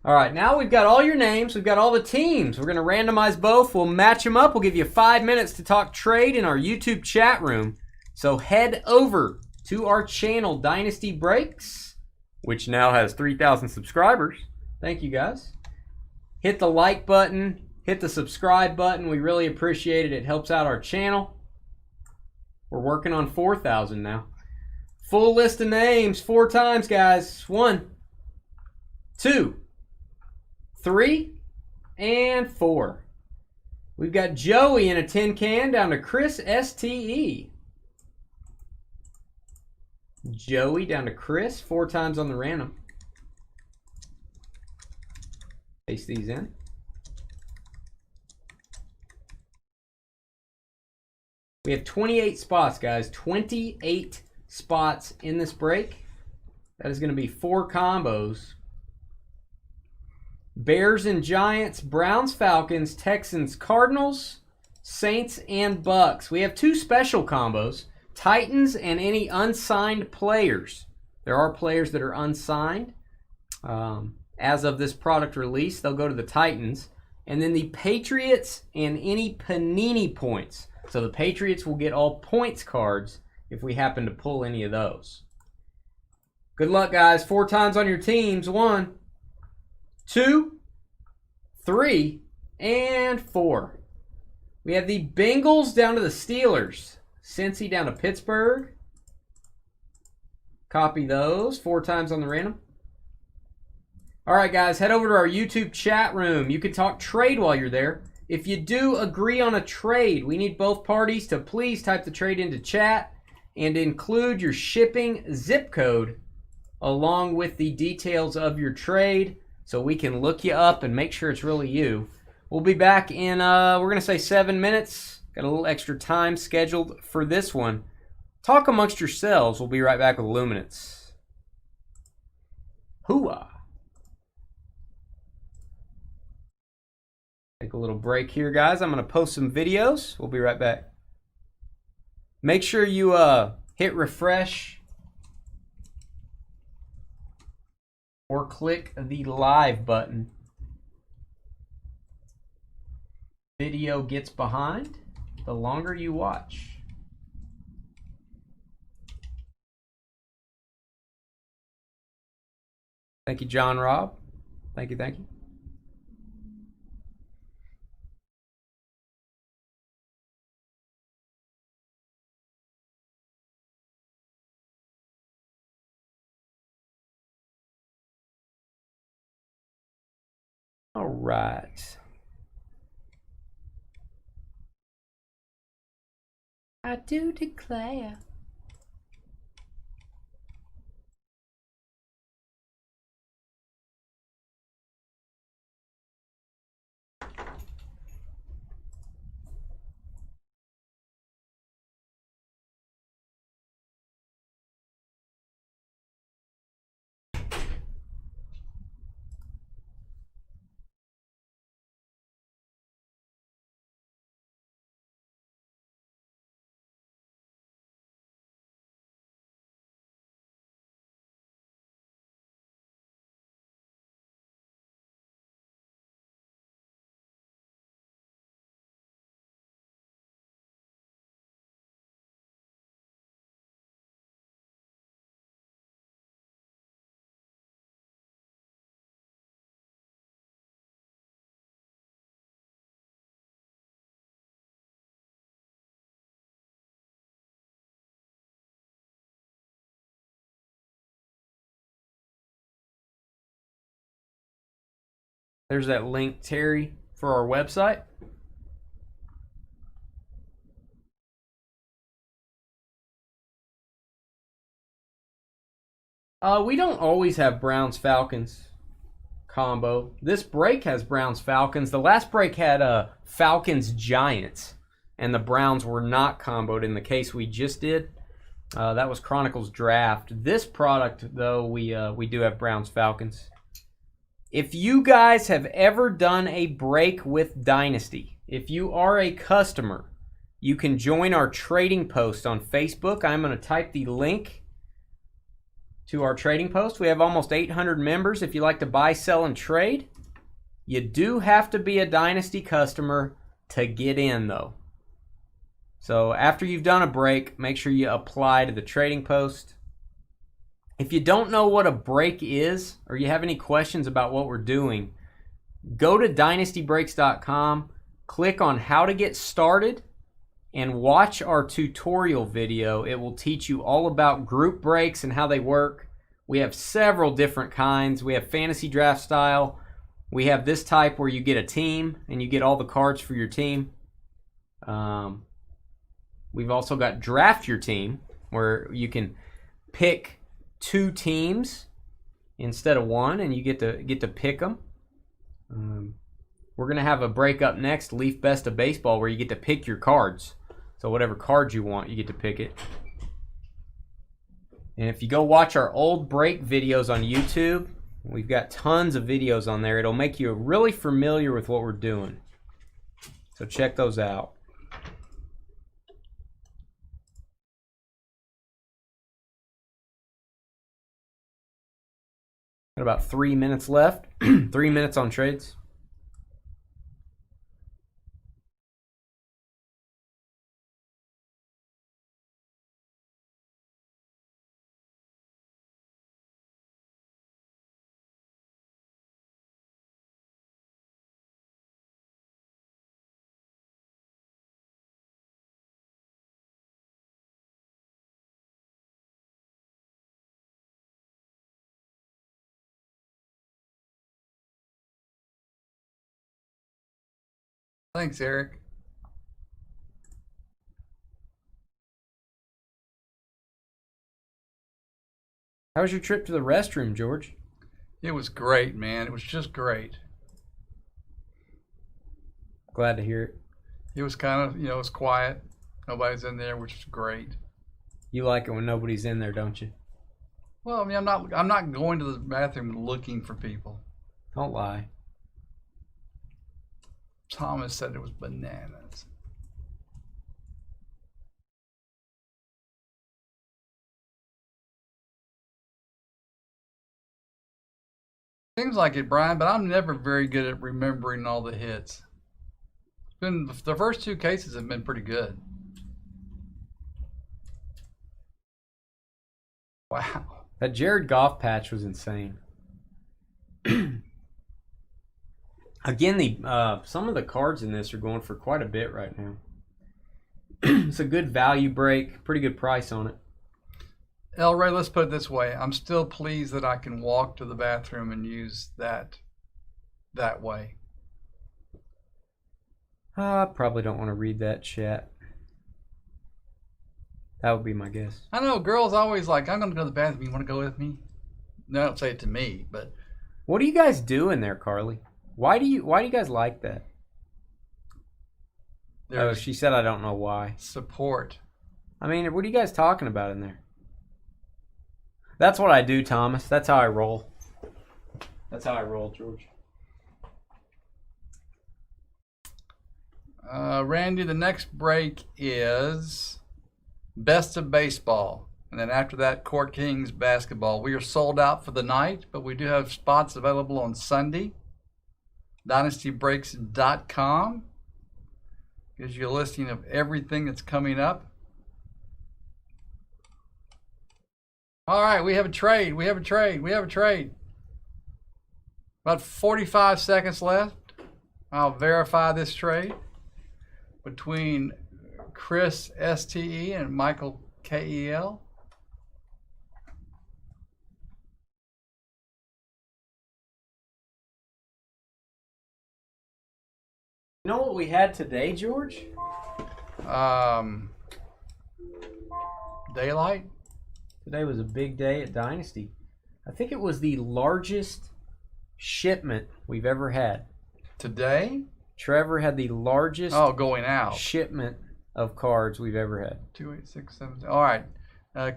B: right, now we've got all your names. We've got all the teams. We're going to randomize both. We'll match them up. We'll give you 5 minutes to talk trade in our YouTube chat room. So head over to our channel, Dynasty Breaks, which now has 3,000 subscribers. Thank you, guys. Hit the like button. Hit the subscribe button. We really appreciate it. It helps out our channel. We're working on 4,000 now. Full list of names 4 times, guys. 1, 2, 3, and 4. We've got Joey in a tin can down to Chris STE. Joey down to Chris 4 times on the random. Paste these in. We have 28 spots, guys. 28 spots in this break. That is going to be 4 combos. Bears and Giants, Browns, Falcons, Texans, Cardinals, Saints, and Bucks. We have 2 special combos. Titans and any unsigned players. There are players that are unsigned. As of this product release, they'll go to the Titans. And then the Patriots and any Panini points. So the Patriots will get all points cards if we happen to pull any of those. Good luck, guys. 4 times on your teams. 1, 2, 3, and 4. We have the Bengals down to the Steelers. Cincy down to Pittsburgh. Copy those 4 times on the random. All right, guys, head over to our YouTube chat room. You can talk trade while you're there. If you do agree on a trade, we need both parties to please type the trade into chat and include your shipping zip code along with the details of your trade so we can look you up and make sure it's really you. We'll be back in, we're going to say 7 minutes. Got a little extra time scheduled for this one. Talk amongst yourselves. We'll be right back with Luminance. Hooah. Take a little break here, guys. I'm going to post some videos. We'll be right back. Make sure you hit refresh or click the live button. Video gets behind the longer you watch. Thank you, John Robb. Thank you, thank you. All right. I do declare. There's that link, Terry, for our website. We don't always have Browns-Falcons combo. This break has Browns-Falcons. The last break had Falcons-Giants, and the Browns were not comboed in the case we just did. That was Chronicles Draft. This product, though, we do have Browns-Falcons. If you guys have ever done a break with Dynasty, if you are a customer, you can join our trading post on Facebook. I'm going to type the link to our trading post. We have almost 800 members. If you like to buy, sell, and trade, you do have to be a Dynasty customer to get in, though. So after you've done a break, make sure you apply to the trading post. If you don't know what a break is, or you have any questions about what we're doing, go to dynastybreaks.com, click on how to get started, and watch our tutorial video. It will teach you all about group breaks and how they work. We have several different kinds. We have fantasy draft style. We have this type where you get a team and you get all the cards for your team. We've also got draft your team, where you can pick 2 teams instead of 1, and you get to pick them. We're gonna have a break up next, Leaf Best of Baseball, where you get to pick your cards. So whatever cards you want, you get to pick it. And if you go watch our old break videos on YouTube, we've got tons of videos on there. It'll make you really familiar with what we're doing. So check those out. Got about 3 minutes left. 3 minutes on trades.
A: Thanks, Eric.
B: How was your trip to the restroom, George?
A: It was great, man. It was just great.
B: Glad to hear it.
A: It was kind of, it was quiet. Nobody's in there, which is great.
B: You like it when nobody's in there, don't you?
A: Well, I mean, I'm not going to the bathroom looking for people.
B: Don't lie.
A: Thomas said it was bananas. Seems like it, Brian, but I'm never very good at remembering all the hits. The first 2 cases have been pretty good. Wow.
B: That Jared Goff patch was insane. Again, some of the cards in this are going for quite a bit right now. It's a good value break, pretty good price on it.
A: El Ray, let's put it this way. I'm still pleased that I can walk to the bathroom and use that way.
B: I probably don't want to read that chat. That would be my guess.
A: I know girls always like, I'm going to go to the bathroom. You want to go with me? No, don't say it to me, but.
B: What are you guys doing there, Carly? Why do you guys like that? Oh, she said I don't know why.
A: Support.
B: I mean, what are you guys talking about in there? That's what I do, Thomas. That's how I roll. That's how I roll, George.
A: Randy, the next break is Best of Baseball. And then after that, Court Kings Basketball. We are sold out for the night, but we do have spots available on Sunday. DynastyBreaks.com gives you a listing of everything that's coming up. All right, we have a trade. We have a trade. About 45 seconds left. I'll verify this trade between Chris STE and Michael KEL.
B: You know what we had today, George?
A: Daylight.
B: Today was a big day at Dynasty. I think it was the largest shipment we've ever had.
A: Today?
B: Trevor had the largest
A: going out
B: shipment of cards we've ever had.
A: 2, 8, 6, 7. All right.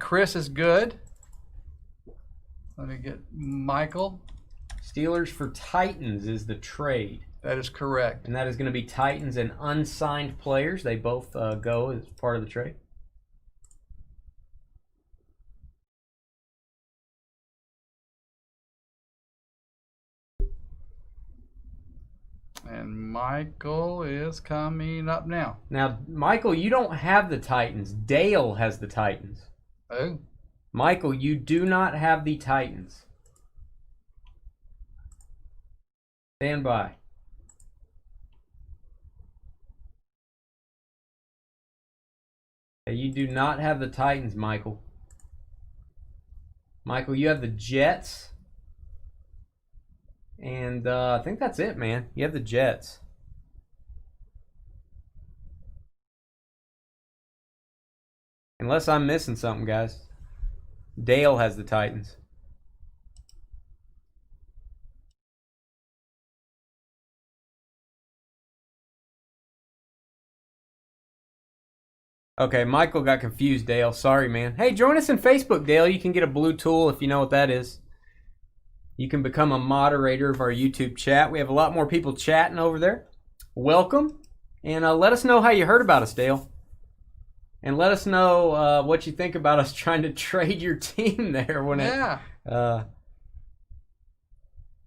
A: Chris is good. Let me get Michael.
B: Steelers for Titans is the trade.
A: That is correct.
B: And that is going to be Titans and unsigned players. They both go as part of the trade.
A: And Michael is coming up now.
B: Now, Michael, you don't have the Titans. Dale has the Titans.
A: Oh.
B: Michael, you do not have the Titans. Stand by. You do not have the Titans, Michael. Michael, you have the Jets. And I think that's it, man. You have the Jets. Unless I'm missing something, guys. Dale has the Titans. Okay, Michael got confused, Dale. Sorry, man. Hey, join us in Facebook, Dale. You can get a blue tool if you know what that is. You can become a moderator of our YouTube chat. We have a lot more people chatting over there. Welcome. And let us know how you heard about us, Dale. And let us know what you think about us trying to trade your team there.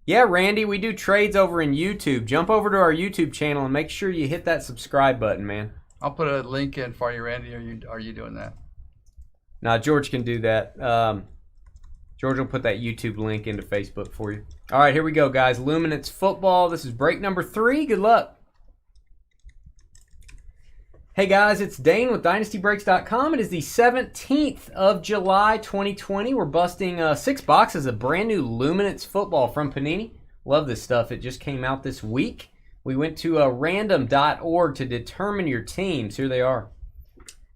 B: Yeah, Randy, we do trades over in YouTube. Jump over to our YouTube channel and make sure you hit that subscribe button, man.
A: I'll put a link in for you, Randy. Are you doing that?
B: Nah, George can do that. George will put that YouTube link into Facebook for you. All right, here we go, guys. Luminance Football. This is break number 3. Good luck. Hey, guys, it's Dane with DynastyBreaks.com. It is the 17th of July, 2020. We're busting 6 boxes of brand new Luminance Football from Panini. Love this stuff. It just came out this week. We went to random.org to determine your teams. Here they are.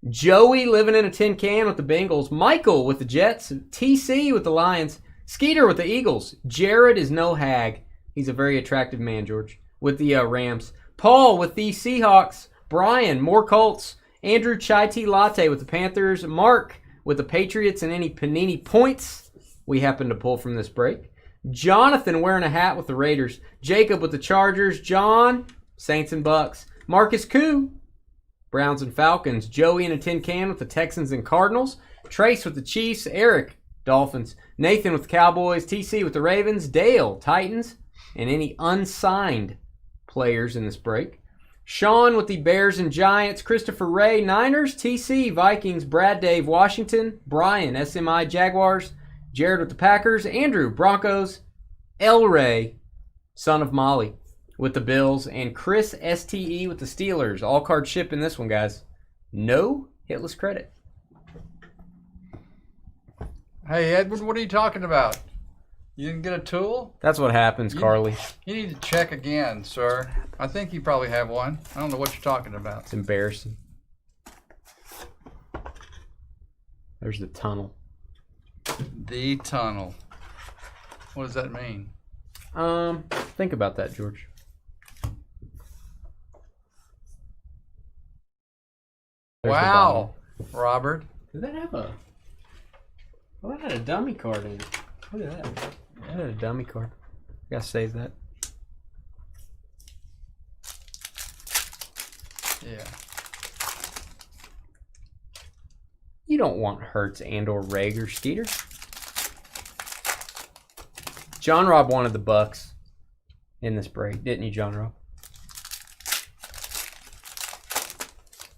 B: Joey living in a tin can with the Bengals. Michael with the Jets. TC with the Lions. Skeeter with the Eagles. Jared is no hag. He's a very attractive man, George. With the Rams. Paul with the Seahawks. Brian, more Colts. Andrew Chai Tea Latte with the Panthers. Mark with the Patriots and any Panini points we happen to pull from this break. Jonathan wearing a hat with the Raiders. Jacob with the Chargers. John, Saints and Bucks. Marcus Koo, Browns and Falcons. Joey in a tin can with the Texans and Cardinals. Trace with the Chiefs. Eric, Dolphins. Nathan with the Cowboys. TC with the Ravens. Dale, Titans. And any unsigned players in this break. Sean with the Bears and Giants. Christopher Ray, Niners. TC, Vikings. Brad Dave, Washington. Brian, SMI, Jaguars. Jared with the Packers. Andrew, Broncos. El Ray, son of Molly, with the Bills. And Chris, STE, with the Steelers. All card ship in this one, guys. No hitless credit.
A: Hey, Edward, what are you talking about? You didn't get a tool?
B: That's what happens, Carly.
A: You need to check again, sir. I think you probably have one. I don't know what you're talking about.
B: It's embarrassing. There's the tunnel.
A: The tunnel. What does that mean?
B: Think about that, George. There's
A: wow, Robert.
B: Did that have a... Well, that had a dummy card in it. Look at that. That had a dummy card. Gotta save that.
A: Yeah.
B: You don't want Hurts and or Rager, Skeeter. John Rob wanted the Bucks in this break, didn't you, John Rob?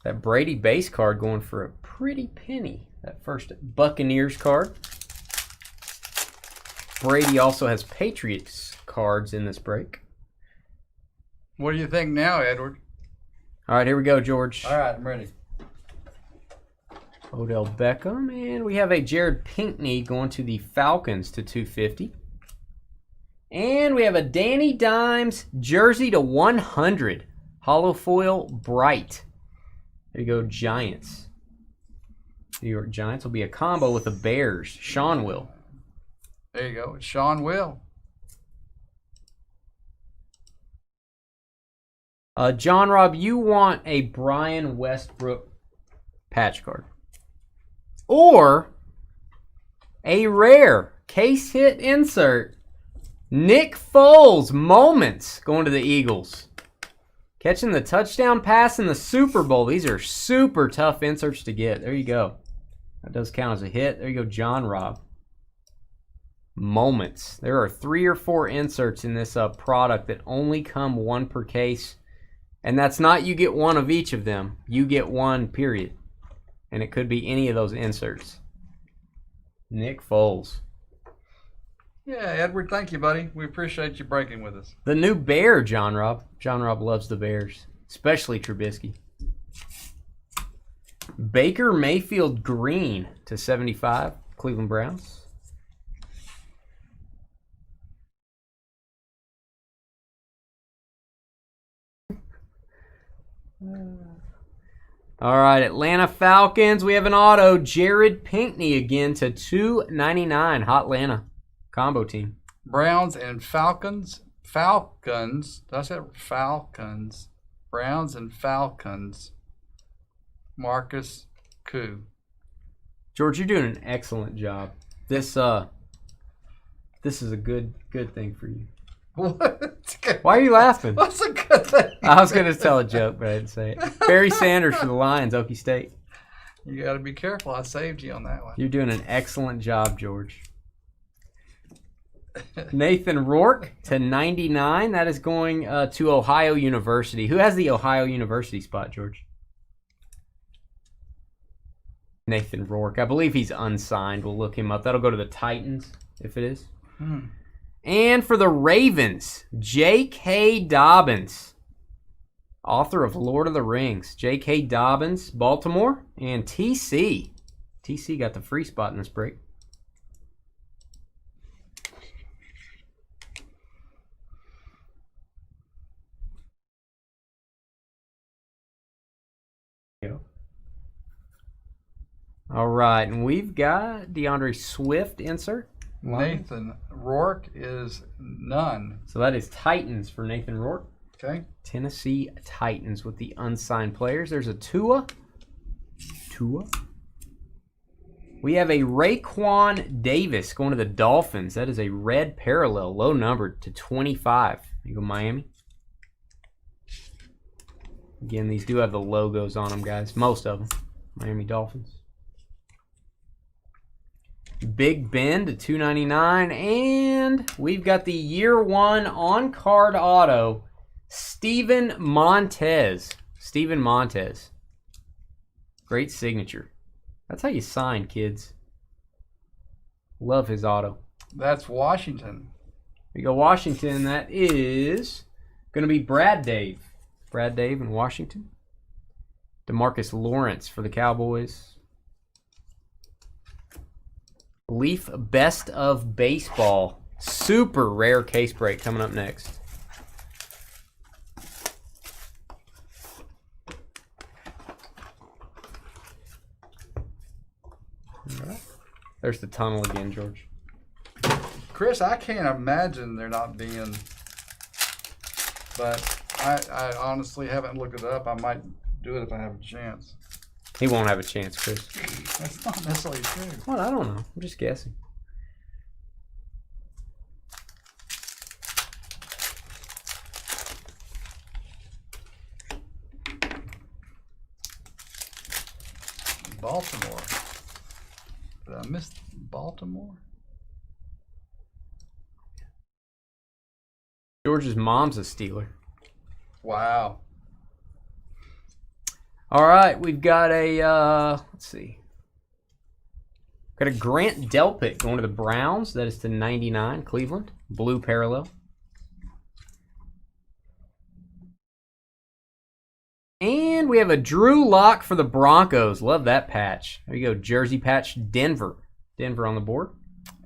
B: That Brady base card going for a pretty penny. That first Buccaneers card. Brady also has Patriots cards in this break.
A: What do you think now, Edward?
B: All right, here we go, George.
A: All right, I'm ready.
B: Odell Beckham, and we have a Jared Pinkney going to the Falcons to 250. And we have a Danny Dimes jersey to 100. Hollow foil bright. There you go, Giants. New York Giants will be a combo with the Bears. Sean will.
A: There you go. Sean will.
B: John Rob, you want a Brian Westbrook patch card. Or a rare case hit insert. Nick Foles, moments, going to the Eagles. Catching the touchdown pass in the Super Bowl. These are super tough inserts to get. There you go. That does count as a hit. There you go, John Robb. Moments. There are 3 or 4 inserts in this product that only come 1 per case. And that's not you get 1 of each of them. You get 1, period. And it could be any of those inserts. Nick Foles.
A: Yeah, Edward, thank you, buddy. We appreciate you breaking with us.
B: The new Bear, John Robb. John Robb loves the Bears, especially Trubisky. Baker Mayfield green to 75, Cleveland Browns. All right, Atlanta Falcons. We have an auto. Jared Pinkney again to 299. Hot Atlanta combo team.
A: Browns and Falcons. Falcons. Did I say Falcons? Browns and Falcons. Marcus Koo.
B: George, you're doing an excellent job. This is a good thing for you.
A: What?
B: Why are you laughing?
A: What's a good thing?
B: I was going to tell a joke, but I didn't say it. Barry Sanders for the Lions, Okie State.
A: You got to be careful. I saved you on that one.
B: You're doing an excellent job, George. Nathan Rourke to 99. That is going to Ohio University. Who has the Ohio University spot, George? Nathan Rourke. I believe he's unsigned. We'll look him up. That'll go to the Titans, if it is. And for the Ravens, J.K. Dobbins, author of Lord of the Rings. J.K. Dobbins, Baltimore, and T.C. T.C. got the free spot in this break. All right, and we've got DeAndre Swift insert.
A: Nathan Rourke is none.
B: So that is Titans for Nathan Rourke.
A: Okay.
B: Tennessee Titans with the unsigned players. There's a Tua. We have a Raekwon Davis going to the Dolphins. That is a red parallel, low numbered to 25. You go Miami. Again, these do have the logos on them, guys. Most of them. Miami Dolphins. Big Ben to 299. And we've got the year 1 on-card auto, Steven Montez. Steven Montez. Great signature. That's how you sign, kids. Love his auto.
A: That's Washington.
B: We go Washington. That is going to be Brad Dave. Brad Dave in Washington. DeMarcus Lawrence for the Cowboys. Leaf Best of Baseball. Super rare case break coming up next. All right. There's the tunnel again, George.
A: Chris, I can't imagine there not being, but I honestly haven't looked it up. I might do it if I have a chance.
B: He won't have a chance, Chris.
A: That's not necessarily true.
B: Well, I don't know. I'm just guessing.
A: Baltimore. Did I miss Baltimore?
B: George's mom's a Steeler.
A: Wow.
B: All right, we've got a, let's see. Got a Grant Delpit going to the Browns. That is to 99, Cleveland. Blue parallel. And we have a Drew Lock for the Broncos. Love that patch. There you go, jersey patch, Denver. Denver on the board.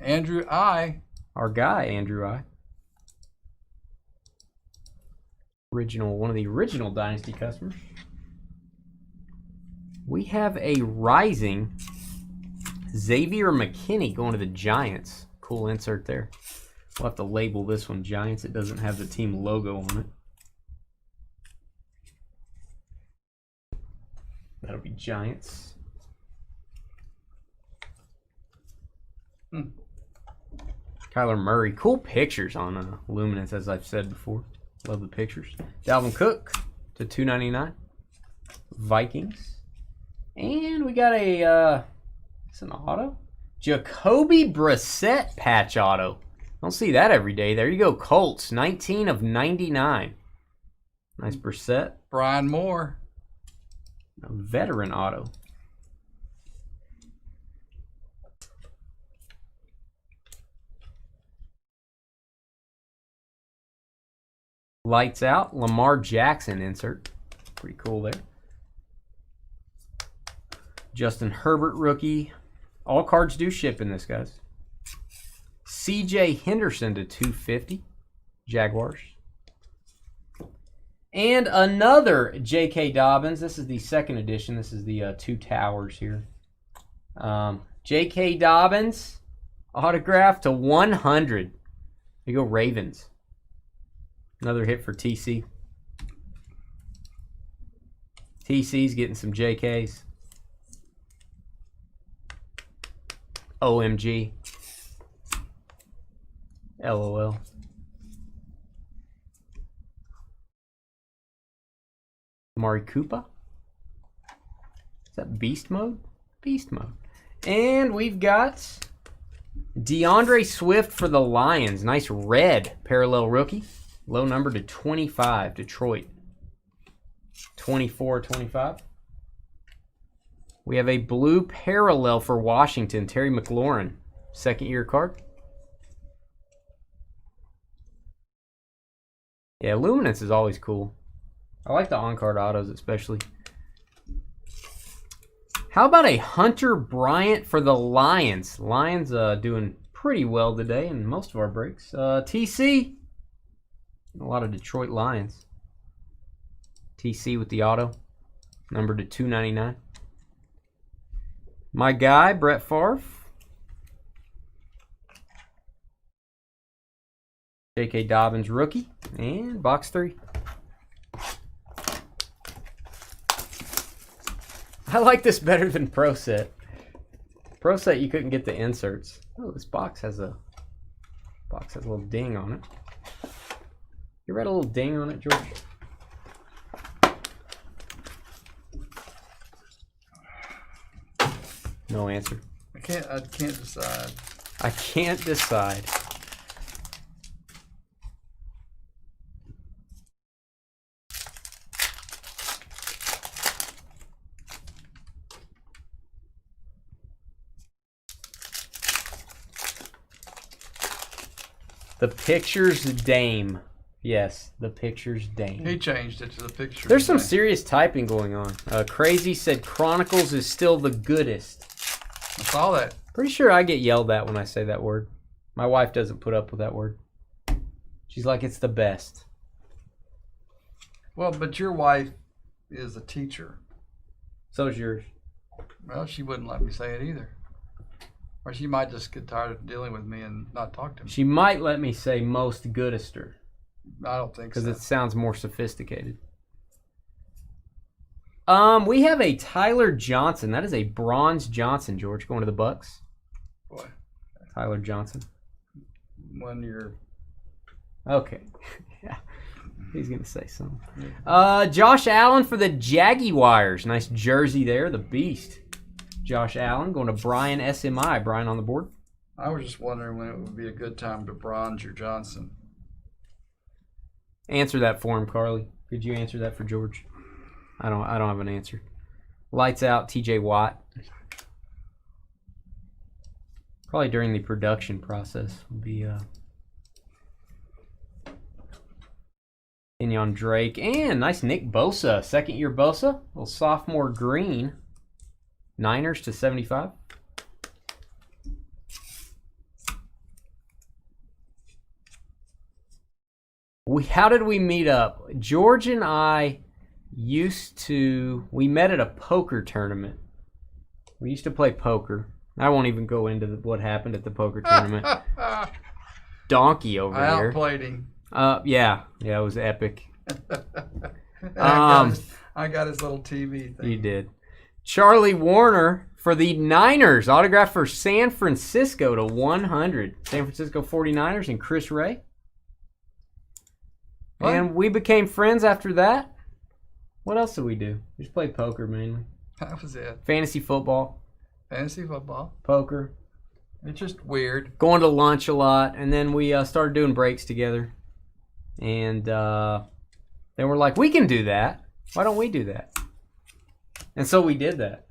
A: Andrew I.
B: Our guy, Andrew I. One of the original Dynasty customers. We have a rising Xavier McKinney going to the Giants. Cool insert there. We'll have to label this one Giants. It doesn't have the team logo on it. That'll be Giants. Kyler Murray. Cool pictures on Luminance, as I've said before. Love the pictures. Dalvin Cook to 299. Vikings. And we got it's an auto. Jacoby Brissett patch auto. Don't see that every day. There you go, Colts. 19 of 99. Nice Brissett.
A: Brian Moore.
B: A veteran auto. Lights out. Lamar Jackson insert. Pretty cool there. Justin Herbert rookie. All cards do ship in this, guys. CJ Henderson to 250. Jaguars. And another J.K. Dobbins. This is the second edition. This is the two towers here. J.K. Dobbins. Autograph to 100. Here you go, Ravens. Another hit for TC. TC's getting some JKs. OMG. LOL. Amari Cooper. Is that beast mode? Beast mode. And we've got DeAndre Swift for the Lions. Nice red parallel rookie. Low number to 25. Detroit. 24-25. We have a blue parallel for Washington. Terry McLaurin. Second year card. Yeah, Luminance is always cool. I like the on-card autos especially. How about a Hunter Bryant for the Lions? Lions doing pretty well today in most of our breaks. TC. A lot of Detroit Lions. TC with the auto. Number to 299. My guy, Brett Favre. J.K. Dobbins rookie. And box 3. I like this better than Pro Set. Pro Set, you couldn't get the inserts. Oh, this box has a little ding on it. You read a little ding on it, George? No answer.
A: I can't decide.
B: I can't decide. The Pictures Dame. Yes, the Pictures Dame.
A: He changed it to the Pictures.
B: There's some
A: Dame.
B: serious typing going on. Crazy said Chronicles is still the goodest.
A: I saw that.
B: Pretty sure I get yelled at when I say that word. My wife doesn't put up with that word. She's like, it's the best.
A: Well, but your wife is a teacher.
B: So's yours.
A: Well, she wouldn't let me say it either. Or she might just get tired of dealing with me and not talk to me.
B: She might let me say most goodester.
A: I don't think so.
B: Because it sounds more sophisticated. We have a Tyler Johnson. That is a bronze Johnson, George, going to the Bucks.
A: Boy.
B: Tyler Johnson.
A: When you're...
B: Okay. Yeah. He's going to say something. Josh Allen for the Jaguars. Nice jersey there. The Beast. Josh Allen going to Brian SMI. Brian on the board.
A: I was just wondering when it would be a good time to bronze your Johnson.
B: Answer that for him, Carly. Could you answer that for George? I don't have an answer. Lights out, TJ Watt. Probably during the production process would be Kenyon Drake. And nice Nick Bosa. Second year Bosa. Little sophomore green. Niners to 75. How did we meet up? George and I we met at a poker tournament. We used to play poker. I won't even go into what happened at the poker tournament. Donkey over
A: I
B: here.
A: outplayed him.
B: Yeah, it was epic.
A: I got his little TV thing.
B: You did. Charlie Warner for the Niners. Autograph for San Francisco to 100. San Francisco 49ers and Chris Ray. What? And we became friends after that. What else did we do? We just played poker mainly.
A: That was it.
B: Fantasy football.
A: Poker. It's just weird.
B: Going to lunch a lot. And then we started doing breaks together. And then we're like, we can do that. Why don't we do that? And so we did that.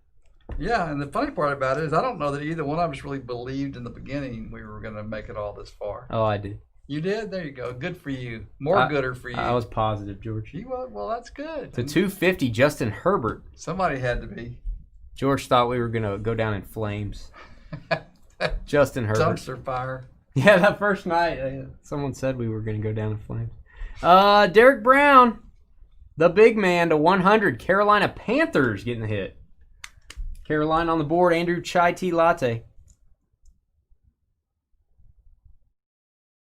A: Yeah, and the funny part about it is I don't know that either one of us really believed in the beginning we were going to make it all this far.
B: Oh, I did.
A: You did? There you go. Good for you. Gooder for you.
B: I was positive, George.
A: You were? Well, that's good.
B: The 250, Justin Herbert.
A: Somebody had to be.
B: George thought we were going to go down in flames. Justin Herbert.
A: Dumpster fire.
B: Yeah, that first night, someone said we were going to go down in flames. Derek Brown, the big man, to 100. Carolina Panthers getting the hit. Carolina on the board. Andrew Chai Tea Latte.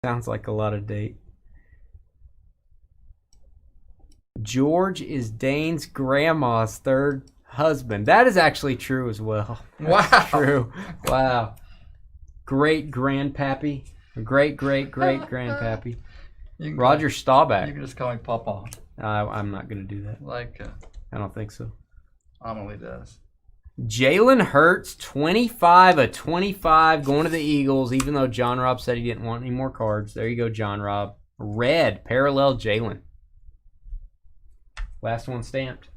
B: Sounds like a lot of date. George is Dane's grandma's third husband. That is actually true as well.
A: Wow.
B: That's true. Wow. Great grandpappy. Great grandpappy. Roger Staubach.
A: You can just call me Papa.
B: I'm not going to do that. I don't think so.
A: Amelie does.
B: Jalen Hurts, 25 of 25, going to the Eagles, even though John Robb said he didn't want any more cards. There you go, John Robb. Red, parallel Jalen. Last one stamped.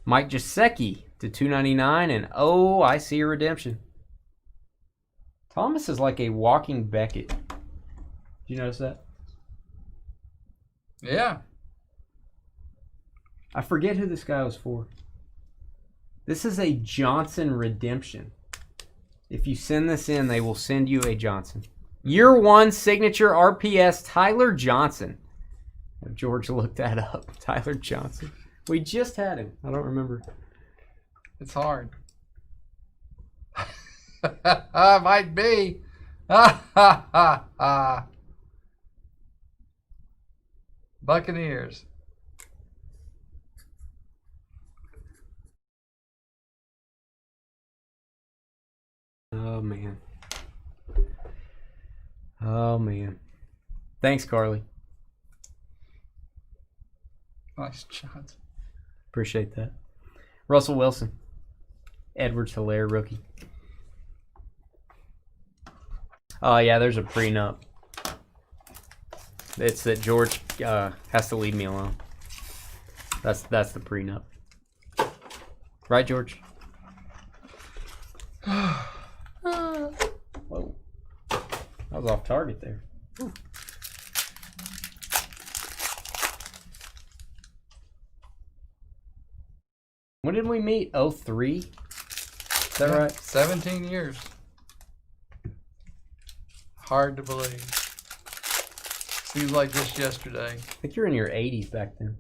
B: Mike Gesicki to 299, and oh, I see a redemption. Thomas is like a walking Beckett. Did you notice that?
A: Yeah.
B: I forget who this guy was for. This is a Johnson redemption. If you send this in, they will send you a Johnson. Year 1 signature RPS Tyler Johnson. If George looked that up. Tyler Johnson. We just had him. I don't remember.
A: It's hard. Might be. Buccaneers.
B: Oh, man. Oh, man. Thanks, Carly.
A: Nice shot.
B: Appreciate that. Russell Wilson. Edwards Hilaire, rookie. Oh, yeah, there's a prenup. It's that George has to leave me alone. That's the prenup. Right, George? Whoa. I was off target there. Ooh. When did we meet? 03? Is that right?
A: 17 years. Hard to believe. Seems like just yesterday.
B: I think you're in your 80s back then.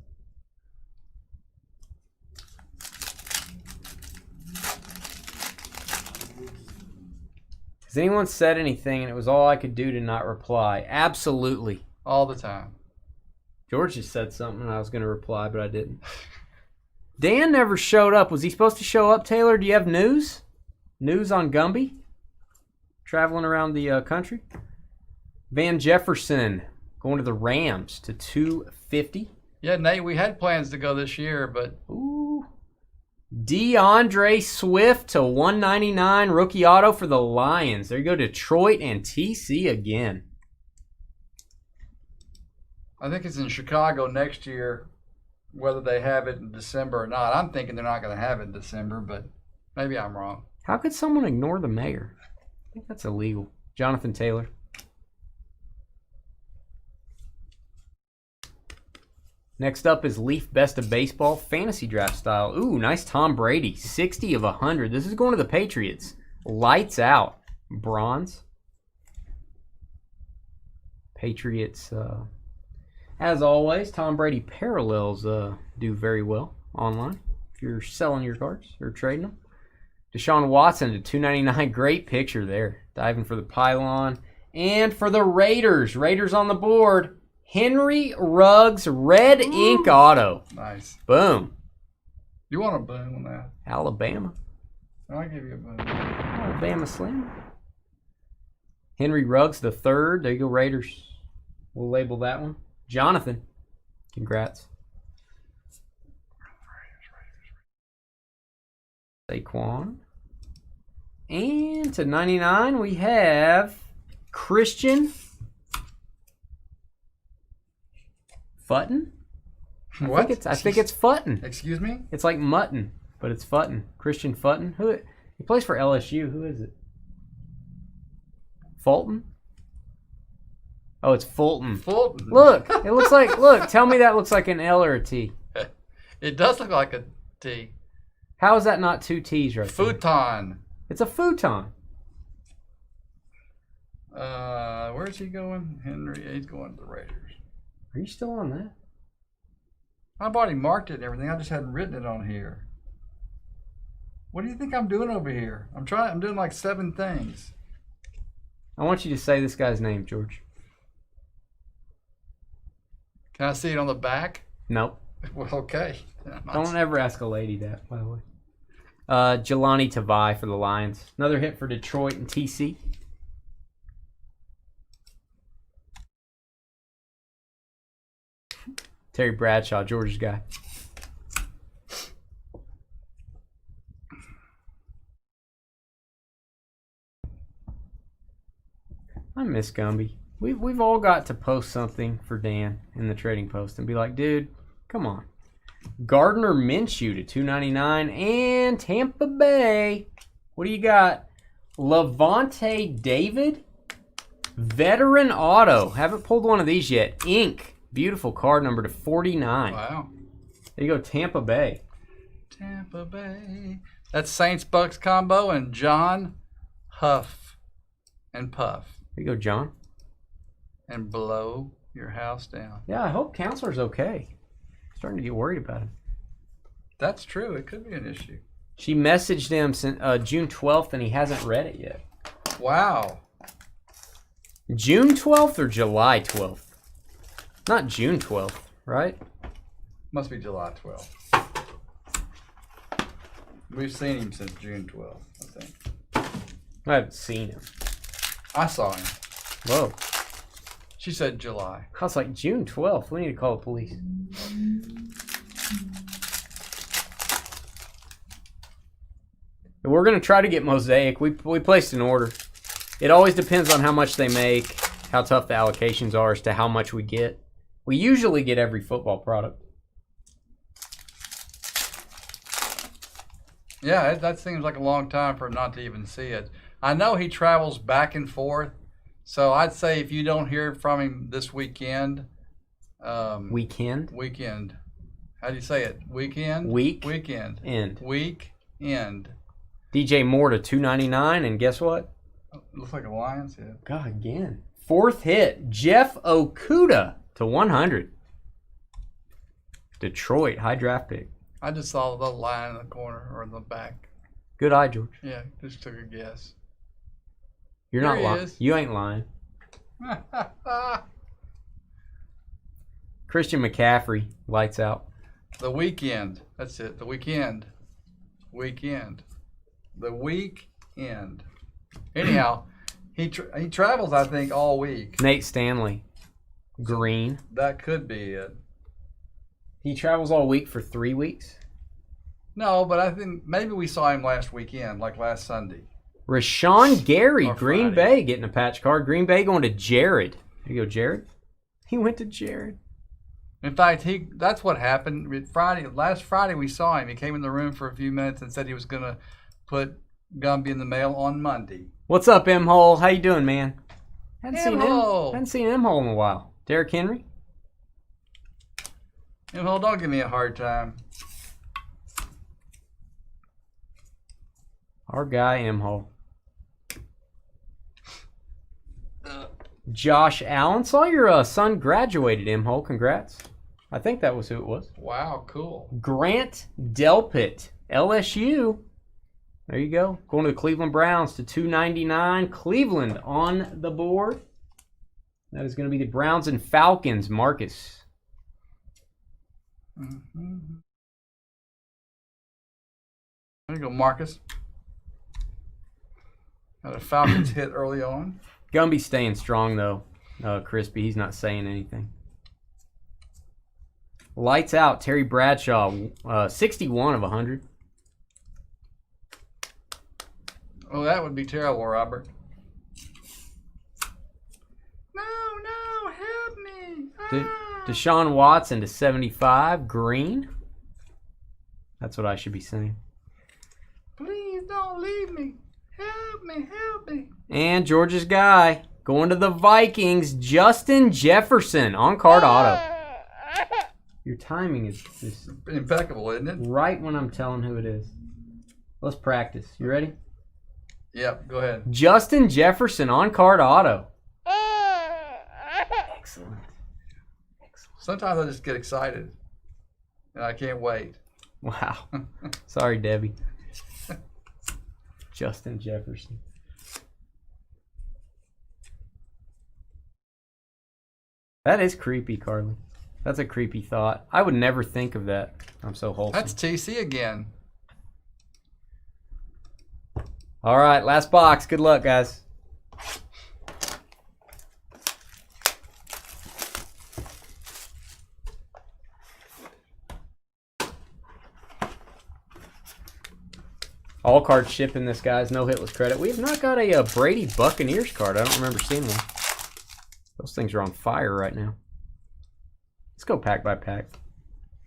B: Has anyone said anything and it was all I could do to not reply? Absolutely.
A: All the time.
B: George just said something and I was going to reply, but I didn't. Dan never showed up. Was he supposed to show up, Taylor? Do you have news? News on Gumby? Traveling around the country? Van Jefferson going to the Rams to 250.
A: Yeah, Nate, we had plans to go this year, but...
B: Ooh. DeAndre Swift to 199, rookie auto for the Lions. There you go, Detroit and TC again.
A: I think it's in Chicago next year, whether they have it in December or not. I'm thinking they're not going to have it in December, but maybe I'm wrong.
B: How could someone ignore the mayor? I think that's illegal. Jonathan Taylor. Next up is Leaf Best of Baseball Fantasy Draft Style. Ooh, nice Tom Brady. 60 of 100. This is going to the Patriots. Lights out. Bronze. Patriots, as always, Tom Brady parallels do very well online if you're selling your cards or trading them. Deshaun Watson to 299. Great picture there. Diving for the pylon. And for the Raiders. Raiders on the board. Henry Ruggs, red ink auto.
A: Nice.
B: Boom.
A: You want a boom on that?
B: Alabama.
A: I'll give you a bonus.
B: Alabama Slim. Henry Ruggs the third. There you go, Raiders. We'll label that one. Jonathan. Congrats. Saquon. And to 99, we have Christian Futton.
A: What?
B: I think it's Futton.
A: Excuse me?
B: It's like mutton, but it's Futton. Christian Futton. He plays for LSU. Who is it? Fulton? Oh, it's Fulton.
A: Fulton.
B: Look, it looks like. Look, tell me that looks like an L or a T.
A: It does look like a T.
B: How is that not two T's right there?
A: Futon.
B: It's a futon.
A: Where's he going? Henry. He's going to the Raiders.
B: Are you still on that?
A: I've already marked it and everything. I just hadn't written it on here. What do you think I'm doing over here? I'm doing like 7 things.
B: I want you to say this guy's name, George.
A: Can I see it on the back?
B: Nope.
A: Well, okay.
B: Don't ever ask a lady that, by the way. Jelani Tavai for the Lions. Another hit for Detroit and TC. Terry Bradshaw, George's guy. I miss Gumby. We've all got to post something for Dan in the trading post and be like, dude, come on. Gardner Minshew to 299 and Tampa Bay. What do you got? Levante David, veteran auto. Haven't pulled one of these yet. Ink, beautiful card number to 49.
A: Wow.
B: There you go, Tampa Bay.
A: Tampa Bay. That's Saints Bucks combo and John Huff and Puff.
B: There you go, John.
A: And blow your house down.
B: Yeah, I hope Counselor's okay. Starting to get worried about him.
A: That's true. It could be an issue.
B: She messaged him since June 12th, and he hasn't read it yet.
A: Wow.
B: June 12th or July 12th? Not June 12th, right?
A: Must be July 12th. We've seen him since June 12th, I think.
B: I haven't seen him.
A: I saw him.
B: Whoa.
A: She said July.
B: I was like, June 12th? We need to call the police. We're going to try to get Mosaic. We placed an order. It always depends on how much they make, how tough the allocations are as to how much we get. We usually get every football product.
A: Yeah, that seems like a long time for him not to even see it. I know he travels back and forth, so I'd say if you don't hear from him this weekend.
B: Weekend?
A: Weekend. How do you say it? Weekend? Weekend.
B: End.
A: Weekend.
B: DJ Moore to 299, and guess what?
A: Looks like a Lions hit.
B: God, again. Fourth hit, Jeff Okuda to 100. Detroit, high draft pick.
A: I just saw the line in the corner or in the back.
B: Good eye, George.
A: Yeah, just took a guess.
B: You're
A: There
B: not
A: he
B: lying.
A: is.
B: You ain't lying. Christian McCaffrey, lights out.
A: The weekend. That's it. The weekend. Weekend. The weekend. Anyhow, he travels, I think, all week.
B: Nate Stanley, green.
A: That could be it.
B: He travels all week for 3 weeks.
A: No, but I think maybe we saw him last weekend, like last Sunday.
B: Rashawn Gary,
A: Or
B: Green
A: Friday.
B: Bay, getting a patch card. Green Bay going to Jared. There you go, Jared. He went to Jared.
A: In fact, that's what happened. Last Friday we saw him. He came in the room for a few minutes and said he was going to put Gumby in the mail on Monday.
B: What's up, M-Hole? How you doing, man?
A: M-Hole.
B: Hadn't seen M-Hole in a while. Derrick Henry?
A: Well, don't give me a hard time.
B: Our guy, M-Hole. Josh Allen. Saw your son graduated, M-Hole. Congrats. I think that was who it was.
A: Wow, cool.
B: Grant Delpit, LSU. There you go. Going to the Cleveland Browns to 299. Cleveland on the board. That is going to be the Browns and Falcons. Marcus.
A: Mm-hmm. There you go, Marcus. Had a Falcons hit early on.
B: Gumby's staying strong, though. Crispy, he's not saying anything. Lights out, Terry Bradshaw, 61 of 100.
A: Oh, that would be terrible, Robert. No, help me.
B: Deshaun Watson to 75, green. That's what I should be saying.
A: Please don't leave me. Help me.
B: And George's guy, going to the Vikings, Justin Jefferson, on-card auto. Your timing is
A: impeccable, isn't it?
B: Right when I'm telling who it is. Let's practice. You ready?
A: Yep, go ahead.
B: Justin Jefferson, on-card auto. Excellent.
A: Sometimes I just get excited, and I can't wait.
B: Wow. Sorry, Debbie. Justin Jefferson. That is creepy, Carly. That's a creepy thought. I would never think of that. I'm so wholesome.
A: That's TC again.
B: All right, last box. Good luck, guys. All cards shipping this, guys. No hitless credit. We have not got a Brady Buccaneers card. I don't remember seeing one. Those things are on fire right now. Let's go pack by pack.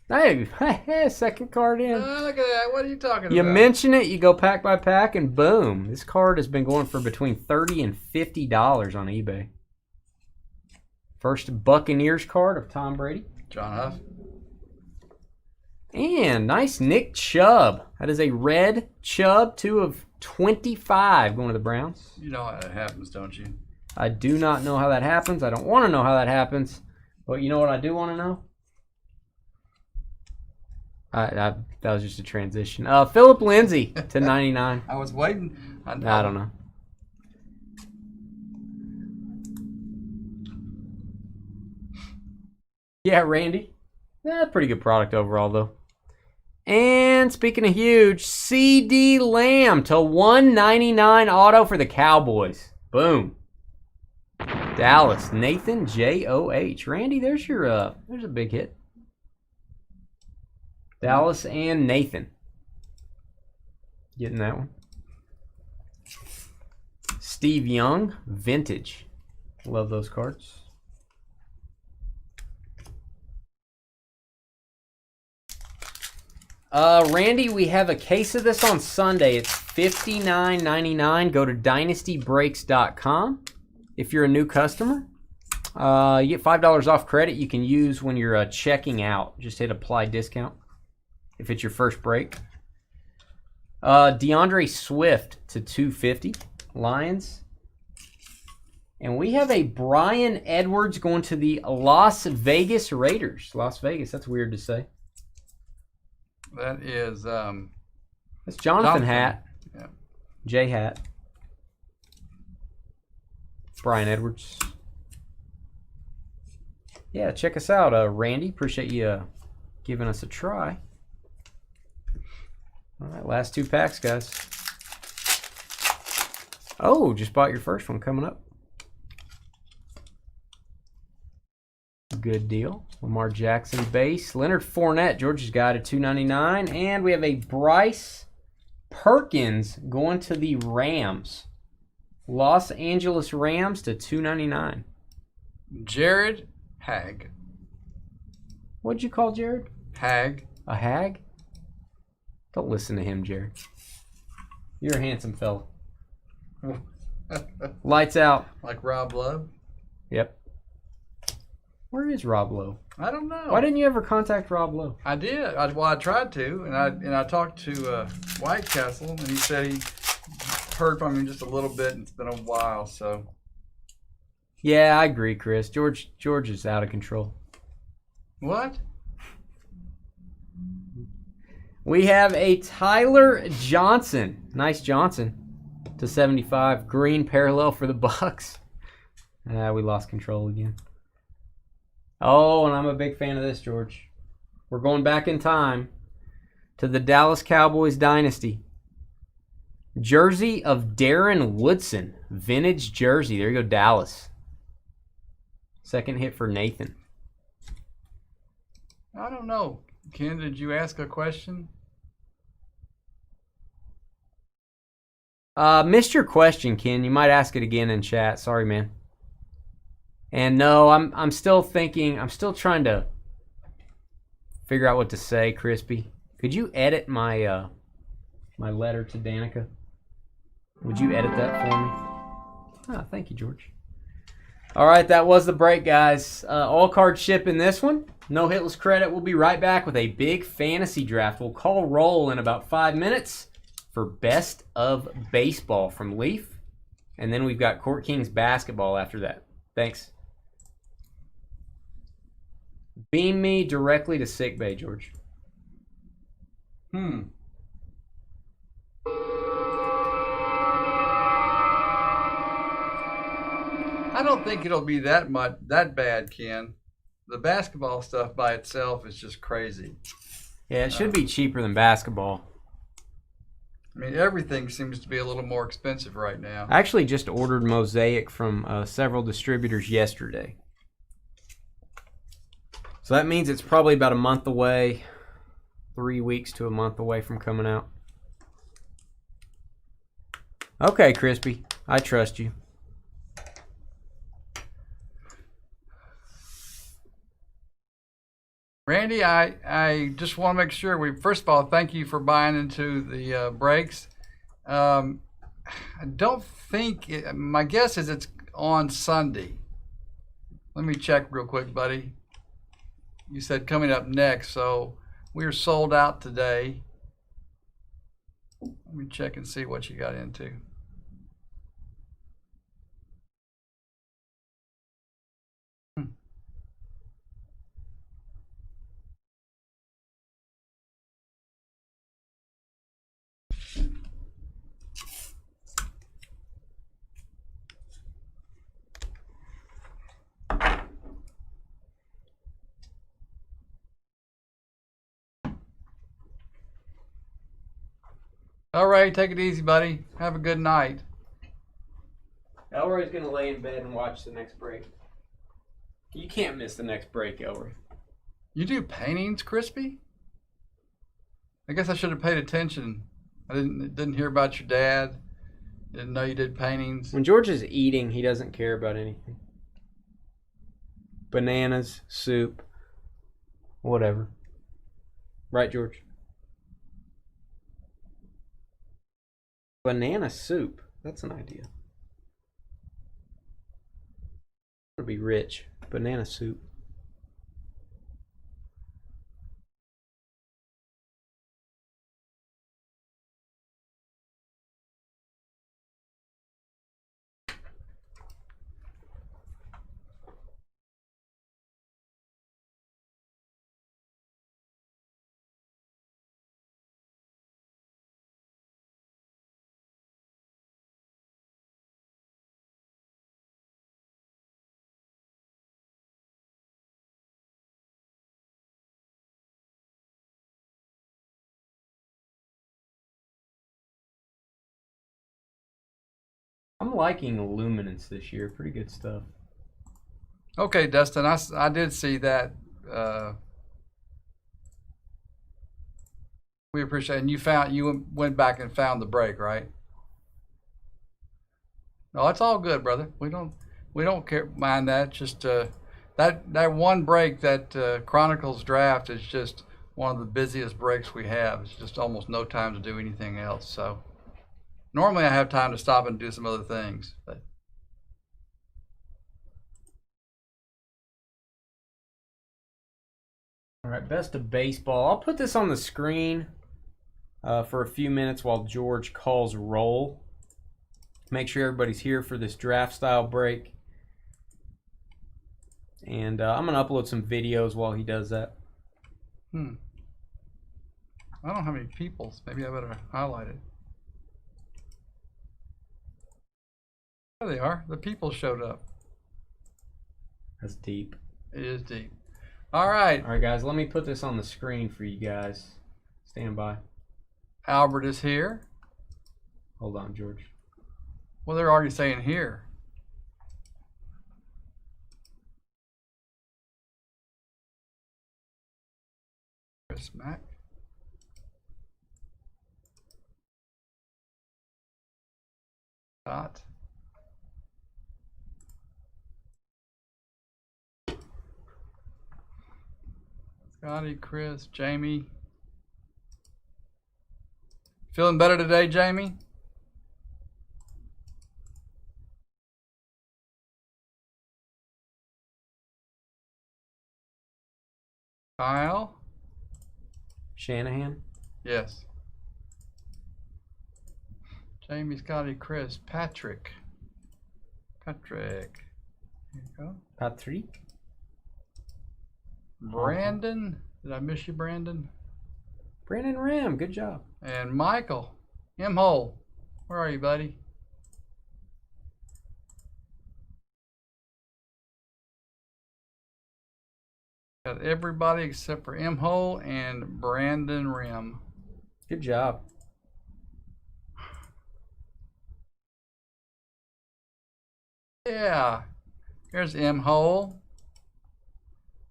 B: Hey, second card in.
A: Look at that. What are you talking about?
B: You mention it, you go pack by pack, and boom. This card has been going for between $30 and $50 on eBay. First Buccaneers card of Tom Brady.
A: John Huff.
B: And nice Nick Chubb. That is a red Chubb, 2 of 25 going to the Browns.
A: You know how that happens, don't you?
B: I do not know how that happens. I don't want to know how that happens. But you know what I do want to know? That was just a transition. Philip Lindsay to 99.
A: I was waiting.
B: I don't know. Yeah, Randy. Pretty good product overall, though. And speaking of huge, CD Lamb to 199 auto for the Cowboys. Boom. Dallas, Nathan J-O-H. Randy, there's a big hit. Dallas and Nathan. Getting that one. Steve Young, vintage. Love those cards. Randy, we have a case of this on Sunday. It's $59.99. Go to dynastybreaks.com. If you're a new customer, you get $5 off credit you can use when you're checking out. Just hit apply discount if it's your first break. DeAndre Swift to 250, Lions. And we have a Brian Edwards going to the Las Vegas Raiders. Las Vegas, that's weird to say.
A: That is
B: that's Jonathan Hat.
A: Yeah.
B: J Hat. Brian Edwards. Yeah, check us out, Randy. Appreciate you giving us a try. All right, last 2 packs, guys. Oh, just bought your first one coming up. Good deal. Lamar Jackson base. Leonard Fournette, George's guy to $2.99. And we have a Bryce Perkins going to the Rams. Los Angeles Rams to $2.99.
A: Jared Hag.
B: What'd you call Jared?
A: Hag.
B: A hag? Don't listen to him, Jared. You're a handsome fella. Lights out.
A: Like Rob Love?
B: Yep. Where is Rob Lowe?
A: I don't know.
B: Why didn't you ever contact Rob Lowe?
A: I did. I tried to, and I talked to White Castle, and he said he heard from him just a little bit, and it's been a while. So.
B: Yeah, I agree, Chris. George is out of control.
A: What?
B: We have a Tyler Johnson. Nice Johnson to 75. Green parallel for the Bucks. We lost control again. Oh, and I'm a big fan of this, George. We're going back in time to the Dallas Cowboys dynasty. Jersey of Darren Woodson. Vintage jersey. There you go, Dallas. Second hit for Nathan.
A: I don't know. Ken, did you ask a question?
B: Missed your question, Ken. You might ask it again in chat. Sorry, man. And no, I'm still thinking. I'm still trying to figure out what to say, Crispy. Could you edit my my letter to Danica? Would you edit that for me? Oh, thank you, George. All right, that was the break, guys. All card ship in this one. No hitless credit. We'll be right back with a big fantasy draft. We'll call roll in about 5 minutes for Best of Baseball from Leaf. And then we've got Court Kings basketball after that. Thanks. Beam me directly to sickbay, George.
A: I don't think it'll be that bad, Ken. The basketball stuff by itself is just crazy.
B: Yeah, it should be cheaper than basketball.
A: I mean, everything seems to be a little more expensive right now.
B: I actually just ordered Mosaic from several distributors yesterday. So that means it's probably about a month away, 3 weeks to a month away from coming out. Okay, Crispy, I trust you.
A: Randy, I just want to make sure first of all, thank you for buying into the breaks. I don't think, my guess is it's on Sunday. Let me check real quick, buddy. You said coming up next, so we're sold out today. Let me check and see what you got into. All right, take it easy, buddy. Have a good night.
B: Elroy's going to lay in bed and watch the next break. You can't miss the next break, Elroy.
A: You do paintings, Crispy? I guess I should have paid attention. I didn't hear about your dad. Didn't know you did paintings.
B: When George is eating, he doesn't care about anything. Bananas, soup, whatever. Right, George? Banana soup. That's an idea. It'll be rich. Banana soup. I'm liking Luminance this year. Pretty good stuff.
A: Okay, Dustin, I did see that. We appreciate it. And you went back and found the break, right? No, it's all good, brother. We don't mind that. Just that one break, that Chronicles draft, is just one of the busiest breaks we have. It's just almost no time to do anything else. So normally I have time to stop and do some other things, but.
B: All right, Best of Baseball. I'll put this on the screen for a few minutes while George calls roll. Make sure everybody's here for this draft style break. And I'm going to upload some videos while he does that.
A: I don't have any peoples. Maybe I better highlight it. There they are. The people showed up.
B: That's deep.
A: It is deep. All right.
B: All right, guys, let me put this on the screen for you guys. Stand by.
A: Albert is here.
B: Hold on, George.
A: Well, they're already saying here. Chris Mack. Scott. Scotty, Chris, Jamie. Feeling better today, Jamie? Kyle?
B: Shanahan?
A: Yes. Jamie, Scotty, Chris, Patrick. There you go.
B: Patrick?
A: Brandon. Did I miss you, Brandon?
B: Brandon Ram, good job.
A: And Michael. M-Hole. Where are you, buddy? Got everybody except for M-Hole and Brandon Rim.
B: Good job.
A: Yeah. Here's M-Hole.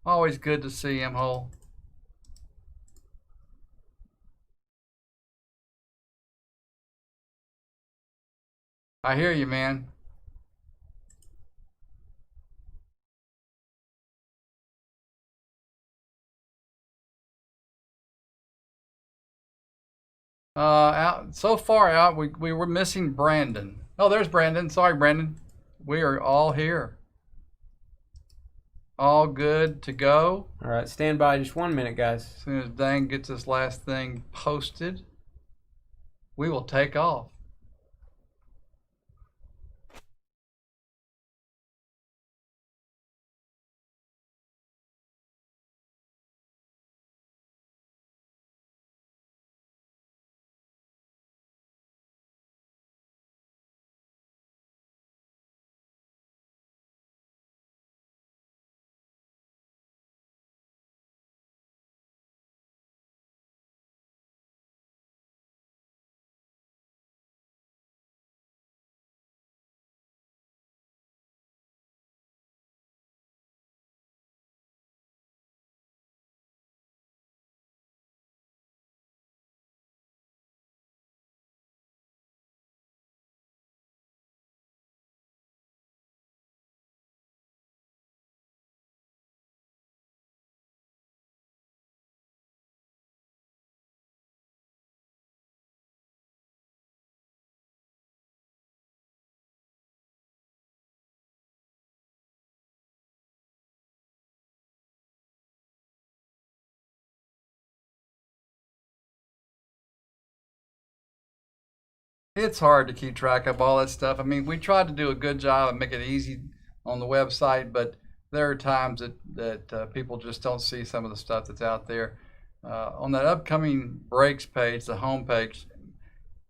A: Always good to see M-Hole. I hear you, man. So far out, we were missing Brandon. Oh, there's Brandon. Sorry, Brandon. We are all here. All good to go.
B: All right, stand by just 1 minute, guys.
A: As soon as Dane gets this last thing posted, we will take off. It's hard to keep track of all that stuff. I mean, we tried to do a good job and make it easy on the website, but there are times that people just don't see some of the stuff that's out there. On that upcoming breaks page, the home page,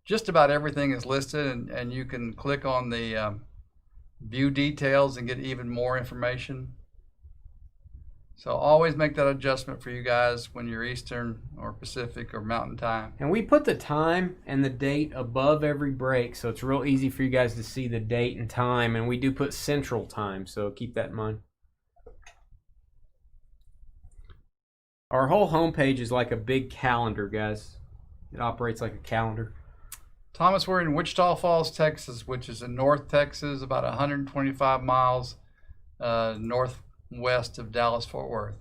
A: just about everything is listed, and you can click on the view details and get even more information. So always make that adjustment for you guys when you're Eastern or Pacific or Mountain Time.
B: And we put the time and the date above every break, so it's real easy for you guys to see the date and time. And we do put Central Time, so keep that in mind. Our whole homepage is like a big calendar, guys. It operates like a calendar.
A: Thomas, we're in Wichita Falls, Texas, which is in North Texas, about 125 miles northwest of Dallas-Fort Worth.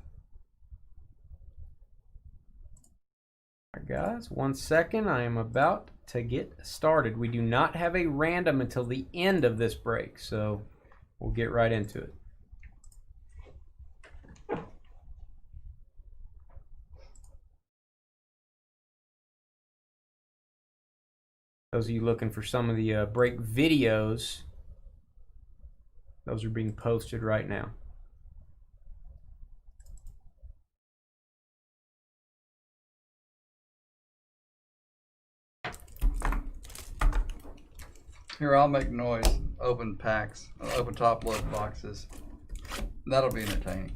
B: All right, guys, 1 second. I am about to get started. We do not have a random until the end of this break, so we'll get right into it. Those of you looking for some of the break videos, those are being posted right now.
A: Here, I'll make noise. Open packs, open top load boxes. That'll be entertaining.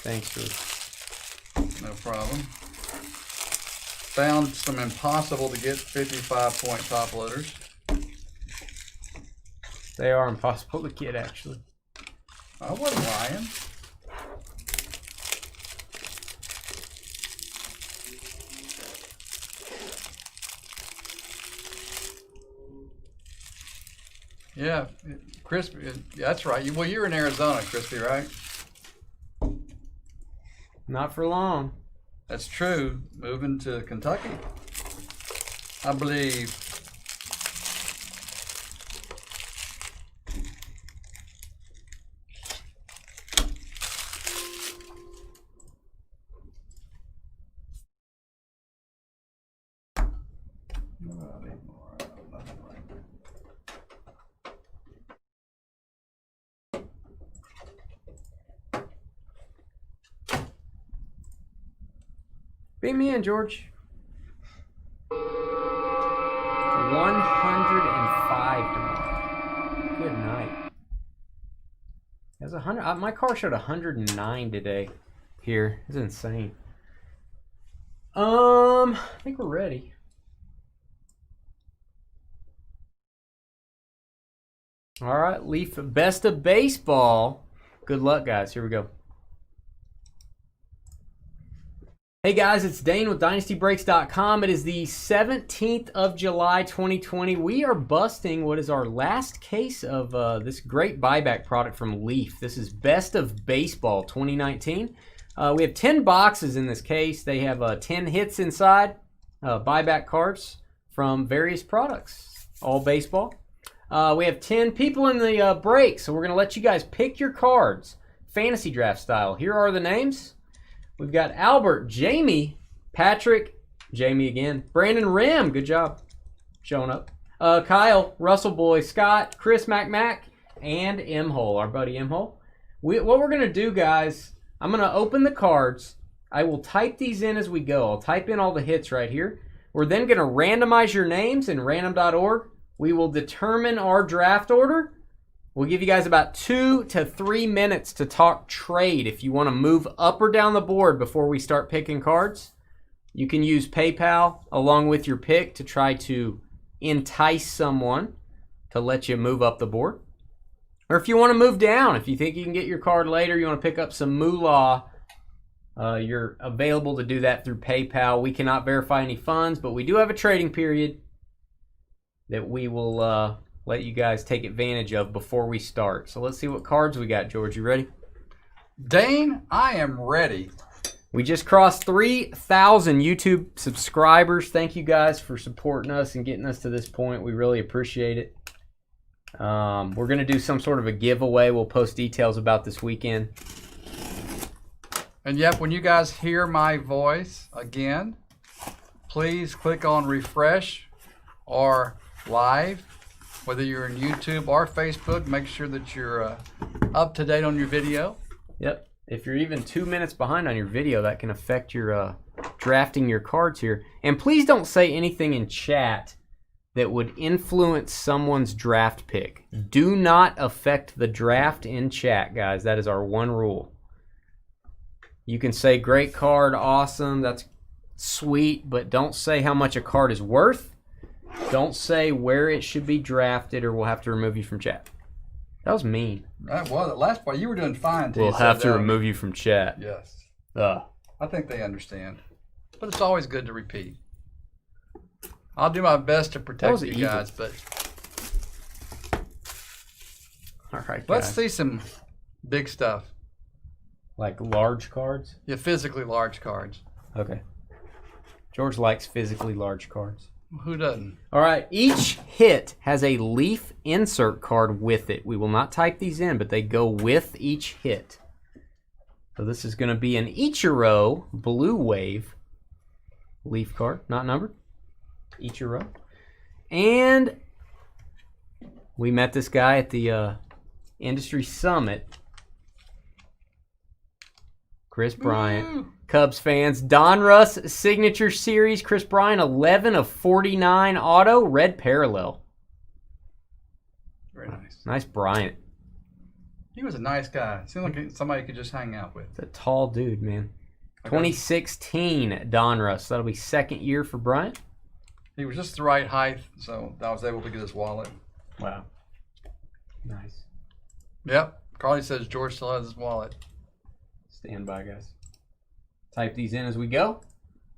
B: Thanks, George.
A: No problem. found some impossible to get 55-point top loaders.
B: They are impossible to get, actually.
A: I wasn't lying. Yeah, Crispy. That's right. Well, you're in Arizona, Crispy, right?
B: Not for long.
A: That's true. Moving to Kentucky, I believe.
B: Beat me in, George. 105 tomorrow. Good night. That's 100. My car showed 109 today. Here, it's insane. I think we're ready. All right, Leaf best of baseball. Good luck, guys. Here we go. Hey guys, it's Dane with DynastyBreaks.com. It is the 17th of July, 2020. We are busting what is our last case of this great buyback product from Leaf. This is Best of Baseball 2019. We have 10 boxes in this case. They have 10 hits inside, buyback cards from various products, all baseball. We have 10 people in the break, so we're going to let you guys pick your cards, fantasy draft style. Here are the names. We've got Albert, Jamie, Patrick, Jamie again, Brandon Rim, good job showing up, Kyle, Russell Boy, Scott, Chris Mac, and M-Hole, our buddy M-Hole. What we're going to do, guys, I'm going to open the cards. I will type these in as we go. I'll type in all the hits right here. We're then going to randomize your names in random.org. We will determine our draft order. We'll give you guys about 2 to 3 minutes to talk trade. If you want to move up or down the board before we start picking cards, you can use PayPal along with your pick to try to entice someone to let you move up the board. Or if you want to move down, if you think you can get your card later, you want to pick up some moolah, you're available to do that through PayPal. We cannot verify any funds, but we do have a trading period that we will let you guys take advantage of before we start. So let's see what cards we got. George, you ready?
A: Dane, I am ready.
B: We just crossed 3,000 YouTube subscribers. Thank you guys for supporting us and getting us to this point. We really appreciate it. We're going to do some sort of a giveaway. We'll post details about this weekend.
A: And yep, when you guys hear my voice again, please click on refresh or live. Whether you're in YouTube or Facebook, make sure that you're up to date on your video.
B: Yep. If you're even 2 minutes behind on your video, that can affect your drafting your cards here. And please don't say anything in chat that would influence someone's draft pick. Do not affect the draft in chat, guys. That is our one rule. You can say great card, awesome, that's sweet, but don't say how much a card is worth. Don't say where it should be drafted or we'll have to remove you from chat. That was mean.
A: Well, the last part, you were doing fine.
B: We'll have to remove you from chat.
A: Yes.
B: I
A: think they understand. But it's always good to repeat. I'll do my best to protect you guys, but...
B: All right, guys.
A: Let's see some big stuff.
B: Like large cards?
A: Yeah, physically large cards.
B: Okay. George likes physically large cards.
A: Who doesn't?
B: All right, each hit has a Leaf insert card with it. We will not type these in, but they go with each hit. So this is going to be an Ichiro Blue Wave Leaf card, not numbered. Ichiro. And we met this guy at the Industry Summit. Chris Bryant.
A: Woo!
B: Cubs fans. Donruss Signature Series. Chris Bryant, 11 of 49 auto. Red parallel.
A: Very nice.
B: Nice Bryant.
A: He was a nice guy. Seemed like somebody you could just hang out with.
B: He's a tall dude, man.
A: Okay.
B: 2016 Donruss. That'll be second year for Bryant.
A: He was just the right height, so I was able to get his wallet.
B: Wow. Nice.
A: Yep. Carly says George still has his wallet.
B: Stand by, guys. Type these in as we go.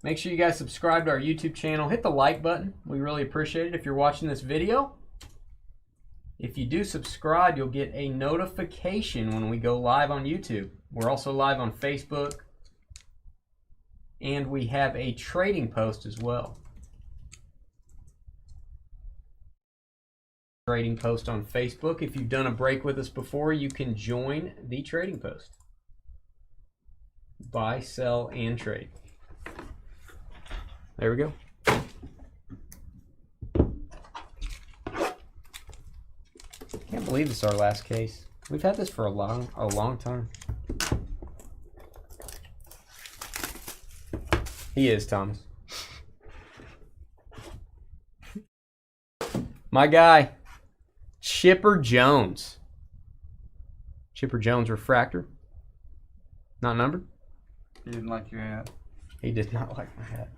B: Make sure you guys subscribe to our YouTube channel. Hit the like button. We really appreciate it if you're watching this video. If you do subscribe, you'll get a notification when we go live on YouTube. We're also live on Facebook. And we have a trading post as well. Trading post on Facebook. If you've done a break with us before, you can join the trading post. Buy, sell, and trade. There we go. Can't believe this is our last case. We've had this for a long time. He is, Thomas. My guy, Chipper Jones. Chipper Jones refractor. Not numbered.
A: He didn't like your hat.
B: He did not like my hat.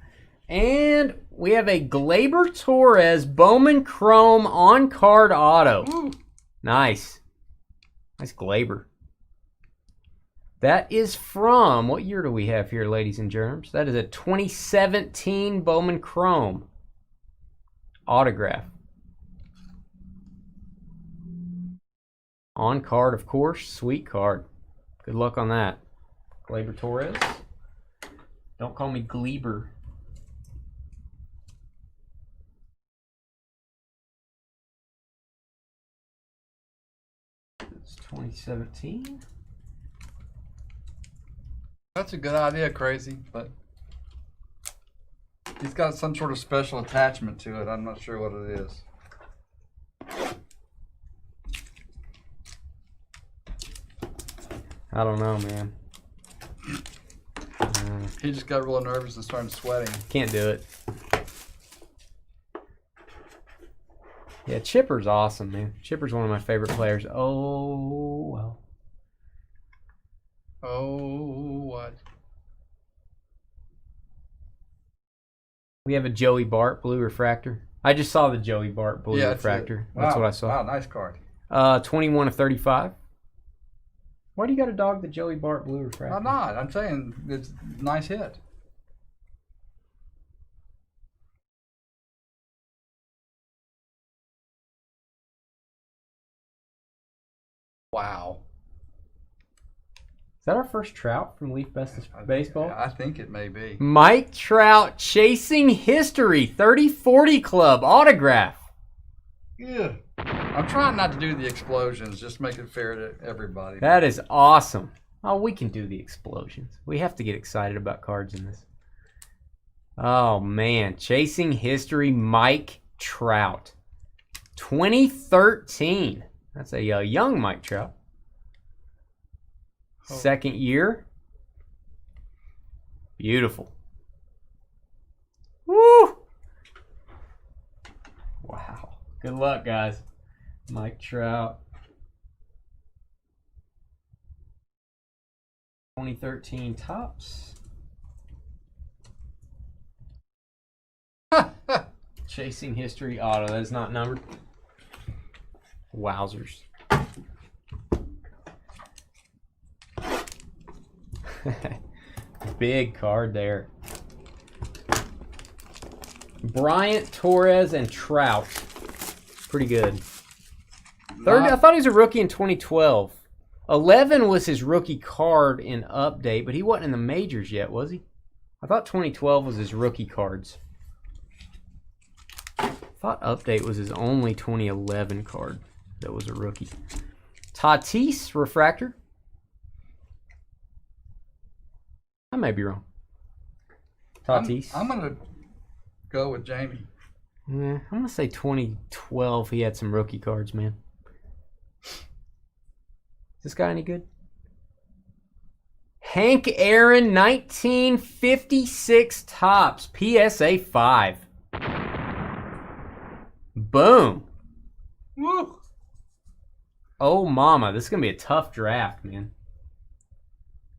B: And we have a Gleyber Torres Bowman Chrome on-card auto.
A: Woo.
B: Nice. Nice Gleyber. That is from, what year do we have here, ladies and germs? That is a 2017 Bowman Chrome autograph. On card, of course. Sweet card. Good luck on that. Gleyber Torres. Don't call me Gleyber. It's 2017.
A: That's a good idea, Crazy, but he's got some sort of special attachment to it. I'm not sure what it is.
B: I don't know, man.
A: He just got real nervous and started sweating.
B: Can't do it. Yeah, Chipper's awesome, man. Chipper's one of my favorite players. Oh, well.
A: Oh, what?
B: We have a Joey Bart blue refractor. I just saw the Joey Bart blue refractor. That's what I saw.
A: Wow, nice card.
B: 21 of 35. Why do you got to dog the Joey Bart blue refractor?
A: I'm not. I'm saying it's a nice hit. Wow.
B: Is that our first Trout from Leaf Best Baseball?
A: I think it may be.
B: Mike Trout chasing history 30-40 club autograph.
A: Yeah. I'm trying not to do the explosions, just make it fair to everybody.
B: That is awesome. Oh, we can do the explosions. We have to get excited about cards in this. Oh, man. Chasing history, Mike Trout. 2013. That's a young Mike Trout. Second year. Beautiful. Woo! Wow. Good luck, guys. Mike Trout. 2013 Topps. Chasing history auto. That is not numbered. Wowzers. Big card there. Bryant, Torres, and Trout. Pretty good. Third, I thought he was a rookie in 2012. 11 was his rookie card in update, but he wasn't in the majors yet, was he? I thought 2012 was his rookie cards. I thought update was his only 2011 card that was a rookie. Tatis refractor. I may be wrong. Tatis.
A: I'm going to go with Jamie.
B: Yeah, I'm going to say 2012 he had some rookie cards, man. Is this guy any good? Hank Aaron, 1956 Topps, PSA 5. Boom.
A: Woo.
B: Oh, mama. This is going to be a tough draft, man.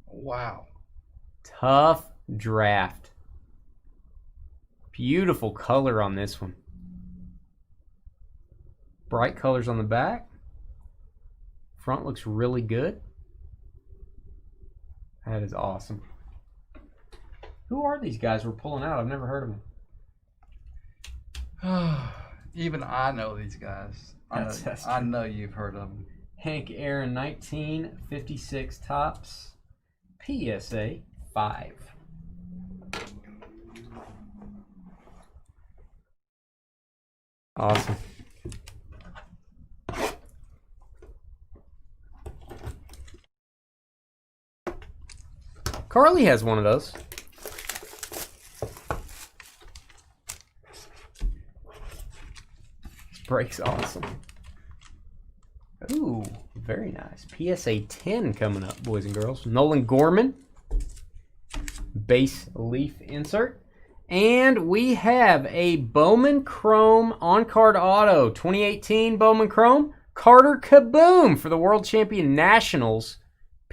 A: Wow.
B: Tough draft. Beautiful color on this one. Bright colors on the back. Front looks really good. That is awesome. Who are these guys we're pulling out? I've never heard of them.
A: Even I know these guys. I know you've heard of them.
B: Hank Aaron 1956 Topps PSA 5. Awesome. Carly has one of those. This break's awesome. Ooh, very nice. PSA 10 coming up, boys and girls. Nolan Gorman. Base leaf insert. And we have a Bowman Chrome on-card auto. 2018 Bowman Chrome. Carter Kaboom for the World Champion Nationals.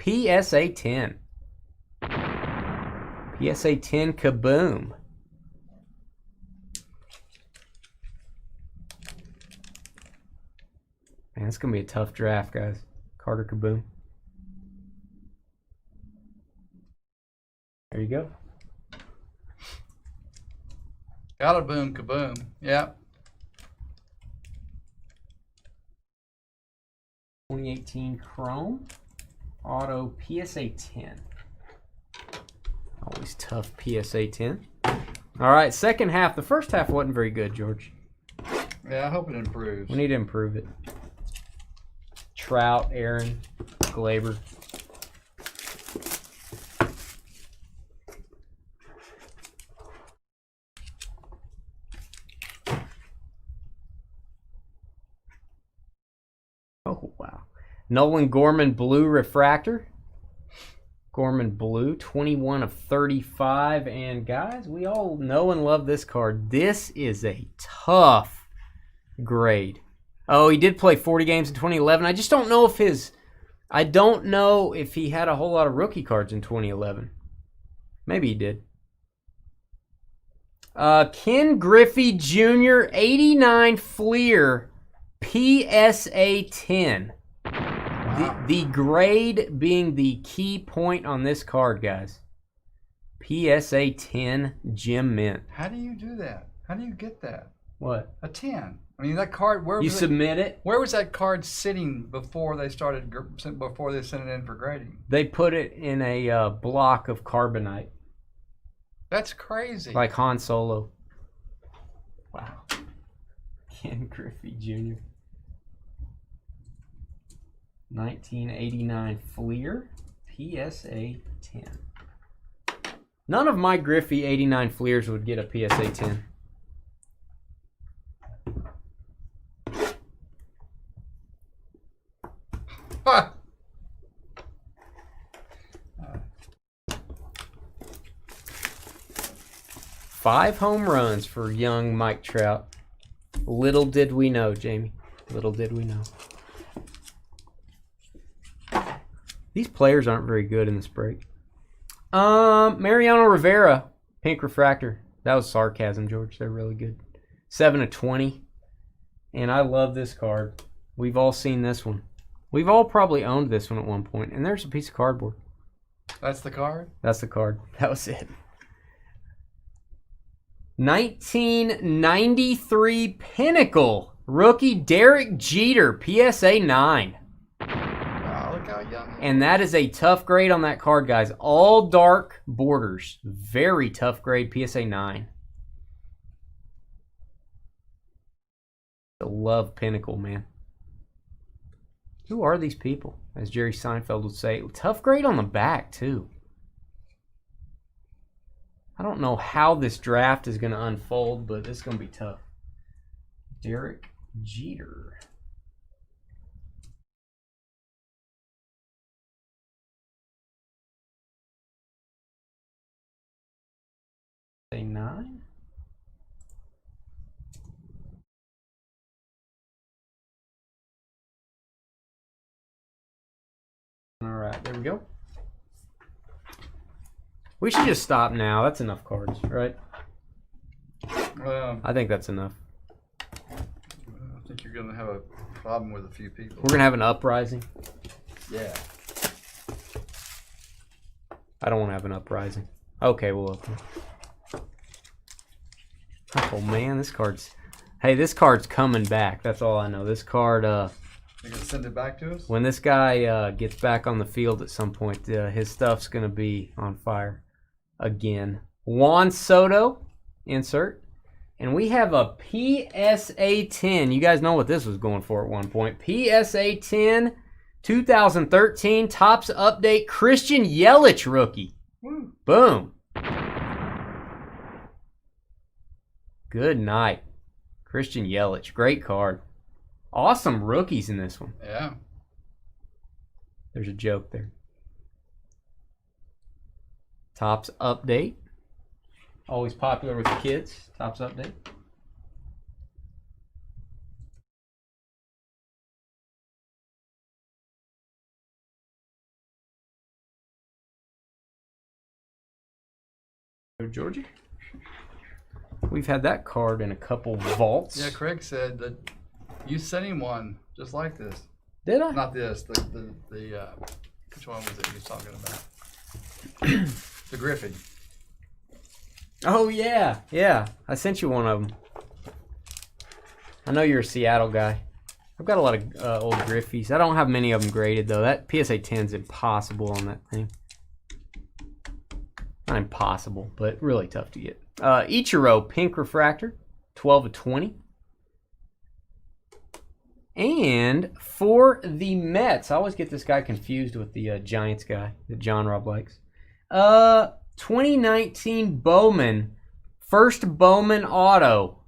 B: PSA 10. PSA 10 Kaboom. Man, it's going to be a tough draft, guys. Carter Kaboom. There you go.
A: Got a boom kaboom. Yep.
B: 2018 Chrome Auto PSA 10. Always tough PSA 10. All right, second half. The first half wasn't very good, George.
A: Yeah, I hope it improves.
B: We need to improve it. Trout, Aaron, Glaber. Oh, wow. Nolan Gorman Blue Refractor. Gorman Blue, 21 of 35. And guys, we all know and love this card. This is a tough grade. Oh, he did play 40 games in 2011. I just don't know if he had a whole lot of rookie cards in 2011. Maybe he did. Ken Griffey Jr., 89 Fleer, PSA 10. The grade being the key point on this card, guys. PSA 10 Gem Mint.
A: How do you do that? How do you get that?
B: What?
A: A 10. I mean, that card.
B: Submit it.
A: Where was that card sitting before they sent it in for grading?
B: They put it in a block of carbonite.
A: That's crazy.
B: Like Han Solo. Wow. Ken Griffey Jr. 1989 Fleer, PSA 10. None of my Griffey 89 Fleers would get a PSA 10.
A: Ha!
B: 5 home runs for young Mike Trout. Little did we know, Jamie. Little did we know. These players aren't very good in this break. Mariano Rivera, Pink Refractor. That was sarcasm, George. They're really good. 7 of 20. And I love this card. We've all seen this one. We've all probably owned this one at one point. And there's a piece of cardboard.
A: That's the card?
B: That's the card. That was it. 1993 Pinnacle. Rookie Derek Jeter, PSA 9.
A: Look how young.
B: And that is a tough grade on that card, guys. All dark borders. Very tough grade, PSA 9. I love Pinnacle, man. Who are these people? As Jerry Seinfeld would say. Tough grade on the back, too. I don't know how this draft is going to unfold, but it's going to be tough. Derek Jeter. Say 9. All right, there we go. We should just stop now. That's enough cards, right?
A: Well,
B: I think that's enough.
A: I think you're going to have a problem with a few people.
B: We're going to have an uprising.
A: Yeah.
B: I don't want to have an uprising. Okay, we'll open it. Oh, man, this card's... Hey, this card's coming back. That's all I know. This card...
A: You're going to send it back to us?
B: When this guy gets back on the field at some point, his stuff's going to be on fire again. Juan Soto, insert. And we have a PSA 10. You guys know what this was going for at one point. PSA 10, 2013, Topps Update, Christian Yelich rookie.
A: Woo.
B: Boom. Good night. Christian Yelich, great card. Awesome rookies in this one.
A: Yeah.
B: There's a joke there. Topps Update. Always popular with the kids. Topps Update. Georgie. We've had that card in a couple vaults.
A: Yeah, Craig said that you sent him one just like this.
B: Did I?
A: Not this. The which one was it you were talking about? The Griffin.
B: Oh, yeah. Yeah. I sent you one of them. I know you're a Seattle guy. I've got a lot of old Griffies. I don't have many of them graded, though. That PSA 10's impossible on that thing. Not impossible, but really tough to get. Ichiro, pink refractor, 12 of 20. And for the Mets, I always get this guy confused with the Giants guy that John Robb likes. 2019 Bowman, first Bowman auto.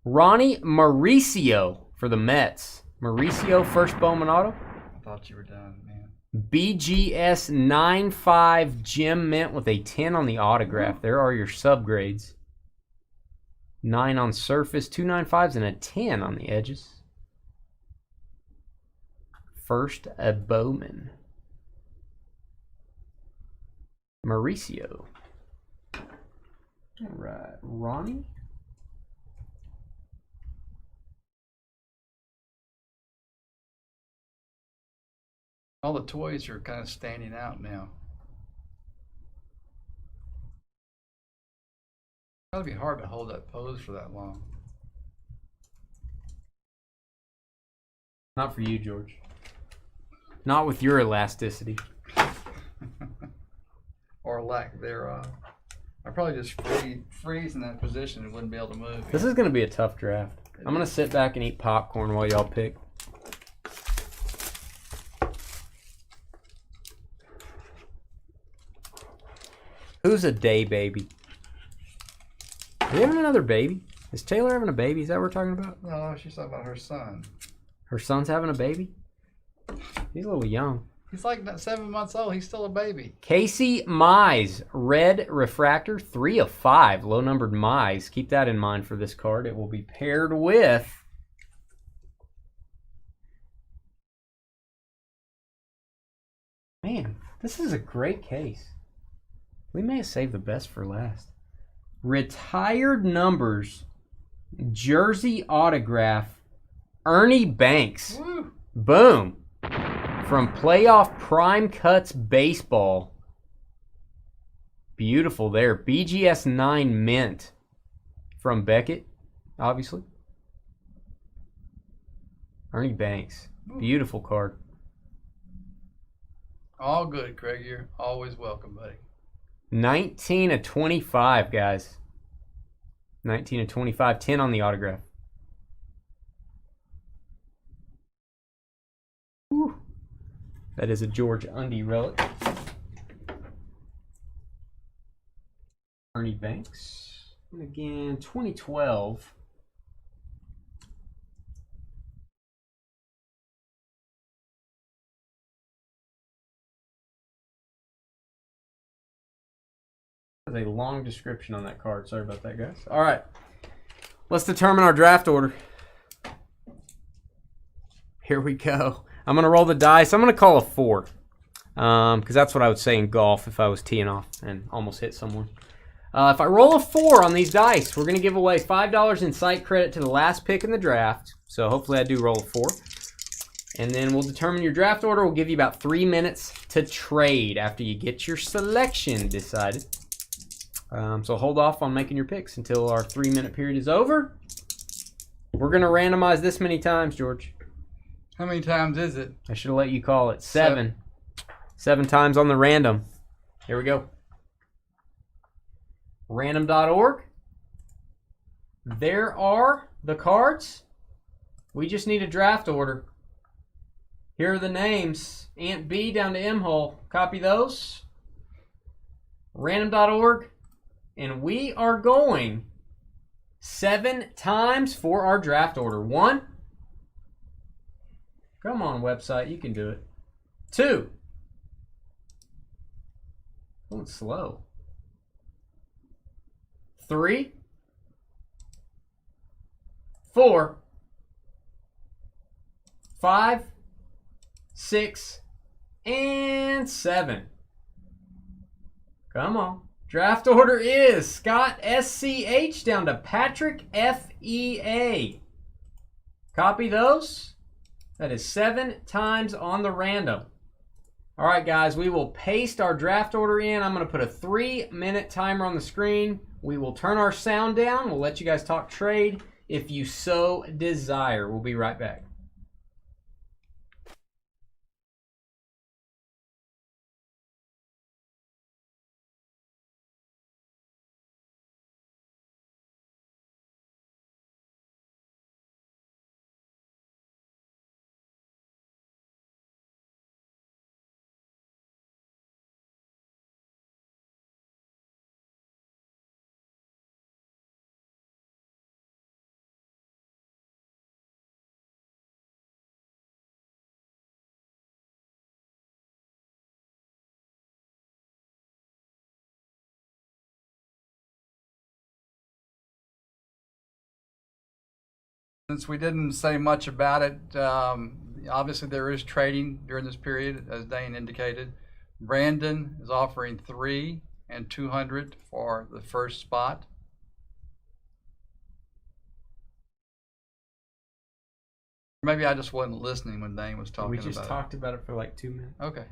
B: Ronnie Mauricio for the Mets. Mauricio, first Bowman auto.
A: I thought you were done, man.
B: BGS 95 Gem Mint with a 10 on the autograph. There are your subgrades. 9 on surface, 295s, and a 10 on the edges. First, a Bowman. Mauricio. All right, Ronnie.
A: All the toys are kind of standing out now. It's gotta be hard to hold that pose for that long.
B: Not for you, George. Not with your elasticity.
A: Or lack thereof. I probably just freeze in that position and wouldn't be able to move.
B: This is going to be a tough draft. I'm going to sit back and eat popcorn while y'all pick. Who's a day baby? Are we having another baby? Is Taylor having a baby? Is that what we're talking about?
A: No, she's talking about her son.
B: Her son's having a baby? He's a little young.
A: He's like 7 months old. He's still a baby.
B: Casey Mize, red refractor, 3 of 5, low numbered Mize. Keep that in mind for this card. It will be paired with man, this is a great case. We may have saved the best for last. Retired numbers, jersey autograph, Ernie Banks.
A: Woo.
B: Boom. From Playoff Prime Cuts Baseball. Beautiful there. BGS 9 mint. From Beckett, obviously. Ernie Banks. Beautiful card.
A: All good, Craig. You're always welcome, buddy.
B: 19 of 25, guys. 19 of 25. 10 on the autograph. Whew. That is a George Undy relic. Ernie Banks. And again, 2012. There's a long description on that card. Sorry about that, guys. All right. Let's determine our draft order. Here we go. I'm going to roll the dice. I'm going to call a 4. because that's what I would say in golf if I was teeing off and almost hit someone. If I roll a 4 on these dice, we're going to give away $5 in site credit to the last pick in the draft. So hopefully I do roll a 4. And then we'll determine your draft order. We'll give you about 3 minutes to trade after you get your selection decided. So hold off on making your picks until our 3-minute period is over. We're going to randomize this many times, George.
A: How many times is it?
B: I should have let you call it. 7. 7 times on the random. Here we go. Random.org. There are the cards. We just need a draft order. Here are the names. Ant B down to M hole. Copy those. Random.org. And we are going 7 times for our draft order. 1. Come on, website. You can do it. 2. Going slow. 3. 4. 5. 6. And 7. Come on. Draft order is Scott SCH down to Patrick FEA. Copy those. That is 7 times on the random. All right, guys, we will paste our draft order in. I'm going to put a 3-minute timer on the screen. We will turn our sound down. We'll let you guys talk trade if you so desire. We'll be right back.
A: Since we didn't say much about it, obviously there is trading during this period, as Dane indicated. Brandon is offering 3 and 200 for the first spot. Maybe I just wasn't listening when Dane was talking about it.
B: We just talked about it for like 2 minutes.
A: Okay.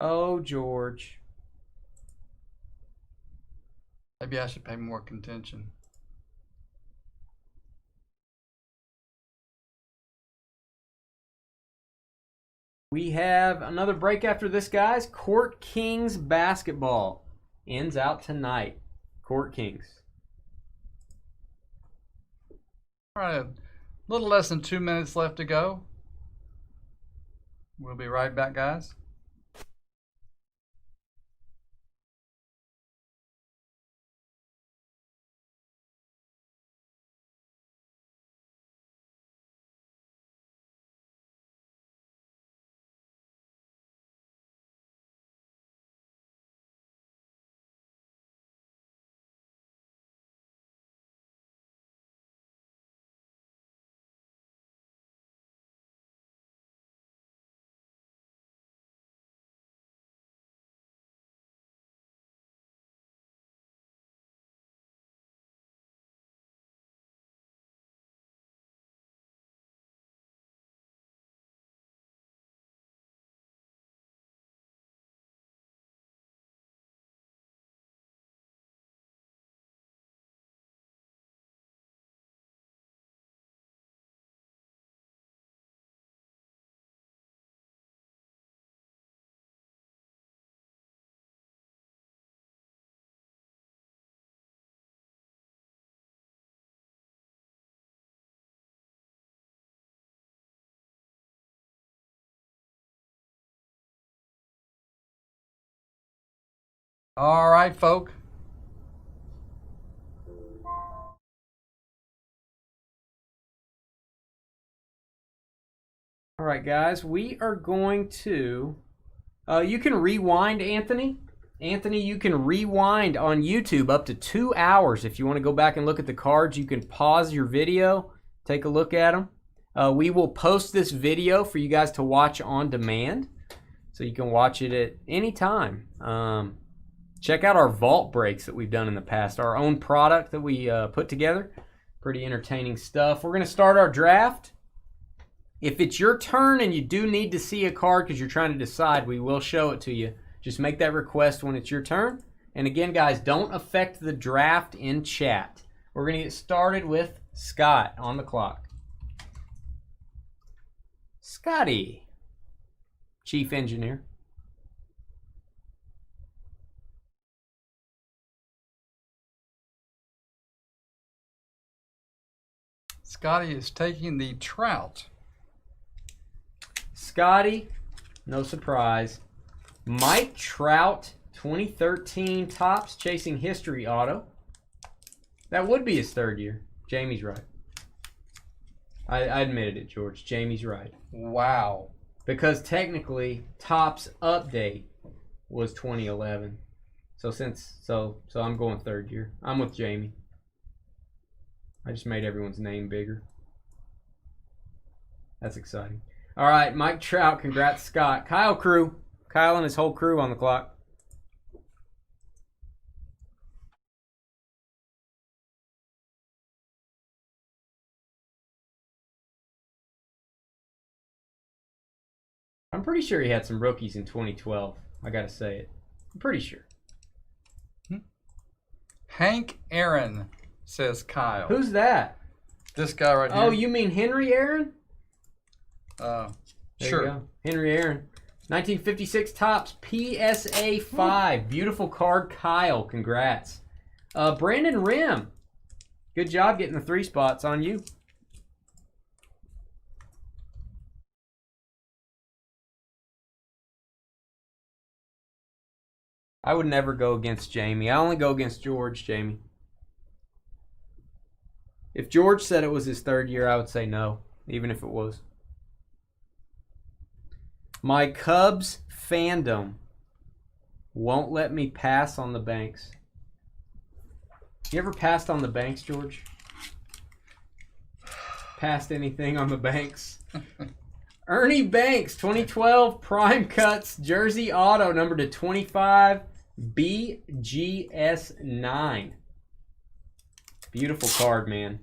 B: Oh, George.
A: Maybe I should pay more attention.
B: We have another break after this, guys. Court Kings basketball ends out tonight. Court Kings.
A: All right, a little less than 2 minutes left to go. We'll be right back, guys. All right, folk.
B: All right, guys, we are going to You can rewind, Anthony. Anthony, you can rewind on YouTube up to 2 hours. If you want to go back and look at the cards, you can pause your video, take a look at them. We will post this video for you guys to watch on demand, so you can watch it at any time. Check out our vault breaks that we've done in the past, our own product that we put together. Pretty entertaining stuff. We're going to start our draft. If it's your turn and you do need to see a card because you're trying to decide, we will show it to you. Just make that request when it's your turn. And again, guys, don't affect the draft in chat. We're going to get started with Scott on the clock. Scotty, Chief Engineer.
A: Scotty is taking the Trout.
B: Scotty, no surprise. Mike Trout, 2013 Topps Chasing History auto. That would be his third year. Jamie's right. I admitted it, George. Jamie's right.
A: Wow.
B: Because technically, Topps update was 2011. So I'm going third year. I'm with Jamie. I just made everyone's name bigger. That's exciting. All right, Mike Trout, congrats, Scott. Kyle crew. Kyle and his whole crew on the clock. I'm pretty sure he had some rookies in 2012. I got to say it. I'm pretty sure.
A: Hank Aaron, says Kyle.
B: Who's that?
A: This guy right here.
B: Oh, you mean Henry Aaron?
A: There
B: Sure. You go. Henry Aaron. 1956 Topps PSA 5. Beautiful card, Kyle. Congrats. Brandon Rim. Good job getting the 3 spots on you. I would never go against Jamie. I only go against George, Jamie. If George said it was his third year, I would say no, even if it was. My Cubs fandom won't let me pass on the Banks. You ever passed on the Banks, George? Passed anything on the Banks? Ernie Banks, 2012 Prime Cuts Jersey Auto, number to 25, BGS9. Beautiful card, man.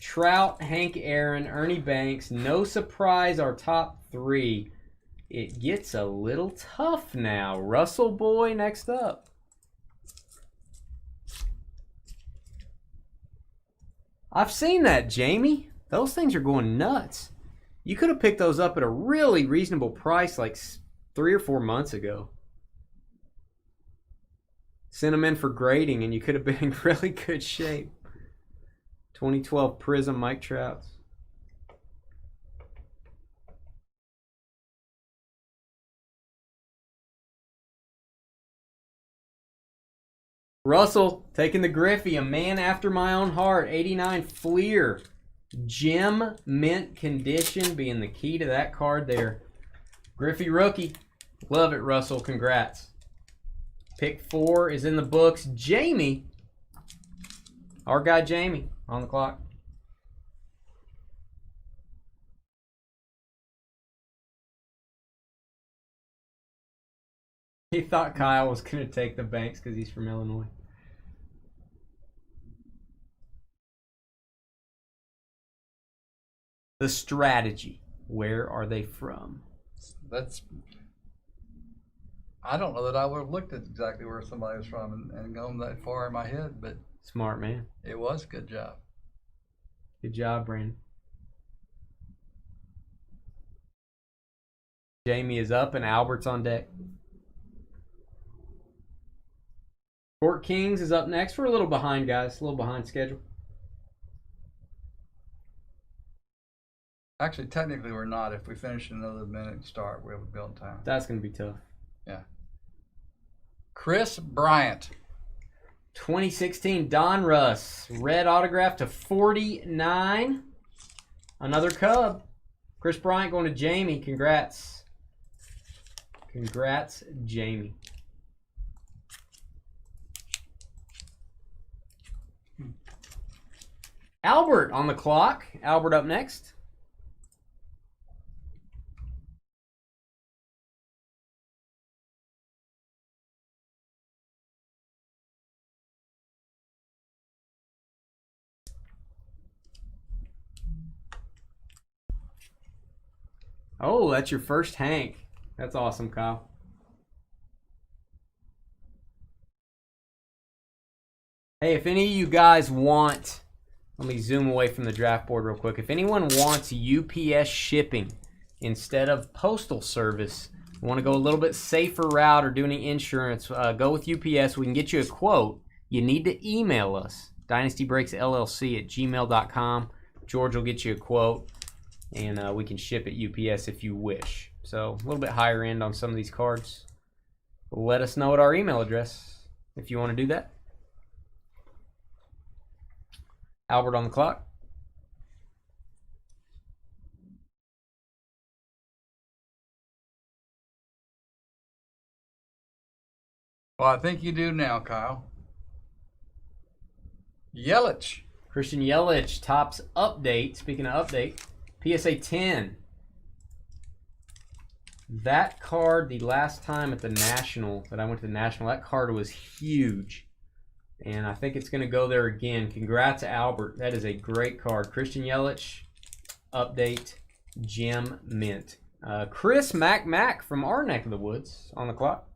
B: Trout, Hank Aaron, Ernie Banks. No surprise, our top 3. It gets a little tough now. Russell Boy next up. I've seen that, Jamie. Those things are going nuts. You could have picked those up at a really reasonable price like 3 or 4 months ago. Sent them in for grading and you could have been in really good shape. 2012 Prism Mike Trouts. Russell taking the Griffey, a man after my own heart. 89 Fleer. Gem mint condition being the key to that card there. Griffey rookie. Love it, Russell. Congrats. Pick 4 is in the books. Jamie. Our guy Jamie on the clock. He thought Kyle was going to take the Banks because he's from Illinois. The strategy. Where are they from?
A: I don't know that I would have looked at exactly where somebody was from and gone that far in my head, but
B: Smart man.
A: It was a good job.
B: Good job, Brandon. Jamie is up and Albert's on deck. Court Kings is up next. We're a little behind, guys. A little behind schedule.
A: Actually, technically, we're not. If we finish another minute start, we'll be on time.
B: That's going to be tough.
A: Yeah. Chris Bryant.
B: 2016 Don Russ. Red autograph to 49. Another Cub. Chris Bryant going to Jamie. Congrats. Congrats, Jamie. Albert on the clock. Albert up next. Oh, that's your first Hank. That's awesome, Kyle. Hey, if any of you guys want, let me zoom away from the draft board real quick. If anyone wants UPS shipping instead of postal service, want to go a little bit safer route or do any insurance, go with UPS. We can get you a quote. You need to email us, dynastybreaksllc@gmail.com. George will get you a quote, and we can ship it UPS if you wish. So a little bit higher end on some of these cards. Let us know at our email address if you want to do that. Albert on the clock.
A: Well, I think you do now, Kyle. Yelich.
B: Christian Yelich, Topps update. Speaking of update, PSA 10. That card, the last time at the National, that I went to the National, that card was huge. And I think it's going to go there again. Congrats, Albert. That is a great card. Christian Yelich, update, gem mint. Chris Mac from our neck of the woods on the clock.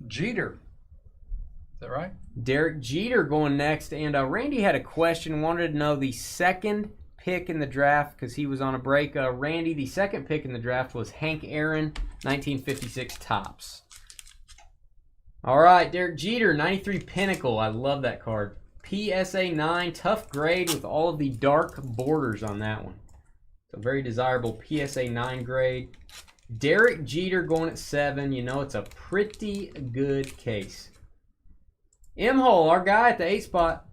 A: Jeter. Is that right?
B: Derek Jeter going next. And Randy had a question, wanted to know the second pick in the draft because he was on a break. Randy, the second pick in the draft was Hank Aaron, 1956 Topps. All right, Derek Jeter, 93 Pinnacle. I love that card. PSA 9, tough grade with all of the dark borders on that one. So very desirable PSA 9 grade. Derek Jeter going at 7. You know it's a pretty good case. M-Hole, our guy at the 8 spot.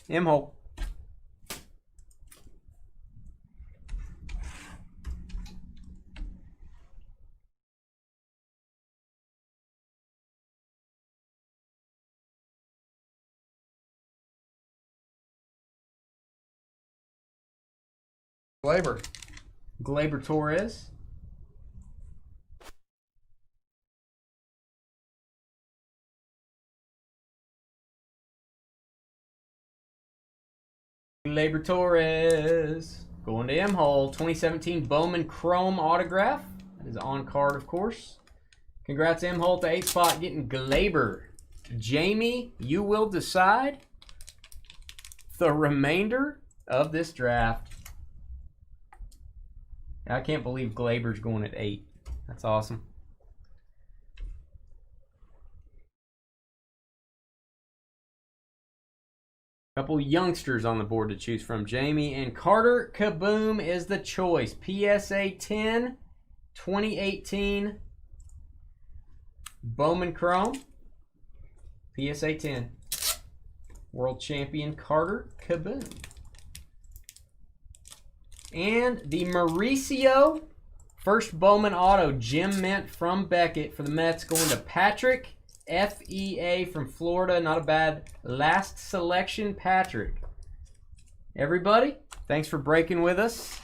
B: M-Hole. Glaber Torres. Glaber Torres. Going to M-Hole. 2017 Bowman Chrome autograph. That is on card, of course. Congrats, M-Hole, to 8 spot getting Glaber. Jamie, you will decide the remainder of this draft. I can't believe Glaber's going at 8. That's awesome. Couple youngsters on the board to choose from. Jamie and Carter Kaboom is the choice. PSA 10, 2018 Bowman Chrome. PSA 10. World Champion Carter Kaboom. And the Mauricio first Bowman Auto Gem Mint from Beckett for the Mets going to Patrick FEA from Florida. Not a bad last selection, Patrick. Everybody, thanks for breaking with us.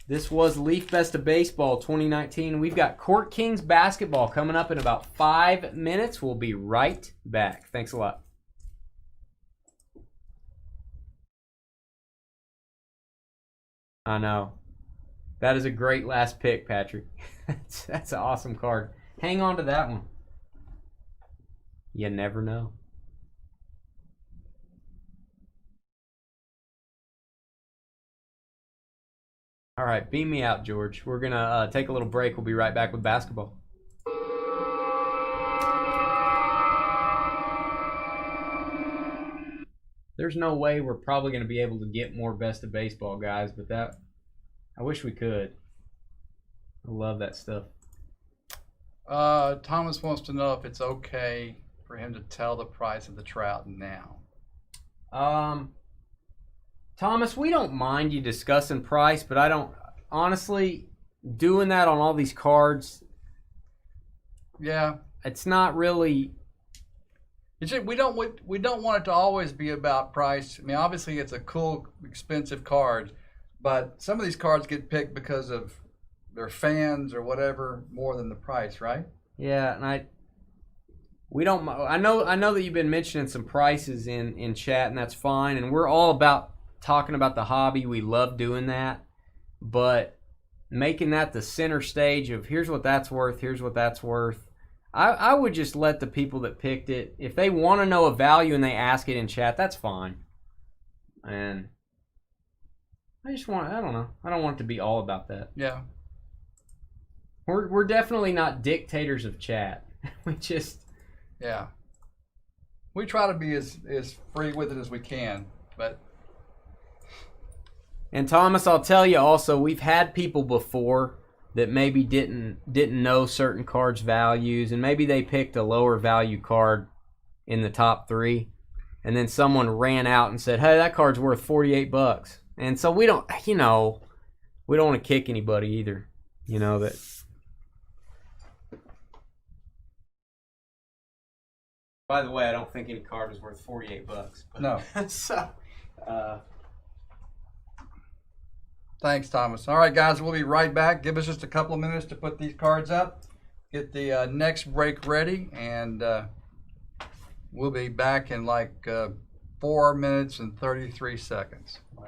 B: This was Leaf Best of Baseball 2019. We've got Court Kings basketball coming up in about 5 minutes. We'll be right back. Thanks a lot. I know. That is a great last pick, Patrick. That's an awesome card. Hang on to that one. You never know. All right, beam me out, George. We're going to take a little break. We'll be right back with basketball. There's no way we're probably going to be able to get more Best of Baseball, guys, but that I wish we could. I love that stuff.
A: Thomas wants to know if it's okay for him to tell the price of the trout now.
B: Thomas, we don't mind you discussing price, but I don't honestly doing that on all these cards.
A: Yeah,
B: it's not really.
A: We don't want it to always be about price. I mean, obviously it's a cool, expensive card, but some of these cards get picked because of their fans or whatever more than the price, right?
B: Yeah, and we don't. I know that you've been mentioning some prices in chat, and that's fine. And we're all about talking about the hobby. We love doing that, but making that the center stage of here's what that's worth, here's what that's worth. I would just let the people that picked it, if they want to know a value and they ask it in chat, that's fine. And I don't know. I don't want it to be all about that.
A: Yeah.
B: We're definitely not dictators of chat. We just.
A: Yeah. We try to be as free with it as we can, but.
B: And Thomas, I'll tell you also, we've had people before that maybe didn't know certain cards' values, and maybe they picked a lower value card in the top 3, and then someone ran out and said, "Hey, that card's worth $48." And so we don't want to kick anybody either. That. By the way, I don't think any card is worth $48. But
A: no.
B: So.
A: Thanks, Thomas. All right, guys, we'll be right back. Give us just a couple of minutes to put these cards up, get the next break ready, and we'll be back in like 4 minutes and 33 seconds.
B: Wow.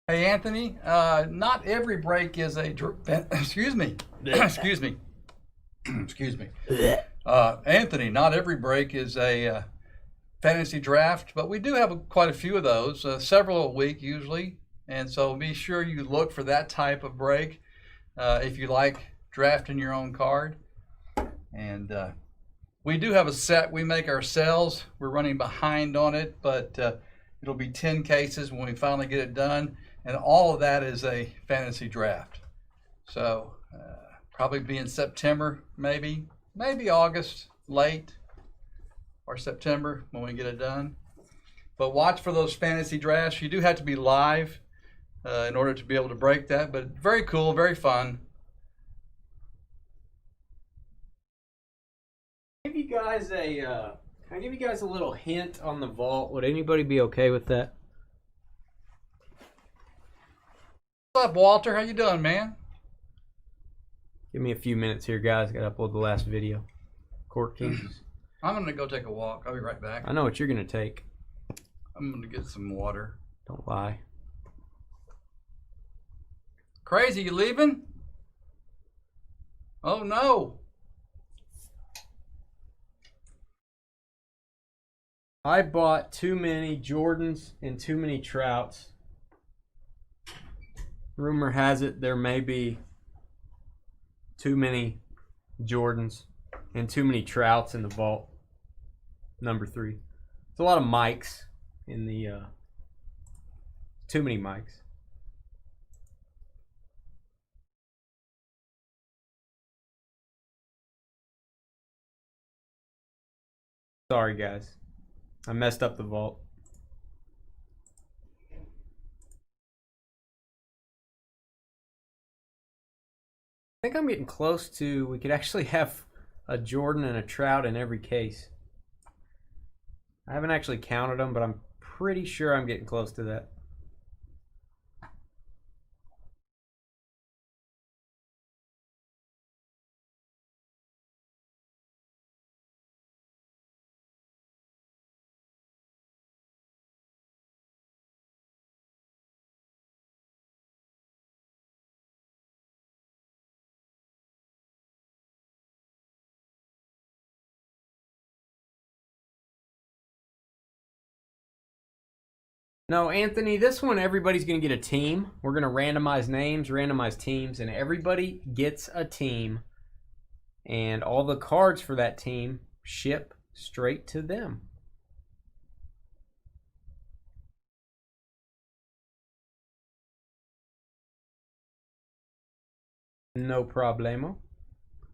A: Hey, Anthony, not every break is a excuse me. Excuse me. Excuse me. Anthony, not every break is a fantasy draft, but we do have quite a few of those, several a week usually. And so be sure you look for that type of break if you like drafting your own card. And we do have a set we make ourselves. We're running behind on it, but it'll be 10 cases when we finally get it done. And all of that is a fantasy draft. So probably be in September, maybe August, late, or September when we get it done. But watch for those fantasy drafts. You do have to be live in order to be able to break that. But very cool, very fun.
B: Can I give you guys a little hint on the vault? Would anybody be okay with that?
A: What's up, Walter? How you doing, man?
B: Give me a few minutes here, guys. Got to upload the last video. Court cases.
A: I'm going to go take a walk. I'll be right back.
B: I know what you're going to take.
A: I'm going to get some water.
B: Don't lie.
A: Crazy, you leaving? Oh, no.
B: I bought too many Jordans and too many Trouts. Rumor has it there may be too many Jordans, and too many Trouts in the vault. Number 3. It's a lot of Mikes in the too many Mikes. Sorry guys, I messed up the vault. I think I'm getting close to, we could actually have a Jordan and a Trout in every case. I haven't actually counted them, but I'm pretty sure I'm getting close to that. No, Anthony, this one everybody's going to get a team. We're going to randomize names, randomize teams, and everybody gets a team. And all the cards for that team ship straight to them. No problemo.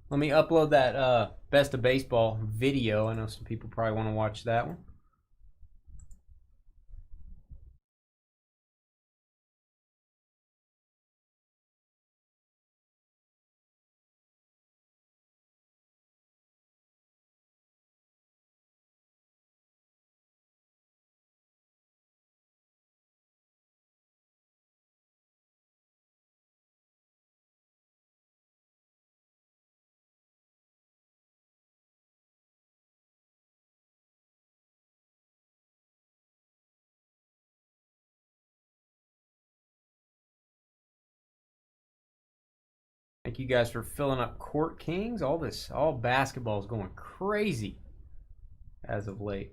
B: Let me upload that Best of Baseball video. I know some people probably want to watch that one. Thank you guys for filling up Court Kings. All basketball is going crazy as of late.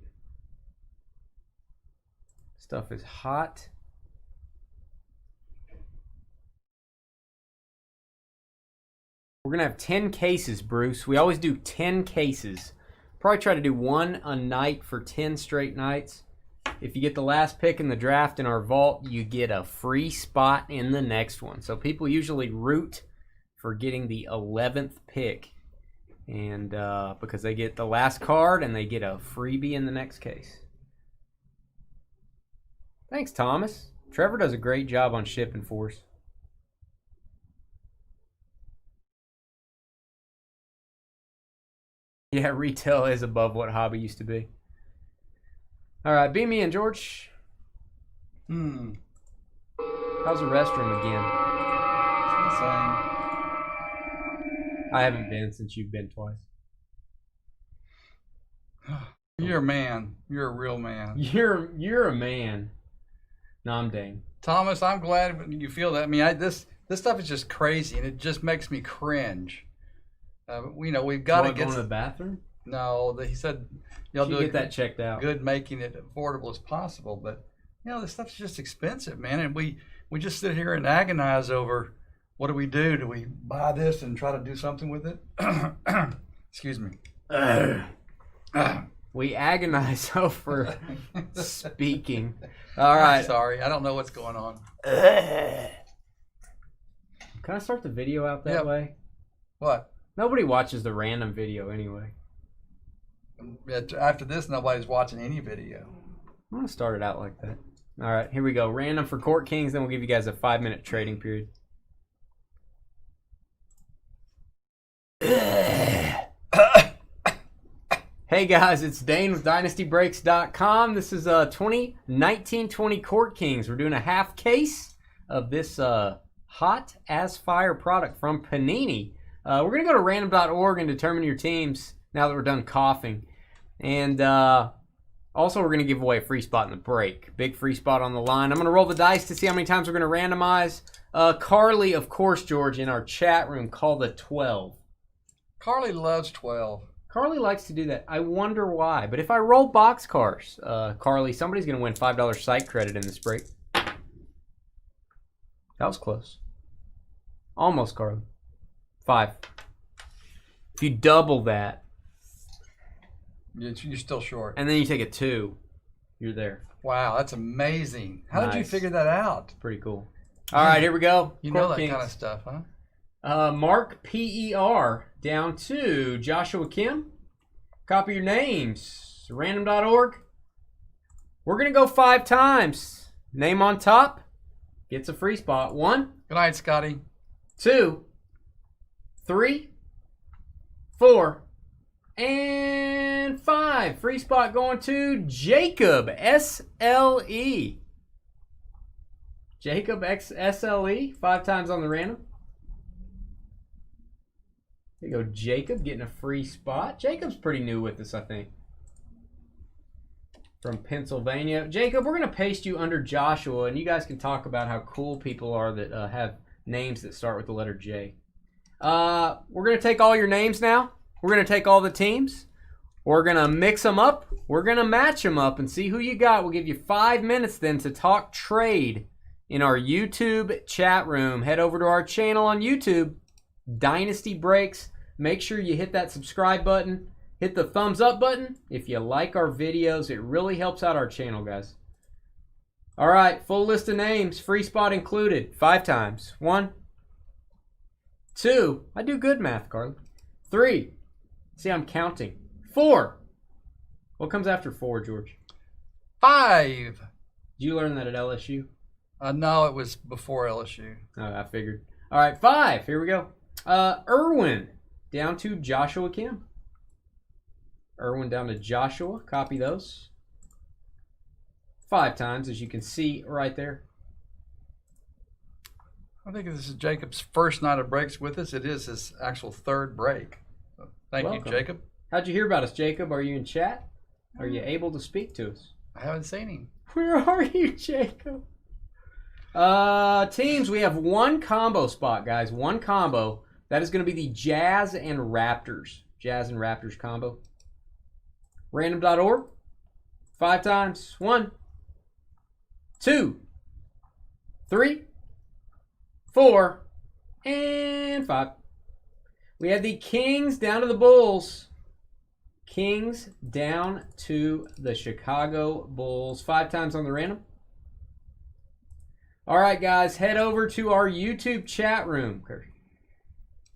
B: Stuff is hot. We're going to have 10 cases, Bruce. We always do 10 cases. Probably try to do one a night for 10 straight nights. If you get the last pick in the draft in our vault, you get a free spot in the next one. So people usually root for getting the 11th pick, and because they get the last card and they get a freebie in the next case. Thanks, Thomas. Trevor does a great job on shipping for us. Yeah, retail is above what hobby used to be. All right, beam me in, George. How's the restroom again?
A: It's the same.
B: I haven't been since you've been twice.
A: You're a man. You're a real man.
B: You're a man. No, I'm Dane.
A: Thomas, I'm glad you feel that. I mean, this stuff is just crazy, and it just makes me cringe. We've got to get
B: going to the bathroom.
A: No, he said you'll
B: get that checked out.
A: Good, making it affordable as possible. But this stuff's just expensive, man, and we just sit here and agonize over. What do we do? Do we buy this and try to do something with it? Excuse me.
B: We agonize over speaking. All right.
A: I'm sorry, I don't know what's going on.
B: Can I start the video out that way?
A: What?
B: Nobody watches the random video anyway.
A: After this, nobody's watching any video.
B: I'm going to start it out like that. All right, here we go. Random for Court Kings, then we'll give you guys a 5-minute trading period. Hey guys, it's Dane with DynastyBreaks.com. This is 2019-20 Court Kings. We're doing a half case of this hot as fire product from Panini. We're going to go to random.org and determine your teams now that we're done coughing. And also we're going to give away a free spot in the break. Big free spot on the line. I'm going to roll the dice to see how many times we're going to randomize. Carly, of course, George, in our chat room called a 12.
A: Carly loves 12.
B: Carly likes to do that. I wonder why. But if I roll boxcars, Carly, somebody's going to win $5 site credit in this break. That was close. Almost, Carly. 5. If you double that,
A: You're still short.
B: and then you take a 2, you're there.
A: Wow, that's amazing. How did you
B: Nice.
A: figure that out?
B: Pretty cool. All right, here we go.
A: You
B: Court
A: know that
B: Kings.
A: kind of stuff, huh?
B: Mark PER down to Joshua Kim. Copy your names. Random.org. We're going to go 5 times. Name on top gets a free spot. 1,
A: Good night, Scotty.
B: 2, 3, 4, and 5. Free spot going to Jacob SLE. Jacob SLE. 5 times on the random. There you go, Jacob getting a free spot. Jacob's pretty new with us, I think. From Pennsylvania. Jacob, we're going to paste you under Joshua, and you guys can talk about how cool people are that have names that start with the letter J. We're going to take all your names now. We're going to take all the teams. We're going to mix them up. We're going to match them up and see who you got. We'll give you 5 minutes then to talk trade in our YouTube chat room. Head over to our channel on YouTube, Dynasty Breaks. Make sure you hit that subscribe button. Hit the thumbs up button if you like our videos. It really helps out our channel, guys. All right, full list of names, free spot included, 5 times. 1, 2, I do good math, Carly. 3, see, I'm counting. 4, what comes after 4, George?
A: 5.
B: Did you learn that at LSU?
A: No, it was before LSU.
B: Oh, I figured. All right, 5, here we go. Irwin down to Joshua Kim. Irwin down to Joshua. Copy those. 5 times, as you can see right there.
A: I think this is Jacob's first night of breaks with us. It is his actual 3rd break. So thank
B: Welcome.
A: you, Jacob.
B: How'd you hear about us, Jacob? Are you in chat? Are you able to speak to us?
A: I haven't seen him.
B: Where are you, Jacob? Teams, we have 1 combo spot, guys. 1 combo. That is going to be the Jazz and Raptors. Jazz and Raptors combo. Random.org. 5 times. 1, 2, 3, 4, and 5. We have the Kings down to the Bulls. Kings down to the Chicago Bulls. 5 times on the random. All right, guys, head over to our YouTube chat room.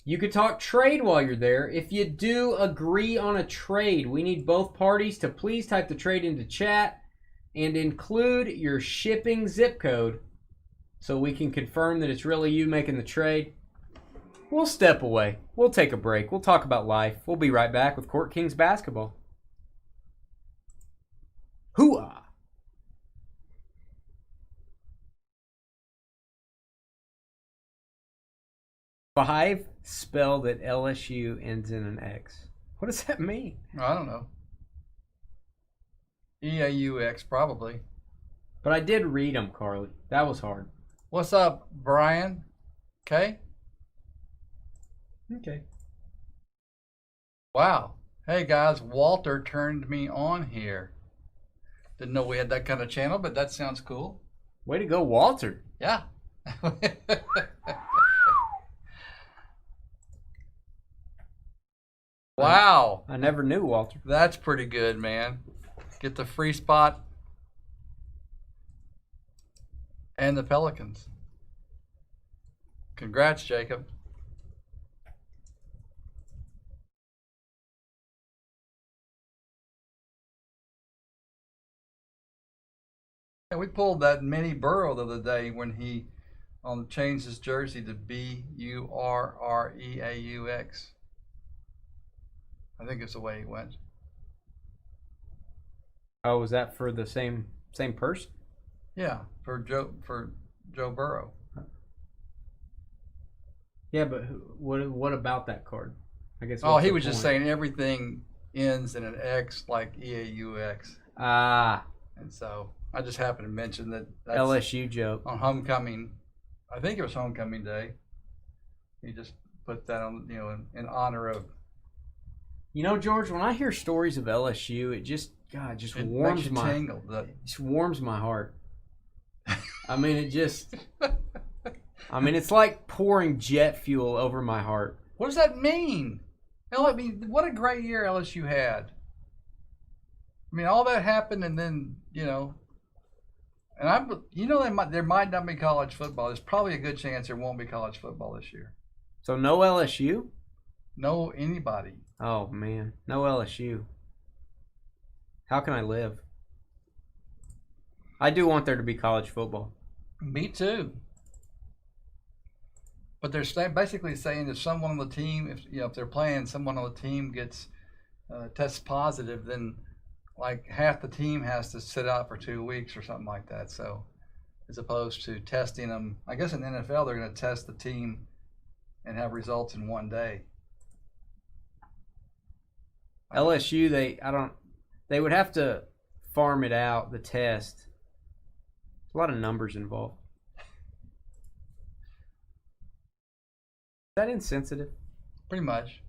B: You could talk trade while you're there. If you do agree on a trade, we need both parties to please type the trade into chat and include your shipping zip code so we can confirm that it's really you making the trade. We'll step away. We'll take a break. We'll talk about life. We'll be right back with Court Kings basketball. Hooah! Five spelled at LSU ends in an X. What does that mean?
A: I don't know. EAUX, probably.
B: But I did read them, Carly. That was hard.
A: What's up, Brian? Okay.
B: Okay.
A: Wow. Hey, guys, Walter turned me on here. Didn't know we had that kind of channel, but that sounds cool.
B: Way to go, Walter.
A: Yeah. Wow.
B: I never knew, Walter.
A: That's pretty good, man. Get the free spot and the Pelicans. Congrats, Jacob. Yeah, we pulled that mini Burrow the other day when he changed his jersey to Burreaux. I think it's the way he went.
B: Oh, was that for the same person?
A: Yeah, for Joe Burrow.
B: Yeah, but what about that card? I guess.
A: Oh,
B: what's
A: he
B: the
A: was just
B: point?
A: saying everything ends in an X like EAUX.
B: Ah,
A: And so I just happened to mention that that's
B: LSU joke.
A: on homecoming. I think it was homecoming day. He just put that on, in honor of.
B: You know, George, when I hear stories of LSU, it just warms
A: makes you
B: my
A: tingle.
B: just warms my heart. I mean, it's like pouring jet fuel over my heart.
A: What does that mean? I mean, what a great year LSU had. I mean, all that happened, and then there might not be college football. There's probably a good chance there won't be college football this year.
B: So no LSU?
A: No anybody.
B: Oh man, no LSU. How can I live? I do want there to be college football.
A: Me too. But they're basically saying if someone on the team, if they're playing, someone on the team gets tests positive, then like half the team has to sit out for 2 weeks or something like that. So as opposed to testing them, I guess in the NFL they're going to test the team and have results in one day.
B: LSU, they would have to farm it out, the test. A lot of numbers involved. Is that insensitive?
A: Pretty much.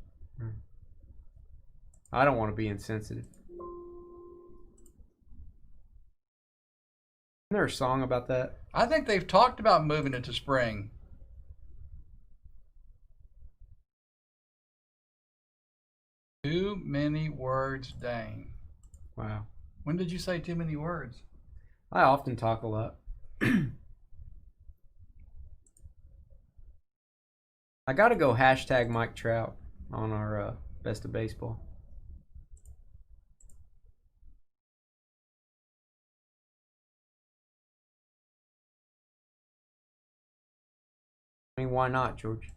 B: I don't want to be insensitive. Isn't there a song about that?
A: I think they've talked about moving it to spring. Too many words, dang.
B: Wow.
A: When did you say too many words?
B: I often talk a lot. I got to go hashtag Mike Trout on our Best of Baseball. I mean, why not, George?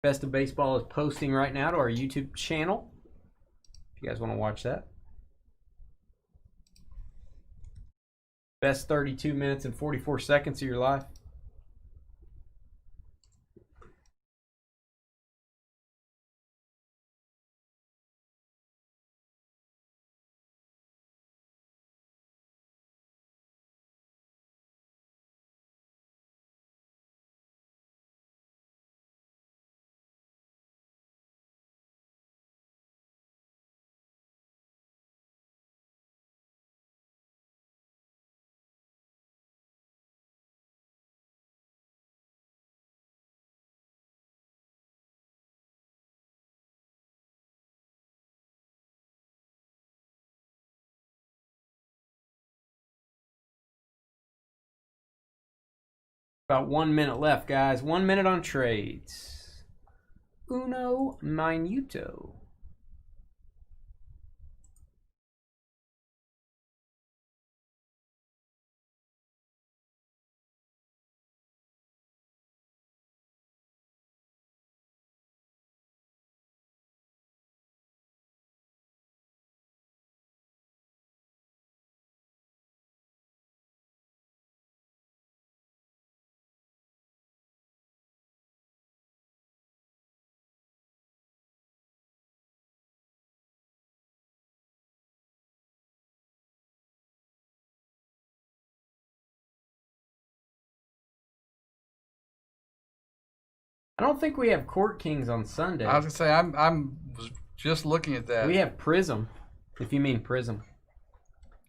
B: Best of Baseball is posting right now to our YouTube channel. If you guys want to watch that. Best 32 minutes and 44 seconds of your life. About 1 minute left, guys. 1 minute on trades. Uno minuto. I don't think we have Court Kings on Sunday.
A: I was gonna say I'm was just looking at that.
B: We have Prism, if you mean Prism.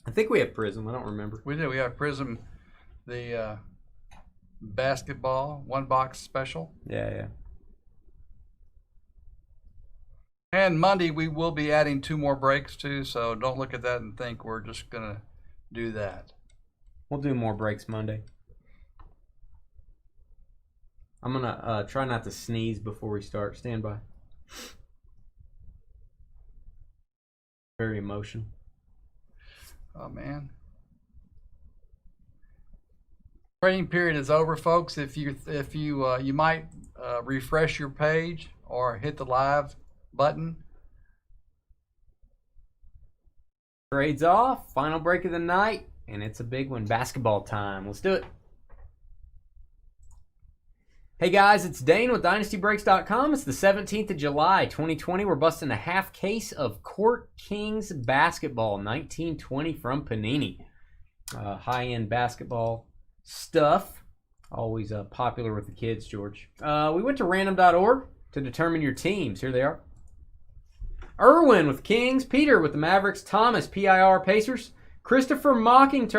B: I think we have Prism. I don't remember.
A: We do. We have Prism, the basketball 1-box special.
B: Yeah.
A: And Monday we will be adding 2 more breaks too. So don't look at that and think we're just gonna do that.
B: We'll do more breaks Monday. I'm going to try not to sneeze before we start. Stand by. Very emotional.
A: Oh, man. Trading period is over, folks. If you might refresh your page or hit the live button.
B: Trades off. Final break of the night. And it's a big one. Basketball time. Let's do it. Hey guys, it's Dane with DynastyBreaks.com. It's the 17th of July, 2020. We're busting a half case of Court Kings basketball, 1920 from Panini. High-end basketball stuff. Always popular with the kids, George. We went to random.org to determine your teams. Here they are. Irwin with Kings. Peter with the Mavericks. Thomas, PIR Pacers. Christopher Mocking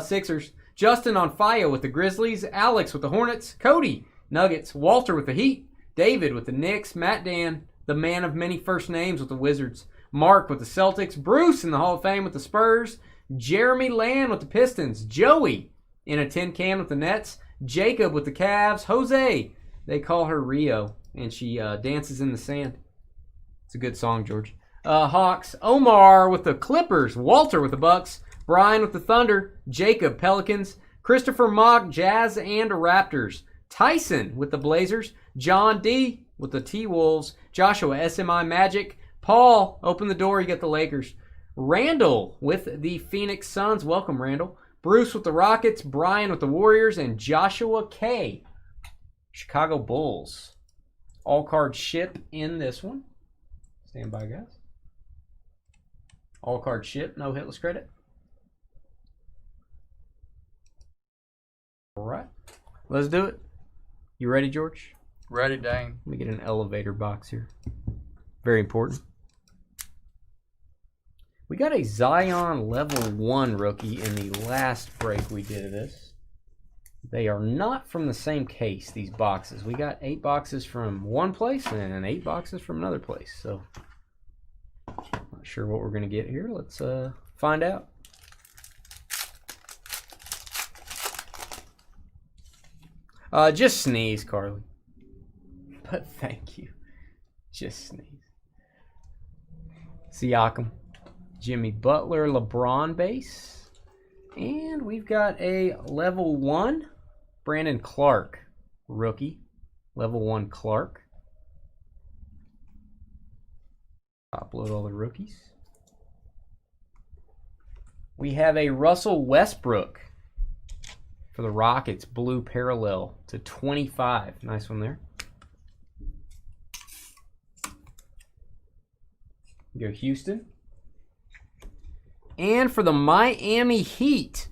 B: Sixers. Justin on fire with the Grizzlies. Alex with the Hornets. Cody, Nuggets. Walter with the Heat. David with the Knicks. Matt Dan, the man of many first names, with the Wizards. Mark with the Celtics. Bruce in the Hall of Fame with the Spurs. Jeremy Land with the Pistons. Joey in a tin can with the Nets. Jacob with the Cavs. Jose, they call her Rio, and she dances in the sand. It's a good song, George. Hawks. Omar with the Clippers. Walter with the Bucks. Brian with the Thunder. Jacob, Pelicans. Christopher Mock, Jazz and Raptors. Tyson with the Blazers. John D with the T-Wolves. Joshua, SMI Magic. Paul, open the door, you get the Lakers. Randall with the Phoenix Suns. Welcome, Randall. Bruce with the Rockets. Brian with the Warriors. And Joshua K, Chicago Bulls. All cards ship in this one. Stand by, guys. All cards ship, no hitless credit. All right, let's do it. You ready, George?
A: Ready, Dane.
B: Let me get an elevator box here. Very important. We got a Zion level 1 rookie in the last break we did of this. They are not from the same case, these boxes. We got 8 boxes from one place and 8 boxes from another place. So, not sure what we're going to get here. Let's find out. Just sneeze, Carly. But thank you. Just sneeze. Siakam. Jimmy Butler, LeBron base. And we've got a level 1 Brandon Clark rookie. Level 1 Clark. Upload all the rookies. We have a Russell Westbrook for the Rockets, blue parallel to 25. Nice one there. Go Houston. And for the Miami Heat,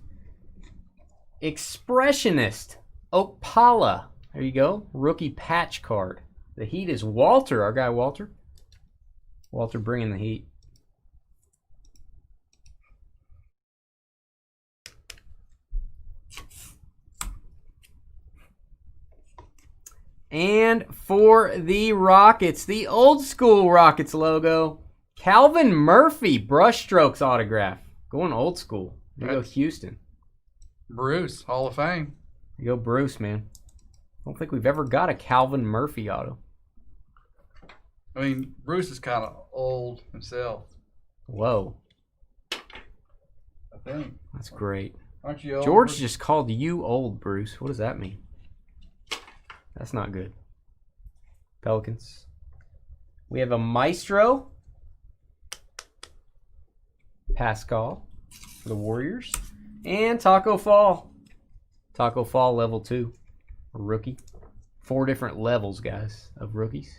B: Expressionist Okpala. There you go. Rookie patch card. The Heat is Walter, our guy Walter. Walter bringing the heat. And for the Rockets, the old school Rockets logo, Calvin Murphy, brushstrokes autograph. Going old school. There you go, Houston.
A: Bruce, Hall of Fame.
B: There you go, Bruce, man. I don't think we've ever got a Calvin Murphy auto.
A: I mean, Bruce is kind of old himself.
B: Whoa.
A: I think.
B: That's great.
A: Aren't you old?
B: George
A: Bruce?
B: just called you old, Bruce. What does that mean? That's not good. Pelicans. We have a Maestro. Pascal for the Warriors. And Taco Fall. Taco Fall level 2. A rookie. 4 different levels, guys, of rookies.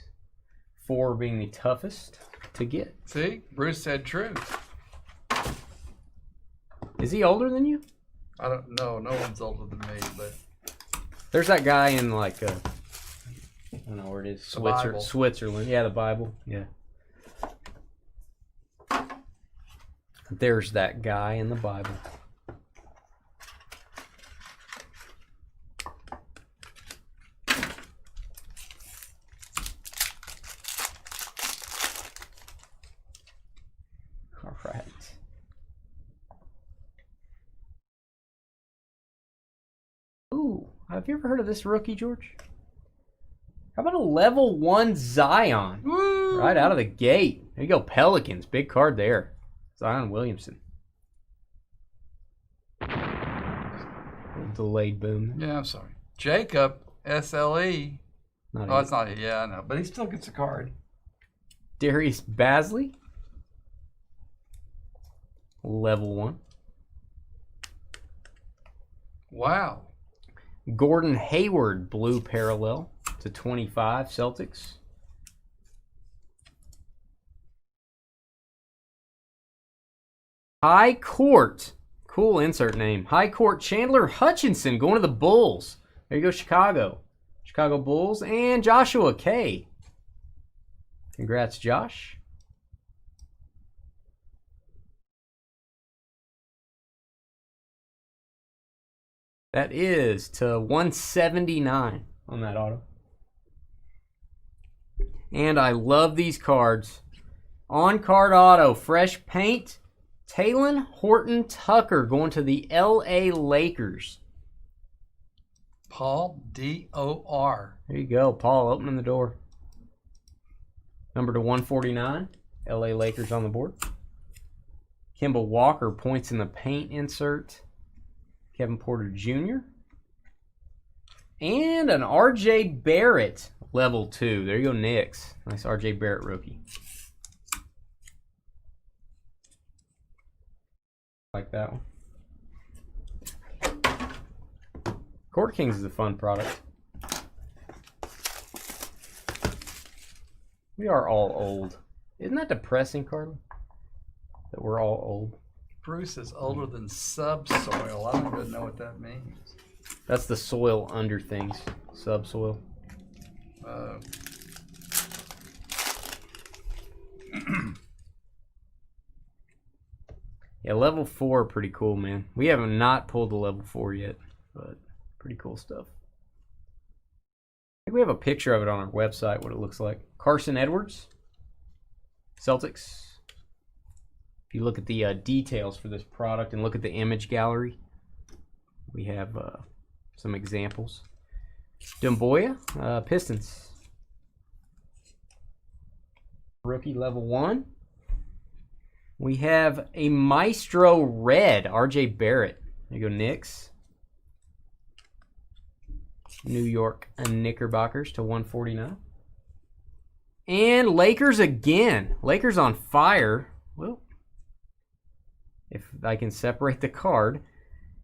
B: 4 being the toughest to get.
A: See? Bruce said true.
B: Is he older than you?
A: I don't know. No one's older than me, but
B: there's that guy in like I don't know where it is.
A: Bible.
B: Switzerland. Yeah, the Bible. Yeah. There's that guy in the Bible. All right. Ooh, have you ever heard of this rookie, George? How about a level 1 Zion?
A: woo!
B: Right out of the gate. There you go, Pelicans. Big card there. Zion Williamson. Delayed boom.
A: Yeah, I'm sorry. Jacob, SLE.
B: Not
A: Oh, it's not. Yeah, I know. But he still gets a card.
B: Darius Basley. Level 1.
A: Wow.
B: Gordon Hayward, blue parallel to 25, Celtics. High Court. Cool insert name. High Court Chandler Hutchinson going to the Bulls. There you go, Chicago. Chicago Bulls. And Joshua K. Congrats, Josh. That is to 179 on that auto. And I love these cards. On-card auto, fresh paint. Talon Horton Tucker going to the LA Lakers.
A: Paul, D-O-R.
B: There you go, Paul, opening the door. Number to 149, LA Lakers on the board. Kemba Walker points in the paint insert. Kevin Porter Jr. And an RJ Barrett, level 2. There you go, Knicks. Nice RJ Barrett rookie. Like that one. Court Kings is a fun product. We are all old. Isn't that depressing, Carla? That we're all old.
A: Bruce is older than subsoil. I don't even know what that means.
B: That's the soil under things. Subsoil. Yeah, level 4 are pretty cool, man. We have not pulled the level 4 yet, but pretty cool stuff. I think we have a picture of it on our website, what it looks like. Carson Edwards, Celtics. If you look at the details for this product and look at the image gallery, we have some examples. Dumboya, Pistons. Rookie level 1. We have a Maestro Red, RJ Barrett. There you go, Knicks. New York Knickerbockers to 149. And Lakers again. Lakers on fire. Well, if I can separate the card.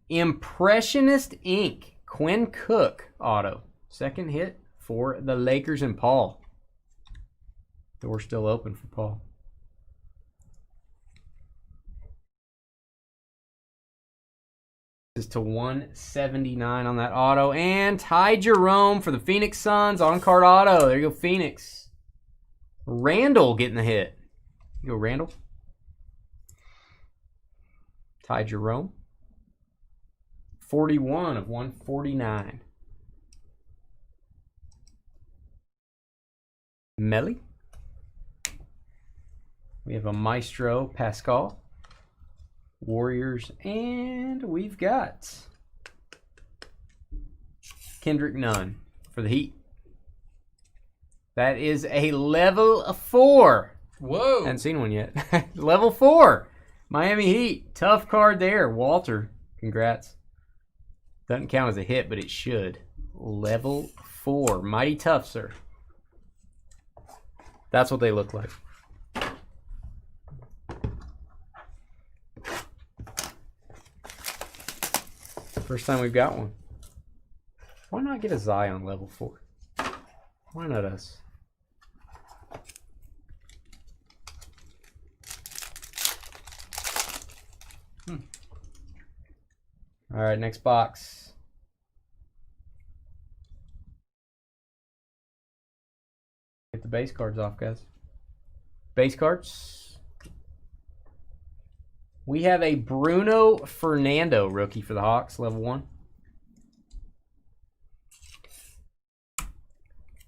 B: Impressionist Ink. Quinn Cook auto. Second hit for the Lakers and Paul. Door still open for Paul. This is to 179 on that auto. And Ty Jerome for the Phoenix Suns on card auto. There you go, Phoenix. Randall getting the hit. You go, Randall. Ty Jerome. 41 of 149. Melly. We have a Maestro Pascal. Warriors, and we've got Kendrick Nunn for the Heat. That is a level 4.
A: Whoa.
B: Haven't seen one yet. Level 4. Miami Heat. Tough card there. Walter, congrats. Doesn't count as a hit, but it should. Level 4. Mighty tough, sir. That's what they look like. First time we've got one. Why not get a Zion level 4? Why not us? All right, next box. Get the base cards off, guys. Base cards. We have a Bruno Fernando rookie for the Hawks, level 1.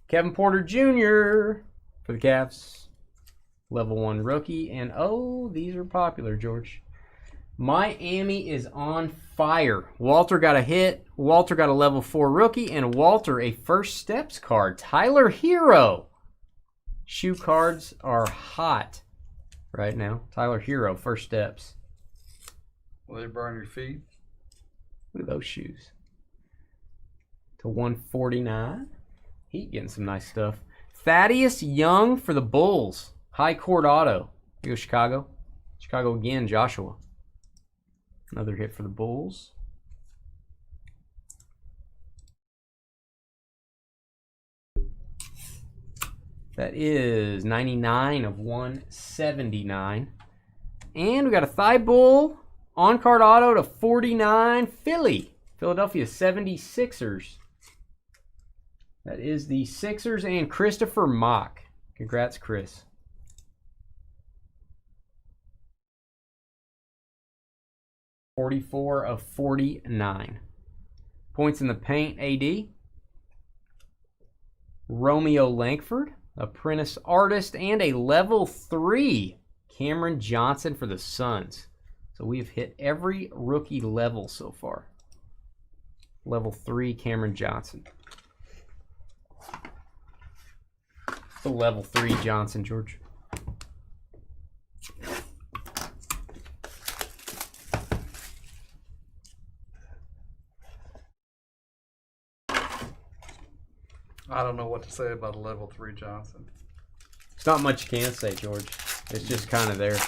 B: Kevin Porter Jr. for the Cavs, level 1 rookie. And oh, these are popular, George. Miami is on fire. Walter got a hit. Walter got a level 4 rookie. And Walter, a First Steps card. Tyler Hero. Shoe cards are hot right now. Tyler Hero, First Steps.
A: Will they burn your feet?
B: Look at those shoes. To 149. Heat getting some nice stuff. Thaddeus Young for the Bulls. High court auto. Here goes Chicago. Chicago again, Joshua. Another hit for the Bulls. That is 99 of 179. And we got a Thigh Bull. On-card auto to 49, Philly. Philadelphia 76ers. That is the Sixers and Christopher Mock. Congrats, Chris. $44 of 49. Points in the paint, AD. Romeo Langford, apprentice artist, and a level 3 Cameron Johnson for the Suns. So we have hit every rookie level so far. Level 3 Cameron Johnson. The level 3 Johnson, George.
A: I don't know what to say about a level 3 Johnson.
B: It's not much you can say, George. It's just kind of there.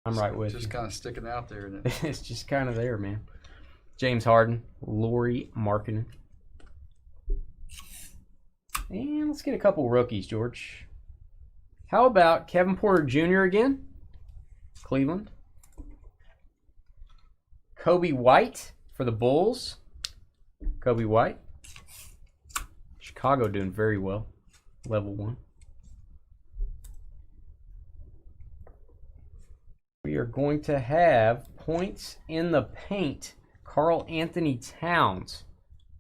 B: I'm right with you.
A: Just kind of sticking out there, isn't it?
B: It's just kind of there, man. James Harden, Lauri Markkanen. And let's get a couple rookies, George. How about Kevin Porter Jr. again? Cleveland. Kobe White for the Bulls. Kobe White. Chicago doing very well. Level 1. We are going to have points in the paint. Karl Anthony Towns.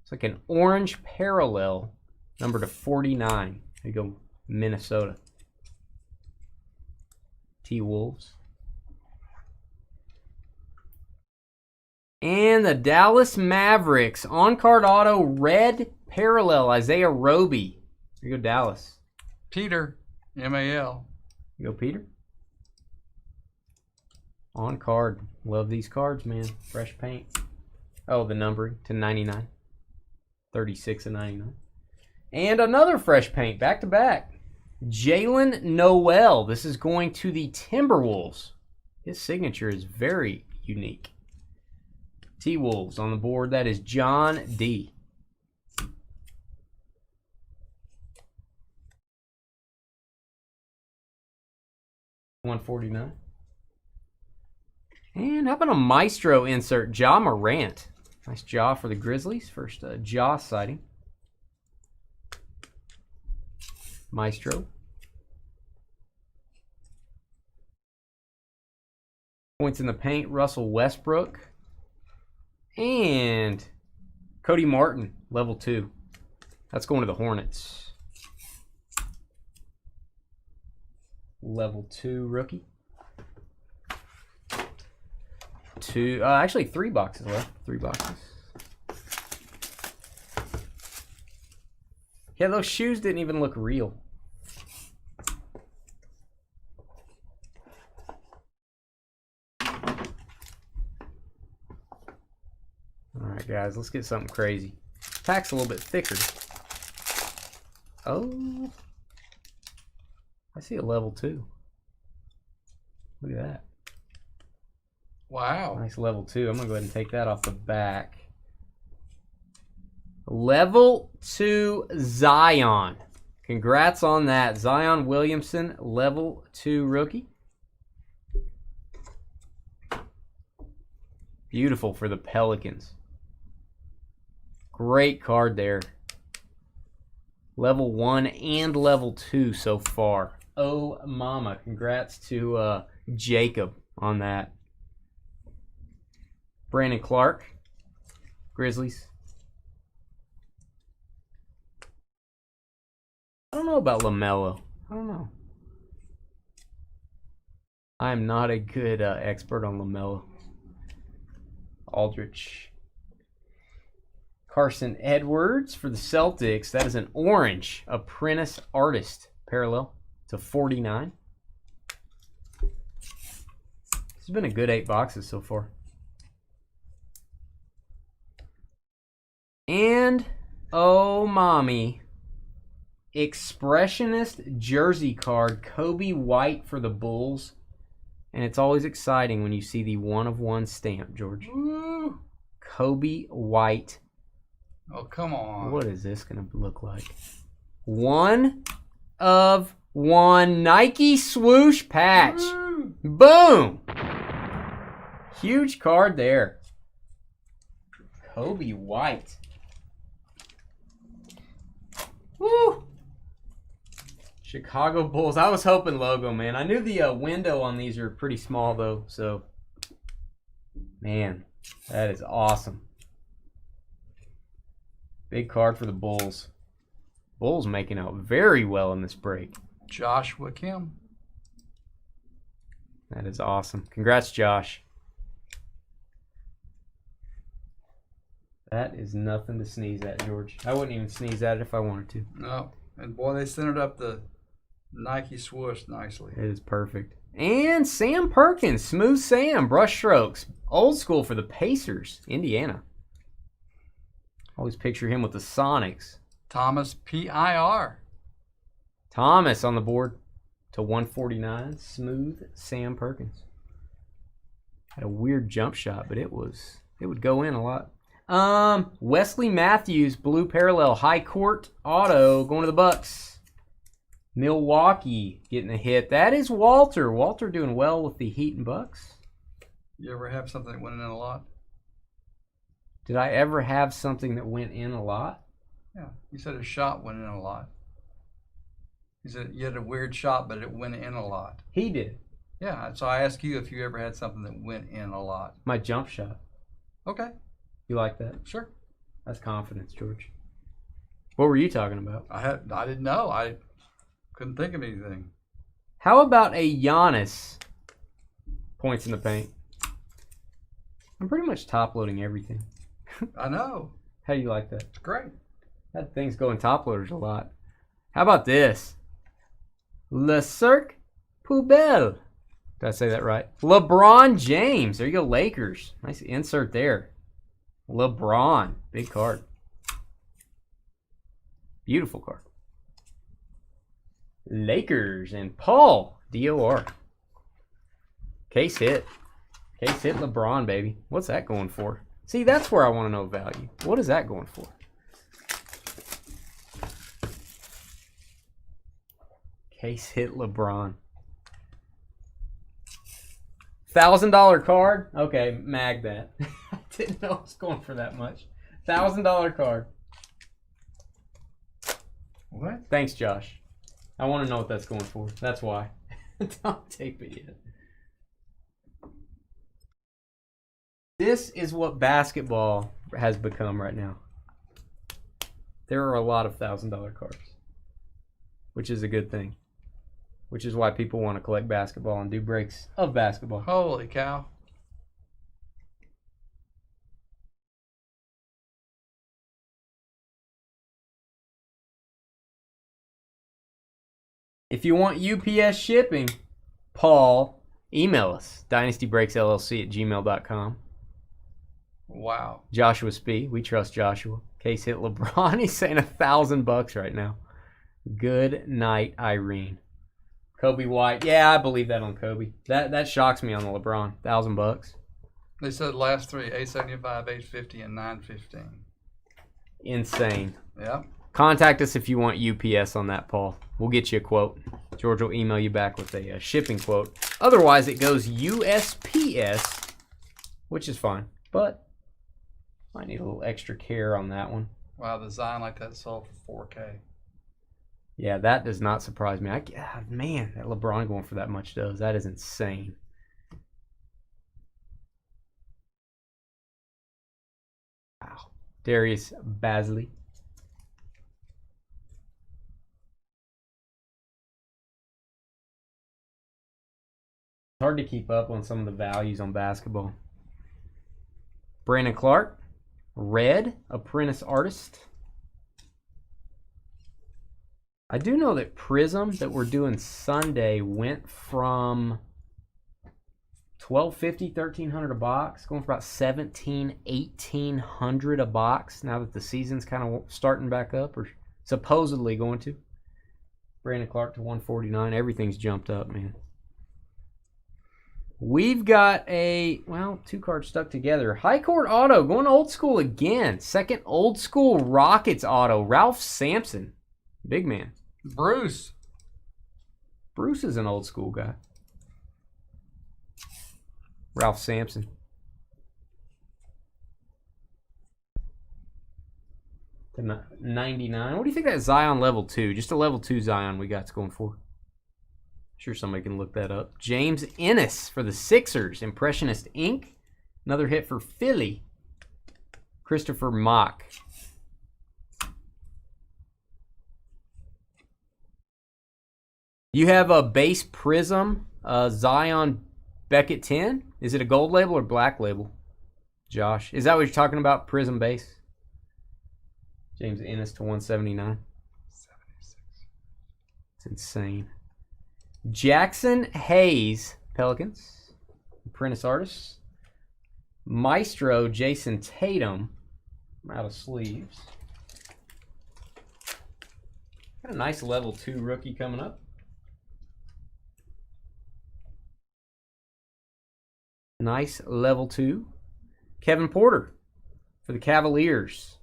B: It's like an orange parallel, number to 49. There you go, Minnesota. T-Wolves. And the Dallas Mavericks. On-card auto, red parallel, Isaiah Roby. There you go, Dallas.
A: Peter, M-A-L.
B: You go, Peter. On card. Love these cards, man. Fresh paint. Oh, the numbering to 99. 36 of 99. And another fresh paint, back to back. Jalen Noel. This is going to the Timberwolves. His signature is very unique. T-Wolves on the board. That is John D. $149. And how about a Maestro insert? Ja Morant. Nice Ja for the Grizzlies. First Ja sighting. Maestro. Points in the paint, Russell Westbrook. And Cody Martin, level 2. That's going to the Hornets. Level 2 rookie. Actually 3 boxes left. 3 boxes. Yeah, those shoes didn't even look real. Alright guys, let's get something crazy. Pack's a little bit thicker. Oh, I see a level 2. Look at that.
A: Wow.
B: Nice level 2. I'm going to go ahead and take that off the back. Level 2 Zion. Congrats on that. Zion Williamson, level 2 rookie. Beautiful for the Pelicans. Great card there. Level 1 and level 2 so far. Oh, mama. Congrats to Jacob on that. Brandon Clark, Grizzlies. I don't know about LaMelo. I don't know. I am not a good expert on LaMelo. Aldrich. Carson Edwards for the Celtics. That is an orange apprentice artist parallel to 49. This has been a good 8 boxes so far. And, oh mommy, expressionist jersey card, Kobe White for the Bulls. And it's always exciting when you see the 1/1 stamp, George.
A: Woo.
B: Kobe White.
A: Oh, come on.
B: What is this going to look like? 1/1 Nike swoosh patch.
A: Woo.
B: Boom. Huge card there. Kobe White. Woo! Chicago Bulls. I was hoping logo, man. I knew the window on these are pretty small, though, so Man, that is awesome. Big card for the Bulls. Bulls making out very well in this break.
A: Joshua Kim.
B: That is awesome. Congrats, Josh. That is nothing to sneeze at, George. I wouldn't even sneeze at it if I wanted to.
A: No. And boy, they centered up the Nike swoosh nicely.
B: It is perfect. And Sam Perkins, Smooth Sam, brush strokes. Old school for the Pacers, Indiana. Always picture him with the Sonics.
A: Thomas P.I.R.
B: Thomas on the board to 149. Smooth Sam Perkins. Had a weird jump shot, but it would go in a lot. Wesley Matthews, blue parallel, high court auto, going to the Bucks. Milwaukee getting a hit. That is Walter. Walter doing well with the Heat and Bucks.
A: You ever have something that went in a lot?
B: Did I ever have something that went in a lot?
A: Yeah. You said a shot went in a lot. You said you had a weird shot, but it went in a lot.
B: He did.
A: Yeah. So I asked you if you ever had something that went in a lot.
B: My jump shot.
A: Okay.
B: You like that?
A: Sure.
B: That's confidence, George. What were you talking about?
A: I didn't know. I couldn't think of anything.
B: How about a Giannis points in the paint? I'm pretty much top loading everything.
A: I know.
B: How do you like that?
A: It's great.
B: That thing's going top loaders a lot. How about this? Le Cirque Poubelle. Did I say that right? LeBron James. There you go, Lakers. Nice insert there. LeBron. Big card. Beautiful card. Lakers and Paul. D-O-R. Case hit. Case hit LeBron, baby. What's that going for? See, that's where I want to know value. What is that going for? Case hit LeBron. $1,000 card? Okay, mag that. I didn't know it was going for that much. $1,000 card.
A: What?
B: Thanks, Josh. I want to know what that's going for. That's why. Don't tape it yet. This is what basketball has become right now. There are a lot of $1,000 cards, which is a good thing. Which is why people want to collect basketball and do breaks of basketball.
A: Holy cow.
B: If you want UPS shipping, Paul, email us, dynastybreaksllc@gmail.com.
A: Wow.
B: Joshua Spee, we trust Joshua. Case hit LeBron, he's saying $1,000 right now. Good night, Irene. Kobe White, yeah, I believe that on Kobe. That shocks me on the LeBron. $1,000.
A: They said last three, 875, 850, and 915.
B: Insane.
A: Yeah.
B: Contact us if you want UPS on that, Paul. We'll get you a quote. George will email you back with a shipping quote. Otherwise, it goes USPS, which is fine. But might need a little extra care on that one.
A: Wow, the Zion like that sold for $4K.
B: Yeah, that does not surprise me. Man, that LeBron going for that much does. That is insane. Wow. Darius Bazley. It's hard to keep up on some of the values on basketball. Brandon Clark. Red. Apprentice Artist. I do know that Prism that we're doing Sunday went from $1,250, $1,300 a box, going for about $1,700, $1,800 a box now that the season's kind of starting back up, or supposedly going to. Brandon Clark to 149. Everything's jumped up, man. We've got two cards stuck together. High court auto, going old school again. Second old school Rockets auto. Ralph Sampson. Big man.
A: Bruce.
B: Bruce is an old school guy. Ralph Sampson. To 99. What do you think that Zion level 2? Just a level 2 Zion we got's going for. Sure somebody can look that up. James Ennis for the Sixers. Impressionist ink. Another hit for Philly. Christopher Mock. You have a base Prism Zion Beckett 10. Is it a gold label or black label? Josh, is that what you're talking about? Prism base? James Ennis to 179.
A: 76.
B: It's insane. Jackson Hayes, Pelicans. Apprentice artist. Maestro Jason Tatum. Out of sleeves. Got a nice level 2 rookie coming up. Nice level 2. Kevin Porter for the Cavaliers.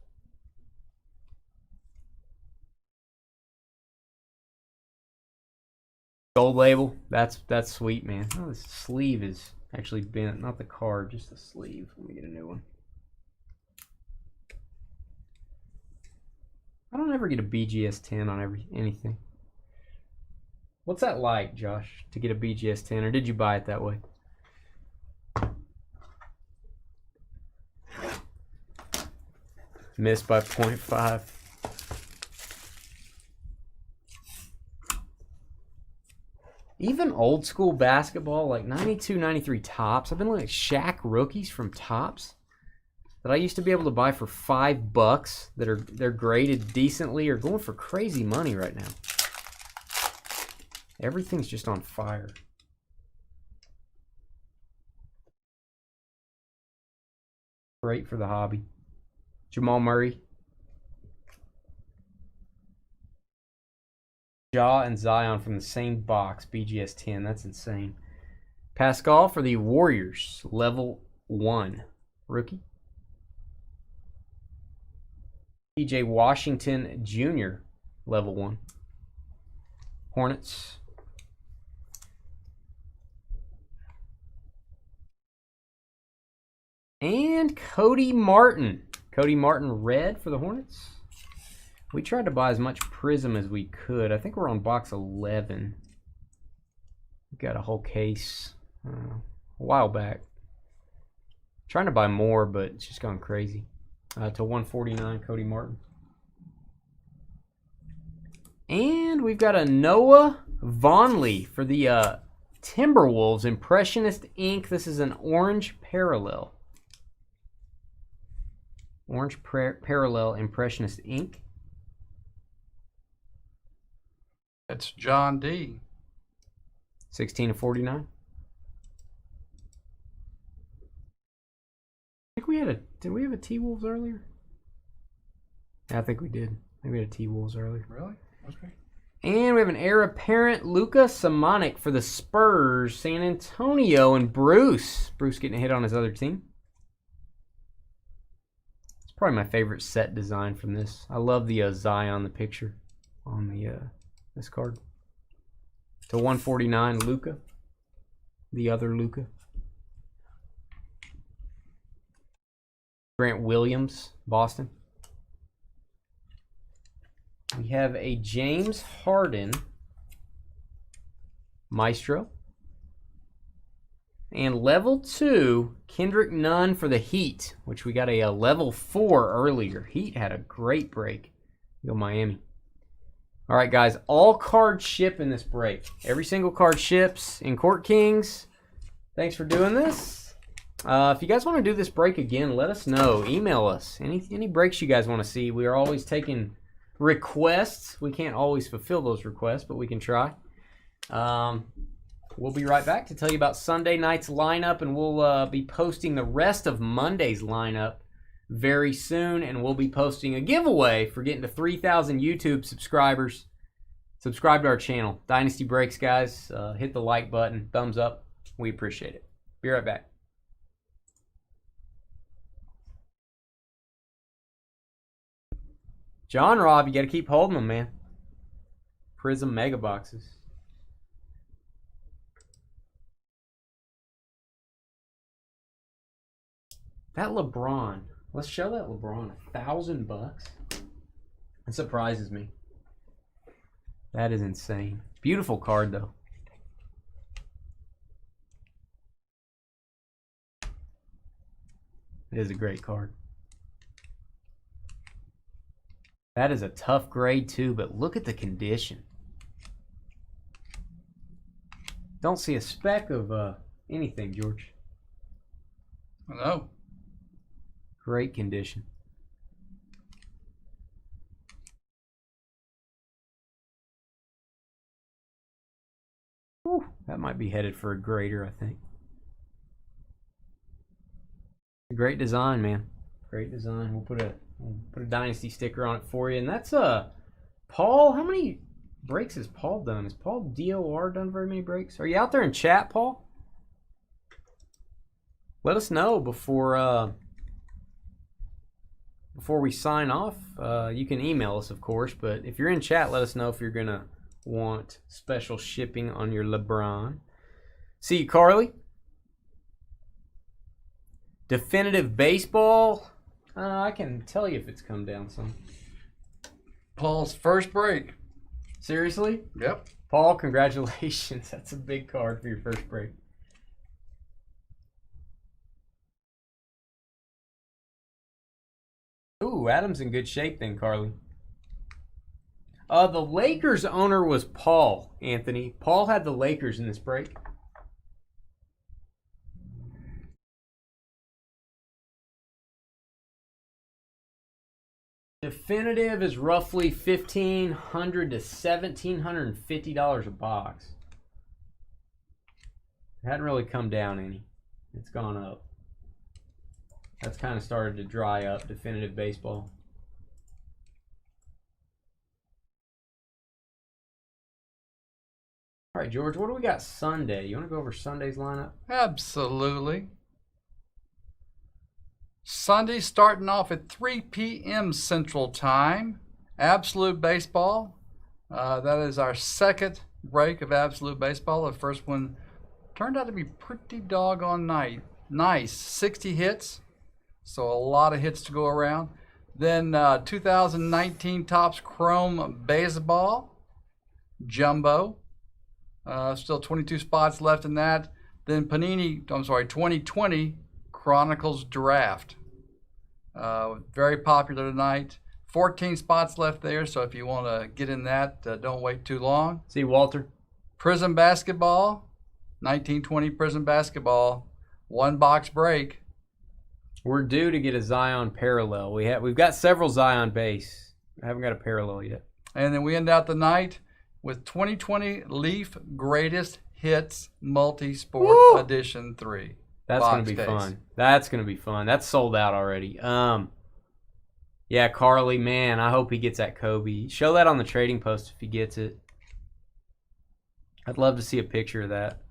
B: Gold label. That's sweet, man. Oh, this sleeve is actually bent. Not the card, just the sleeve. Let me get a new one. I don't ever get a BGS 10 on anything. What's that like, Josh, to get a BGS 10, or did you buy it that way? Missed by 0.5. Even old school basketball, like 92, 93 Tops. I've been looking at Shaq rookies from Tops that I used to be able to buy for $5 they're graded decently or going for crazy money right now. Everything's just on fire. Great for the hobby. Jamal Murray. Ja and Zion from the same box. BGS 10. That's insane. Pascal for the Warriors. Level 1. Rookie. PJ Washington Jr. Level 1. Hornets. And Cody Martin. Cody Martin red for the Hornets. We tried to buy as much Prism as we could. I think we're on box 11. We got a whole case a while back. Trying to buy more, but it's just gone crazy. To 149, Cody Martin. And we've got a Noah Vonleh for the Timberwolves. Impressionist ink. This is an orange parallel. Orange parallel Impressionist ink.
A: That's John D.
B: 16/49. I think we had did we have a T-Wolves earlier? Yeah, I think we did. I think we had a T-Wolves earlier.
A: Really? Okay.
B: And we have an heir apparent Luka Samanic for the Spurs, San Antonio, and Bruce. Bruce getting a hit on his other team. It's probably my favorite set design from this. I love the Zion, the picture on the this card. To 149, Luka. The other Luka. Grant Williams, Boston. We have a James Harden Maestro. And level 2, Kendrick Nunn for the Heat, which we got a level 4 earlier. Heat had a great break. Go Miami. All right, guys, all cards ship in this break. Every single card ships in Court Kings. Thanks for doing this. If you guys want to do this break again, let us know. Email us. Any breaks you guys want to see. We are always taking requests. We can't always fulfill those requests, but we can try. We'll be right back to tell you about Sunday night's lineup, and we'll be posting the rest of Monday's lineup very soon, and we'll be posting a giveaway for getting to 3,000 YouTube subscribers. Subscribe to our channel, Dynasty Breaks, guys. Hit the like button, thumbs up. We appreciate it. Be right back. John Rob, you got to keep holding them, man. Prism mega boxes. That LeBron. Let's show that LeBron. $1,000. That surprises me. That is insane. Beautiful card, though. It is a great card. That is a tough grade too, but look at the condition. Don't see a speck of anything, George.
A: No.
B: Great condition. Whew, that might be headed for a grader, I think. Great design, man. Great design. We'll put a Dynasty sticker on it for you. And that's Paul. How many breaks has Paul done? Has Paul DOR done very many breaks? Are you out there in chat, Paul? Let us know before we sign off. You can email us, of course, but if you're in chat, let us know if you're gonna want special shipping on your LeBron. See you, Carly. Definitive baseball. I can tell you if it's come down some.
A: Paul's first break.
B: Seriously?
A: Yep.
B: Paul, congratulations. That's a big card for your first break. Ooh, Adam's in good shape then, Carly. The Lakers owner was Paul, Anthony. Paul had the Lakers in this break. Definitive is roughly $1,500 to $1,750 a box. It hadn't really come down any. It's gone up. That's kind of started to dry up, definitive baseball. All right, George, what do we got Sunday? You want to go over Sunday's lineup?
A: Absolutely. Sunday starting off at 3 p.m. Central Time. Absolute Baseball. That is our second break of Absolute Baseball. The first one turned out to be pretty doggone nice. 60 hits. So a lot of hits to go around. Then 2019 Topps Chrome Baseball. Jumbo. Still 22 spots left in that. Then 2020 Chronicles Draft. Very popular tonight. 14 spots left there, so if you want to get in that, don't wait too long.
B: See Walter.
A: Prism Basketball. 1920 Prism Basketball. One box break.
B: We're due to get a Zion parallel. We've got several Zion base. I haven't got a parallel yet.
A: And then we end out the night with 2020 Leaf Greatest Hits Multi-Sport Edition 3.
B: That's going to be fun. That's going to be fun. That's sold out already. Yeah, Carly, man, I hope he gets that Kobe. Show that on the trading post if he gets it. I'd love to see a picture of that.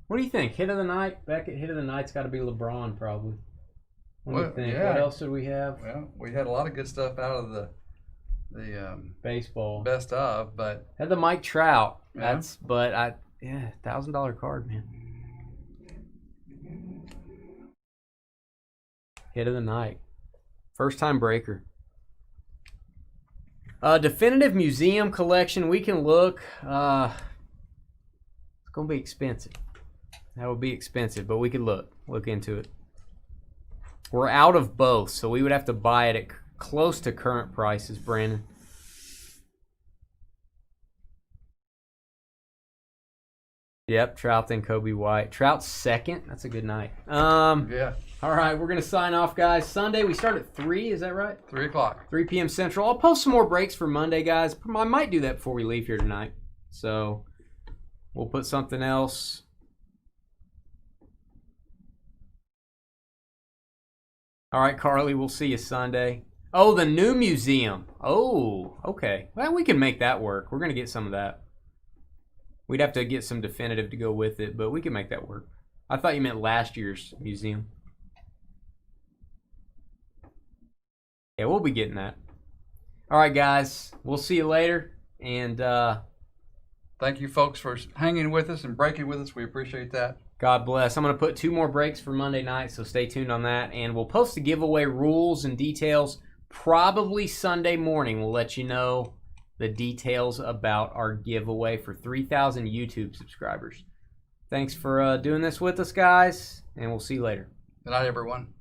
B: What do you think? Hit of the night? Beckett, hit of the night's got to be LeBron, probably. What do you think?
A: Yeah.
B: What else did we have?
A: Well, we had a lot of good stuff out of the
B: baseball
A: best of, but
B: had the Mike Trout.
A: Yeah.
B: $1,000 card, man. Hit of the night. First time breaker. Definitive museum collection. We can look. It's going to be expensive. That would be expensive, but we could look into it. We're out of both, so we would have to buy it at close to current prices, Brandon. Yep, Trout then Kobe White. Trout's second. That's a good night.
A: Yeah.
B: All right, we're going to sign off, guys. Sunday, we start at 3, is that right?
A: 3 o'clock.
B: 3 p.m. Central. I'll post some more breaks for Monday, guys. I might do that before we leave here tonight. So we'll put something else. All right, Carly, we'll see you Sunday. Oh, the new museum. Oh, okay. Well, we can make that work. We're going to get some of that. We'd have to get some definitive to go with it, but we can make that work. I thought you meant last year's museum. Yeah, we'll be getting that. All right, guys. We'll see you later. And
A: thank you, folks, for hanging with us and breaking with us. We appreciate that.
B: God bless. I'm going to put 2 more breaks for Monday night, so stay tuned on that. And we'll post the giveaway rules and details probably Sunday morning. We'll let you know the details about our giveaway for 3,000 YouTube subscribers. Thanks for doing this with us, guys, and we'll see you later.
A: Good night, everyone.